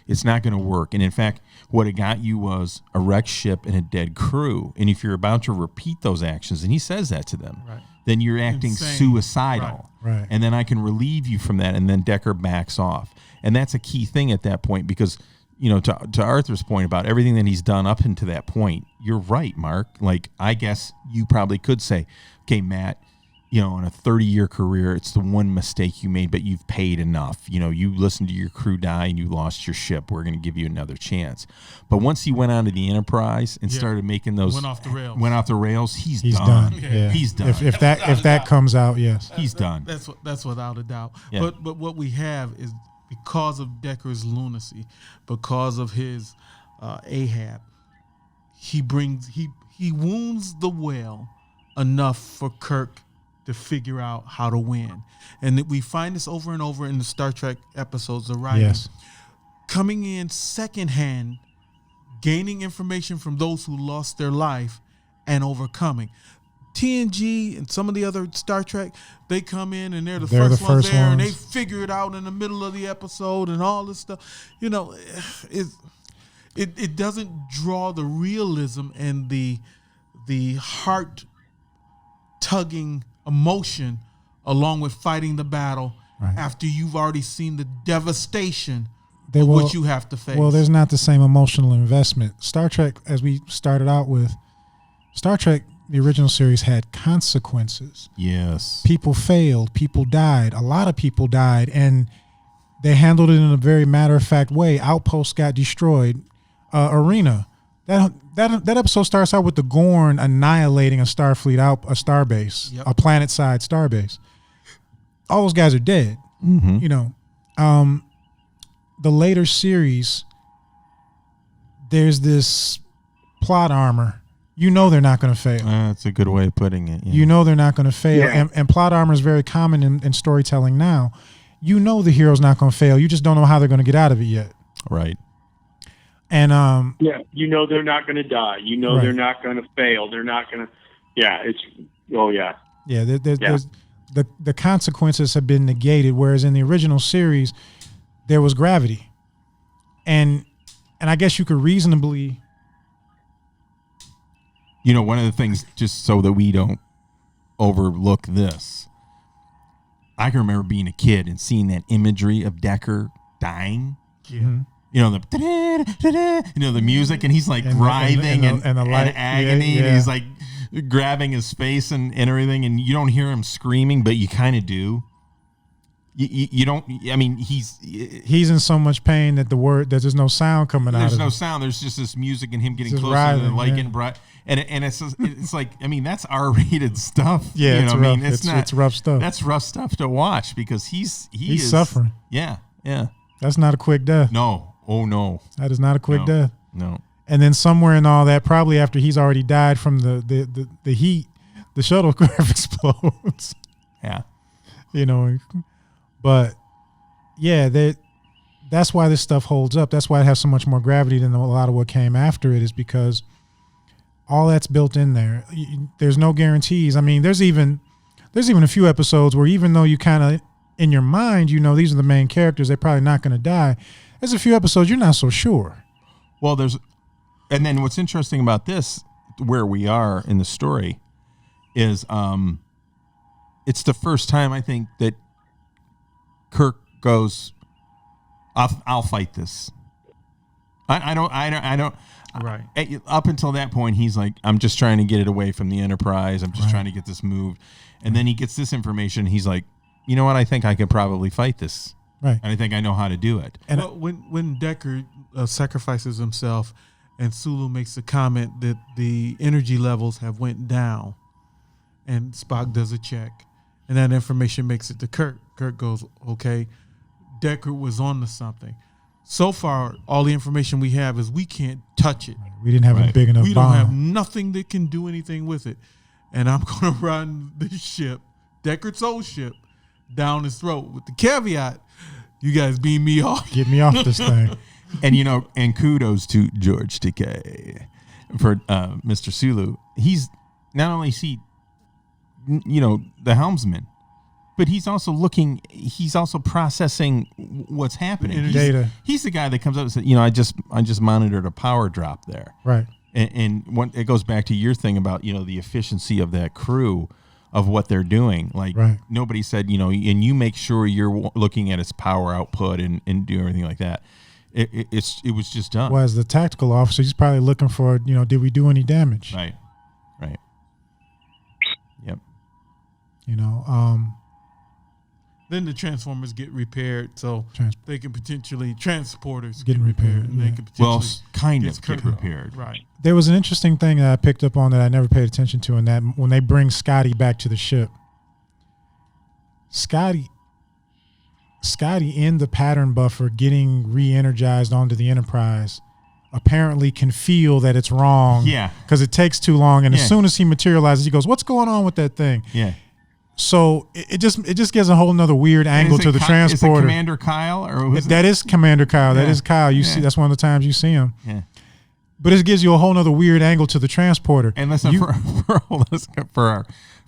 Speaker 2: It's not going to work. And in fact, what it got you was a wrecked ship and a dead crew. And if you're about to repeat those actions, and he says that to them,
Speaker 3: Right.
Speaker 2: then you're acting
Speaker 3: Insane.
Speaker 2: suicidal.
Speaker 1: Right.
Speaker 2: And then I can relieve you from that. And then Decker backs off. And that's a key thing at that point because, to Arthur's point about everything that he's done up until that point, you're right, Mark. I guess you probably could say, okay, Matt, in a 30-year career, it's the one mistake you made, but you've paid enough. You listened to your crew die and you lost your ship. We're going to give you another chance. But once he went onto the Enterprise and started making those
Speaker 3: Went off the rails.
Speaker 2: he's
Speaker 1: He's
Speaker 2: done.
Speaker 1: done. Yeah.
Speaker 2: He's done.
Speaker 1: If that comes out, yes.
Speaker 2: He's done.
Speaker 3: That's without a doubt.
Speaker 2: Yeah.
Speaker 3: But what we have is because of Decker's lunacy, because of his Ahab, he wounds the whale enough for Kirk to figure out how to win. And that we find this over and over in the Star Trek episodes, the writing.
Speaker 1: Yes.
Speaker 3: Coming in secondhand, gaining information from those who lost their life and overcoming. TNG and some of the other Star Trek, they come in and they're the first ones there and they figure it out in the middle of the episode and all this stuff. It doesn't draw the realism and the heart tugging emotion along with fighting the battle after you've already seen the devastation of what you have to face.
Speaker 1: Well, there's not the same emotional investment. Star Trek, as we started out with, Star Trek, the original series, had consequences.
Speaker 2: Yes.
Speaker 1: People failed. People died. A lot of people died, and they handled it in a very matter-of-fact way. Outposts got destroyed. Arena. That episode starts out with the Gorn annihilating a Starfleet a starbase,
Speaker 3: Yep.
Speaker 1: a planet-side starbase. All those guys are dead.
Speaker 2: Mm-hmm.
Speaker 1: The later series, there's this plot armor. They're not going to fail.
Speaker 2: That's a good way of putting it.
Speaker 1: They're not going to fail.
Speaker 4: Yeah.
Speaker 1: And plot armor is very common in storytelling now. The hero's not going to fail. You just don't know how they're going to get out of it yet.
Speaker 2: Right.
Speaker 1: And
Speaker 4: yeah, you know they're not going to die. You know
Speaker 1: Right.
Speaker 4: they're not going to fail. They're not going to. Yeah, it's. Oh yeah.
Speaker 1: yeah, there's the consequences have been negated. Whereas in the original series, there was gravity, and I guess you could reasonably.
Speaker 2: You know, one of the things, just so that we don't overlook this, I can remember being a kid and seeing that imagery of Decker dying.
Speaker 3: Yeah.
Speaker 2: You know, the music, and he's like
Speaker 1: And
Speaker 2: writhing
Speaker 1: the light,
Speaker 2: agony,
Speaker 1: yeah.
Speaker 2: and he's like grabbing his face and everything, and you don't hear him screaming, but you kind of do. You don't. I mean, he's
Speaker 1: in so much pain that that there's no sound coming out.
Speaker 2: There's
Speaker 1: of
Speaker 2: no
Speaker 1: it.
Speaker 2: sound. There's just this music and him getting
Speaker 1: Just
Speaker 2: closer to the
Speaker 1: writhing,
Speaker 2: light,
Speaker 1: yeah.
Speaker 2: getting bright, and it's like, I mean, that's R-rated stuff.
Speaker 1: Yeah,
Speaker 2: you
Speaker 1: it's
Speaker 2: know,
Speaker 1: rough.
Speaker 2: I mean,
Speaker 1: It's rough stuff.
Speaker 2: That's rough stuff to watch because he's
Speaker 1: suffering.
Speaker 2: Yeah.
Speaker 1: That's not a quick death.
Speaker 2: No. Oh no.
Speaker 1: That is not a quick death.
Speaker 2: No.
Speaker 1: And then somewhere in all that, probably after he's already died from the heat, the shuttlecraft explodes.
Speaker 2: Yeah.
Speaker 1: You know, but yeah, that's why this stuff holds up. That's why it has so much more gravity than a lot of what came after it, is because all that's built in there. There's no guarantees. I mean, there's even a few episodes where even though you kind of in your mind, you know, these are the main characters, they're probably not going to die. There's a few episodes you're not so sure.
Speaker 2: Well, and then what's interesting about this, where we are in the story, is it's the first time I think that Kirk goes, I'll fight this. I don't.
Speaker 3: Right.
Speaker 2: Up until that point, he's like, I'm just trying to get it away from the Enterprise. I'm just trying to get this moved. And then he gets this information. He's like, you know what? I think I could probably fight this.
Speaker 1: Right.
Speaker 2: And I think I know how to do it.
Speaker 3: And when Decker sacrifices himself, and Sulu makes the comment that the energy levels have went down, and Spock does a check, and that information makes it to Kirk. Kirk goes, okay, Decker was on to something. So far, all the information we have is we can't touch it.
Speaker 1: We didn't have a big enough
Speaker 3: We
Speaker 1: bomb.
Speaker 3: don't have nothing that can do anything with it. And I'm going to run this ship, Deckard's old ship, down his throat with the caveat, you guys beam me off.
Speaker 1: Get me off this thing.
Speaker 2: And, you know, and kudos to George Takei for Mr. Sulu. He's not only you know, the helmsman, but he's also processing what's happening.
Speaker 1: Data.
Speaker 2: He's the guy that comes up and says, you know, I just monitored a power drop there.
Speaker 1: Right.
Speaker 2: And when it goes back to your thing about, you know, the efficiency of that crew, of what they're doing. Like nobody said, you know, and you make sure you're looking at its power output and do everything like that. It was just done.
Speaker 1: Well, as the tactical officer, he's probably looking for, you know, did we do any damage?
Speaker 2: Right. Yep.
Speaker 1: You know,
Speaker 3: then the transformers get repaired, so they can potentially transporters
Speaker 1: getting repaired.
Speaker 3: and they can potentially
Speaker 2: kind
Speaker 3: get
Speaker 2: of get repaired.
Speaker 3: Right.
Speaker 1: There was an interesting thing that I picked up on that I never paid attention to, in that when they bring Scotty back to the ship, Scotty in the pattern buffer getting re-energized onto the Enterprise apparently can feel that it's wrong.
Speaker 2: Yeah.
Speaker 1: Because it takes too long, and as soon as he materializes, he goes, "What's going on with that thing?"
Speaker 2: Yeah.
Speaker 1: So it just gives a whole nother weird angle to the transporter.
Speaker 2: Is it Commander Kyle or
Speaker 1: that is Commander Kyle? That is Kyle. You see, that's one of the times you see him.
Speaker 2: Yeah.
Speaker 1: But it gives you a whole nother weird angle to the transporter.
Speaker 2: And listen, for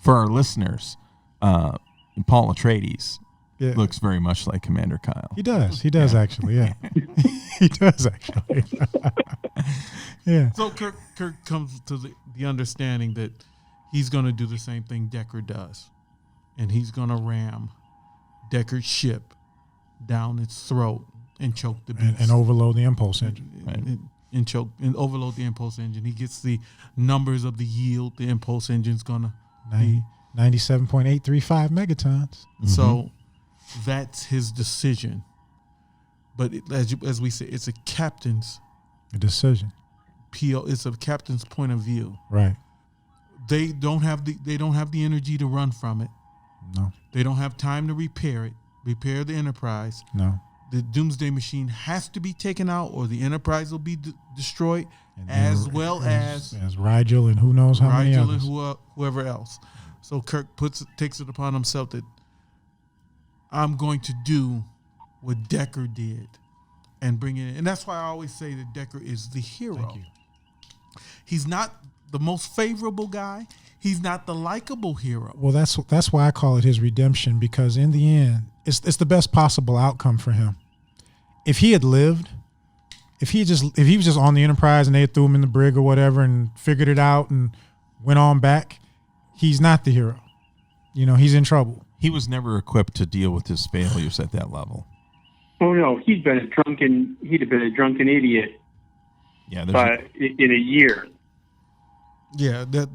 Speaker 2: our listeners, Paul Atriedes looks very much like Commander Kyle.
Speaker 1: He does. He does actually. Yeah. He does actually. Yeah.
Speaker 3: So Kirk comes to the understanding that he's going to do the same thing Deckard does, and he's going to ram Deckard's ship down its throat and choke the beast.
Speaker 1: And overload the impulse engine.
Speaker 3: And overload the impulse engine. He gets the numbers of the yield the impulse engine's gonna
Speaker 1: 97.835 megatons.
Speaker 3: So that's his decision. But as we say, it's a captain's
Speaker 1: decision.
Speaker 3: It's a captain's point of view.
Speaker 1: Right.
Speaker 3: They don't have the energy to run from it.
Speaker 1: No.
Speaker 3: They don't have time to repair the Enterprise.
Speaker 1: No.
Speaker 3: The Doomsday machine has to be taken out, or the Enterprise will be destroyed, as well as
Speaker 1: Rigel and who knows how many others.
Speaker 3: And whoever else. So Kirk takes it upon himself that I'm going to do what Deckard did. and bring it in. And that's why I always say that Decker is the hero.
Speaker 1: Thank you.
Speaker 3: He's not the most favorable guy. He's not the likable hero.
Speaker 1: Well, that's why I call it his redemption, because in the end, it's the best possible outcome for him. If he had lived, if he was just on the Enterprise and they threw him in the brig or whatever and figured it out and went on back, he's not the hero. You know, he's in trouble.
Speaker 2: He was never equipped to deal with his failures at that level.
Speaker 4: Oh no, he'd have been a drunken idiot.
Speaker 2: Yeah,
Speaker 4: in a year.
Speaker 3: Yeah, that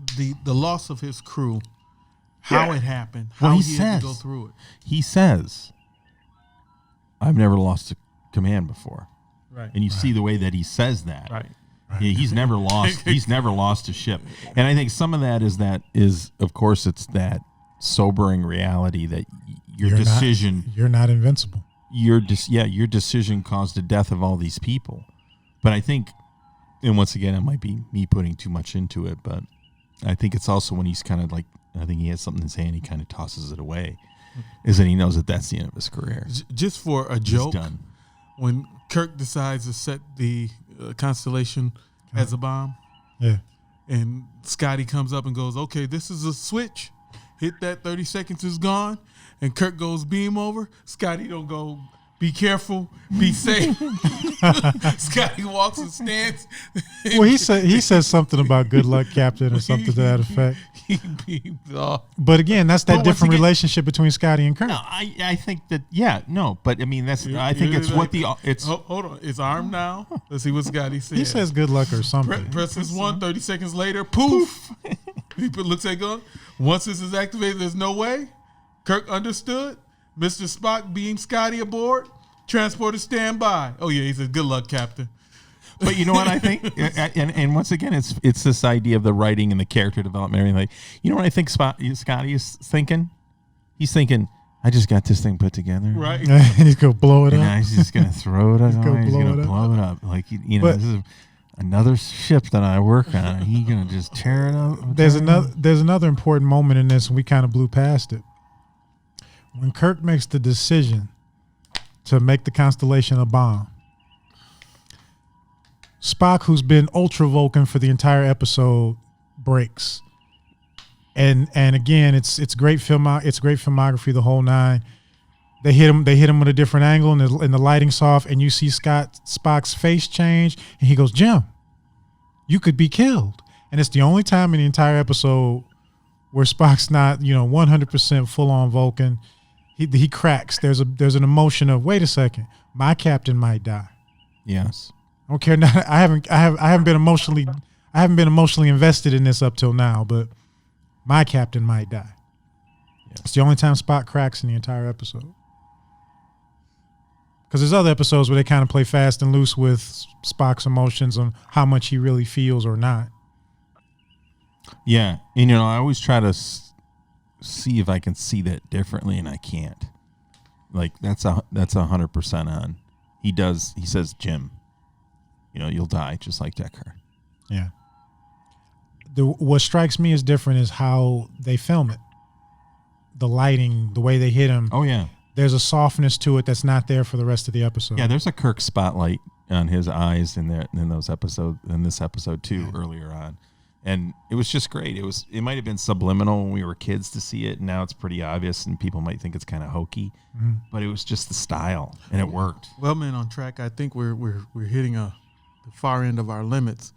Speaker 3: the loss of his crew, how it happened,
Speaker 2: Well,
Speaker 3: how
Speaker 2: he
Speaker 3: he had to go
Speaker 2: says-
Speaker 3: through it.
Speaker 2: he says, "I've never lost a command before,"
Speaker 3: Right.
Speaker 2: and you see the way that he says that.
Speaker 3: Right.
Speaker 2: Yeah, he's never lost. He's never lost a ship, and I think some of that is of course, it's that sobering reality that your decision.
Speaker 1: You're not invincible.
Speaker 2: Your decision caused the death of all these people. But I think, and once again, it might be me putting too much into it, but I think it's also when he's kind of like, I think he has something in his hand, he kind of tosses it away, is that he knows that that's the end of his career.
Speaker 3: Just for a
Speaker 2: He's
Speaker 3: joke,
Speaker 2: done.
Speaker 3: when Kirk decides to set the Constellation as a bomb,
Speaker 1: Yeah.
Speaker 3: and Scotty comes up and goes, "Okay, this is a switch. Hit that, 30 seconds is gone." And Kirk goes beam over. Scotty don't go, "Be careful, be safe." Scotty walks and stands.
Speaker 1: Well, he says something about good luck, Captain, or something to that effect.
Speaker 3: He beams off.
Speaker 1: But again, that's that
Speaker 2: But once
Speaker 1: different
Speaker 2: again-
Speaker 1: relationship between Scotty and Kirk.
Speaker 2: No, I think that, but I mean, I think
Speaker 3: You're
Speaker 2: it's
Speaker 3: like,
Speaker 2: what it's.
Speaker 3: Hold on. It's armed now. Let's see what Scotty says.
Speaker 1: He says good luck or something.
Speaker 3: Presses 1, 30 seconds later, poof. He looks at gun. Once this is activated, there's no way. Kirk understood. Mr. Spock beamed Scotty aboard. Transporter stand by. Oh yeah, he said, "Good luck, Captain."
Speaker 2: But you know what I think, and once again, it's this idea of the writing and the character development and everything. You know what I think Scotty is thinking? He's thinking, I just got this thing put together,
Speaker 3: Right.
Speaker 1: And he's gonna blow it
Speaker 2: and
Speaker 1: up.
Speaker 2: he's just gonna throw it. He's
Speaker 1: gonna
Speaker 2: gonna
Speaker 1: blow it
Speaker 2: blow it up. Like you know,
Speaker 1: But-
Speaker 2: this is another ship that I work on. He's gonna just tear it up.
Speaker 1: There's another important moment in this, and we kind of blew past it. When Kirk makes the decision to make the Constellation a bomb, Spock, who's been ultra Vulcan for the entire episode, breaks. And again, it's great filmography, the whole nine. They hit him with a different angle, and the lighting's off, and you see Spock's face change, and he goes, "Jim, you could be killed." And it's the only time in the entire episode where Spock's not, 100% full on Vulcan. He cracks. There's an emotion of, wait a second, my captain might die.
Speaker 2: Yes.
Speaker 1: I don't care. I haven't been emotionally invested in this up till now, but my captain might die.
Speaker 2: Yes.
Speaker 1: It's the only time Spock cracks in the entire episode. Because there's other episodes where they kind of play fast and loose with Spock's emotions on how much he really feels or not.
Speaker 2: Yeah, and I always try to see if I can see that differently, and I can't. Like that's 100% on. He says, "Jim, you'll die just like Decker."
Speaker 1: Yeah. What strikes me as different is how they film it. The lighting, the way they hit him.
Speaker 2: Oh yeah.
Speaker 1: There's a softness to it that's not there for the rest of the episode.
Speaker 2: Yeah, there's a Kirk spotlight on his eyes in this episode too, earlier on. And it was just great. It might have been subliminal when we were kids to see it, and now it's pretty obvious, and people might think it's kind of hokey.
Speaker 1: Mm-hmm.
Speaker 2: But it was just the style, and it worked.
Speaker 3: Well, man, on track, I think we're hitting the far end of our limits.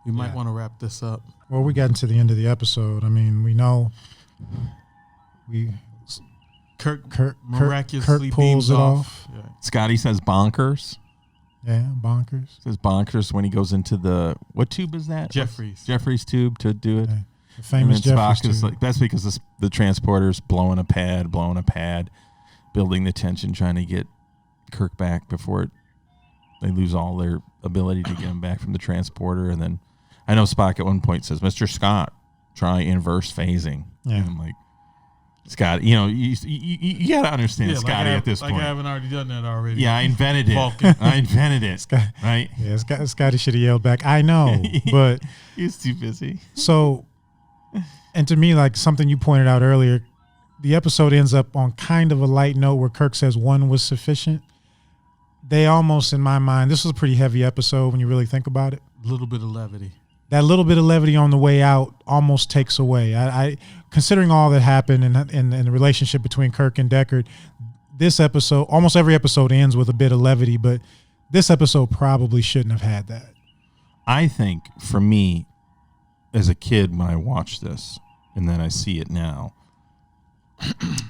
Speaker 3: We might want to wrap this up.
Speaker 1: Well, we got into the end of the episode. I mean, we know
Speaker 3: Kirk miraculously
Speaker 1: Kirk pulls
Speaker 3: beams
Speaker 1: it
Speaker 3: off. Yeah.
Speaker 2: Scotty says bonkers.
Speaker 1: Yeah, bonkers.
Speaker 2: Says bonkers when he goes into what tube is that? Jeffrey's tube to do it.
Speaker 1: Yeah. The famous
Speaker 2: and then
Speaker 1: Jeffries
Speaker 2: Spock is
Speaker 1: tube.
Speaker 2: like, that's because the transporter's blowing a pad, building the tension, trying to get Kirk back before they lose all their ability to get him back from the transporter. And then I know Spock at one point says, "Mr. Scott, try inverse phasing."
Speaker 1: Yeah.
Speaker 2: And I'm like, Scott, you got to understand Scotty at this point.
Speaker 3: I haven't already done that already.
Speaker 2: Yeah, I invented it.
Speaker 3: Vulcan.
Speaker 2: I invented it. Right?
Speaker 1: Yeah, Scotty should have yelled back, "I know," but
Speaker 2: He was too busy.
Speaker 1: so, and to me, like something you pointed out earlier, the episode ends up on kind of a light note where Kirk says one was sufficient. they almost, in my mind, this was a pretty heavy episode when you really think about it.
Speaker 3: A little bit of levity.
Speaker 1: That little bit of levity on the way out almost takes away. I considering all that happened and the relationship between Kirk and Deckard, this episode, almost every episode ends with a bit of levity, but this episode probably shouldn't have had that.
Speaker 2: I think for me, as a kid, when I watched this, and then I see it now,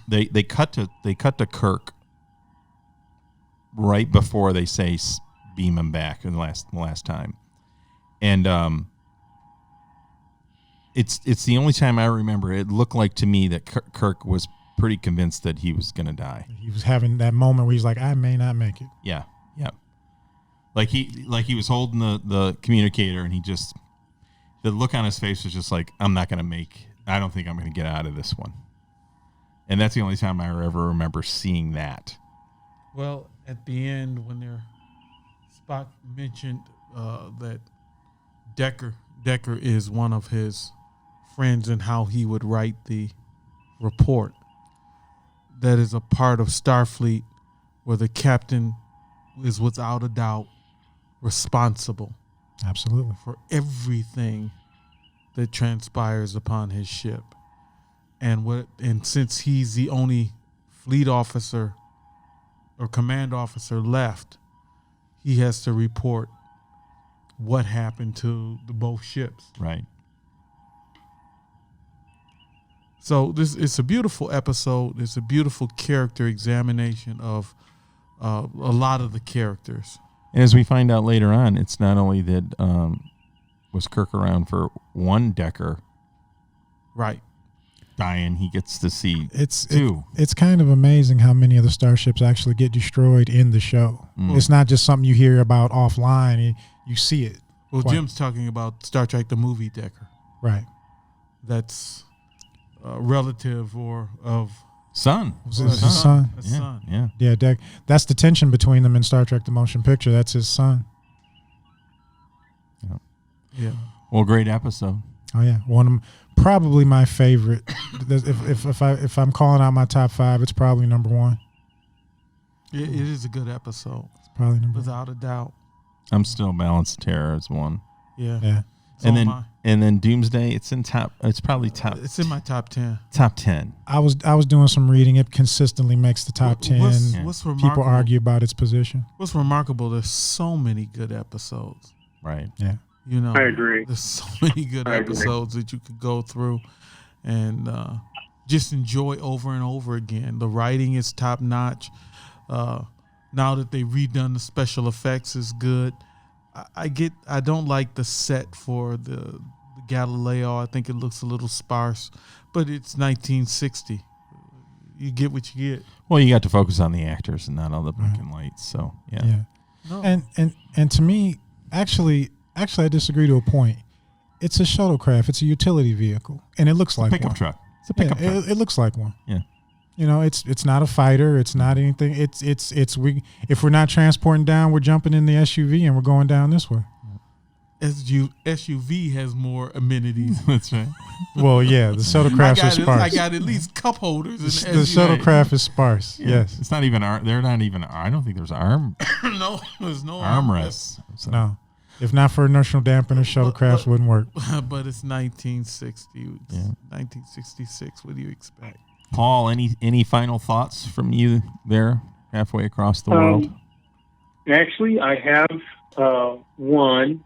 Speaker 2: they cut to Kirk right before they say beam him back in the last time, and it's the only time I remember it looked like to me that Kirk was pretty convinced that he was going to die.
Speaker 1: He was having that moment where he's like, I may not make it.
Speaker 2: Yeah. Like he was holding the communicator, and the look on his face was just like, I don't think I'm going to get out of this one. And that's the only time I ever remember seeing that.
Speaker 3: Well, at the end, when Spock mentioned that Decker is one of his friends and how he would write the report, that is a part of Starfleet where the captain is without a doubt responsible.
Speaker 1: Absolutely.
Speaker 3: For everything that transpires upon his ship. And since he's the only fleet officer or command officer left, he has to report what happened to both ships.
Speaker 2: Right.
Speaker 3: So it's a beautiful episode. It's a beautiful character examination of a lot of the characters.
Speaker 2: And as we find out later on, it's not only that was Kirk around for one Decker,
Speaker 3: right,
Speaker 2: dying, he gets to see
Speaker 1: two. It's kind of amazing how many of the starships actually get destroyed in the show. It's not just something you hear about offline. You see it.
Speaker 3: Well, Jim's talking about Star Trek the movie Decker.
Speaker 1: Right.
Speaker 3: That's relative or of
Speaker 2: son.
Speaker 1: His son. Yeah. That's the tension between them in Star Trek the Motion Picture. That's his son.
Speaker 3: Yeah.
Speaker 2: Well, great episode.
Speaker 1: Oh yeah, probably my favorite. If I'm calling out my top 5, it's probably number 1.
Speaker 3: It is a good episode.
Speaker 1: It's probably number
Speaker 3: without a doubt.
Speaker 2: I'm still Balanced Terror as 1.
Speaker 3: Yeah.
Speaker 2: So and then Doomsday, it's probably top.
Speaker 3: It's in my top 10.
Speaker 2: Top 10.
Speaker 1: I was doing some reading. It consistently makes the top 10.
Speaker 3: What's remarkable?
Speaker 1: People argue about its position.
Speaker 3: What's remarkable? There's so many good episodes.
Speaker 2: Right.
Speaker 1: Yeah.
Speaker 4: I agree.
Speaker 3: There's so many good episodes that you could go through and just enjoy over and over again. The writing is top notch. Now that they've redone the special effects is good. I don't like the set for the Galileo. I think it looks a little sparse, but it's 1960. You get what you get.
Speaker 2: Well, you got to focus on the actors and not all the black and lights. So yeah.
Speaker 1: No. And to me, actually, I disagree to a point. It's a shuttlecraft. It's a utility vehicle, and it looks like
Speaker 2: pickup
Speaker 1: one.
Speaker 2: Truck. It's a pickup truck.
Speaker 1: It looks like one.
Speaker 2: Yeah.
Speaker 1: It's not a fighter. It's not anything. If we're not transporting down, we're jumping in the SUV and we're going down this way.
Speaker 3: SUV has more amenities.
Speaker 2: That's right.
Speaker 1: Well, yeah, the shuttlecrafts are sparse.
Speaker 3: I got at least cup holders.
Speaker 1: The shuttlecraft is sparse.
Speaker 2: Yeah.
Speaker 1: Yes.
Speaker 2: It's not even. They're not even. I don't think there's arm.
Speaker 3: No, there's no
Speaker 2: armrests.
Speaker 1: So. No. If not for inertial dampener, shuttlecrafts wouldn't work.
Speaker 3: But it's 1960. It's 1966. What do you expect?
Speaker 2: Paul, any final thoughts from you there halfway across the world?
Speaker 4: Actually, I have one.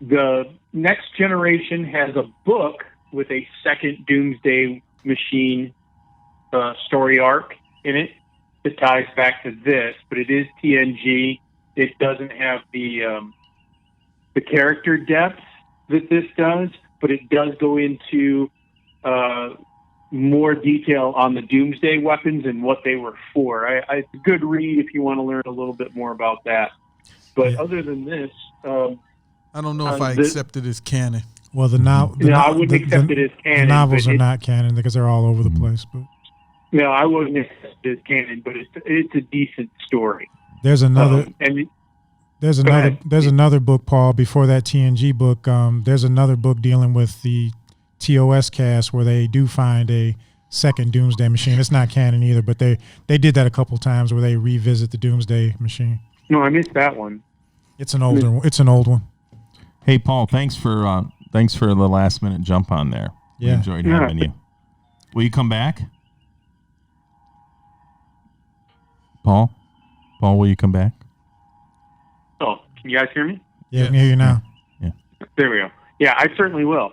Speaker 4: The Next Generation has a book with a second Doomsday Machine story arc in it that ties back to this, but it is TNG. It doesn't have the character depth that this does, but it does go into more detail on the Doomsday weapons and what they were for. It's a good read if you want to learn a little bit more about that. But other than this,
Speaker 3: I don't know if I accept it as canon.
Speaker 1: Well,
Speaker 4: I wouldn't accept it as canon.
Speaker 1: The novels are not canon because they're all over the place. But
Speaker 4: no, I wouldn't accept it as canon. But it's a decent story.
Speaker 1: There's another. There's another book, Paul, before that TNG book. There's another book dealing with the TOS cast where they do find a second Doomsday machine. It's not canon either, but they did that a couple times where they revisit the Doomsday machine.
Speaker 4: No, I missed that one.
Speaker 1: It's an older one. It's an old one.
Speaker 2: Hey, Paul, thanks for the last minute jump on there. We
Speaker 1: Yeah.
Speaker 2: enjoyed having you. Will you come back? Paul, will you come back?
Speaker 4: Oh, can you guys hear me?
Speaker 1: Yeah, I can hear you now.
Speaker 2: Yeah.
Speaker 4: There we go. Yeah, I certainly will.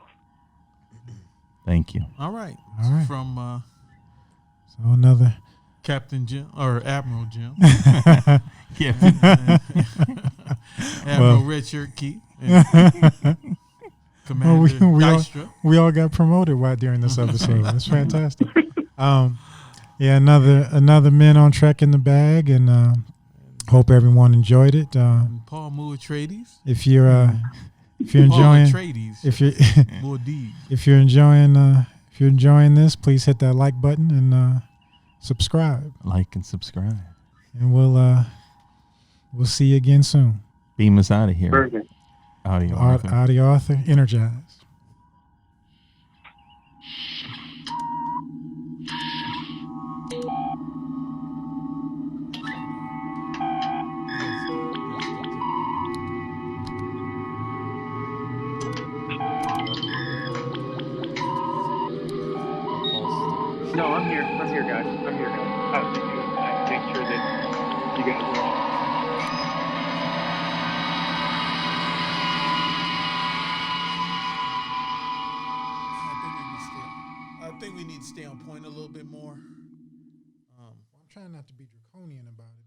Speaker 2: Thank you.
Speaker 3: All right.
Speaker 1: All right.
Speaker 3: From
Speaker 1: So another.
Speaker 3: Captain Jim or Admiral Jim,
Speaker 2: Yeah.
Speaker 3: Admiral Redshirt Keith, and Commander Dystra.
Speaker 1: we all got promoted during this episode. That's fantastic. Yeah, another Men on Trek in the bag, and hope everyone enjoyed it.
Speaker 3: And Paul Atriedes.
Speaker 1: If you're enjoying,
Speaker 3: Paul Atriedes.
Speaker 1: if you're enjoying this, please hit that like button and subscribe.
Speaker 2: Like and subscribe.
Speaker 1: And we'll see you again soon.
Speaker 2: Beam us out of here.
Speaker 4: Perfect.
Speaker 2: Audio
Speaker 1: Author, energize.
Speaker 4: No, I'm here. I'm here, guys. I was just doing that to make sure that you guys are all.
Speaker 3: I think we need to stay on point a little bit more.
Speaker 1: I'm trying not to be draconian about it.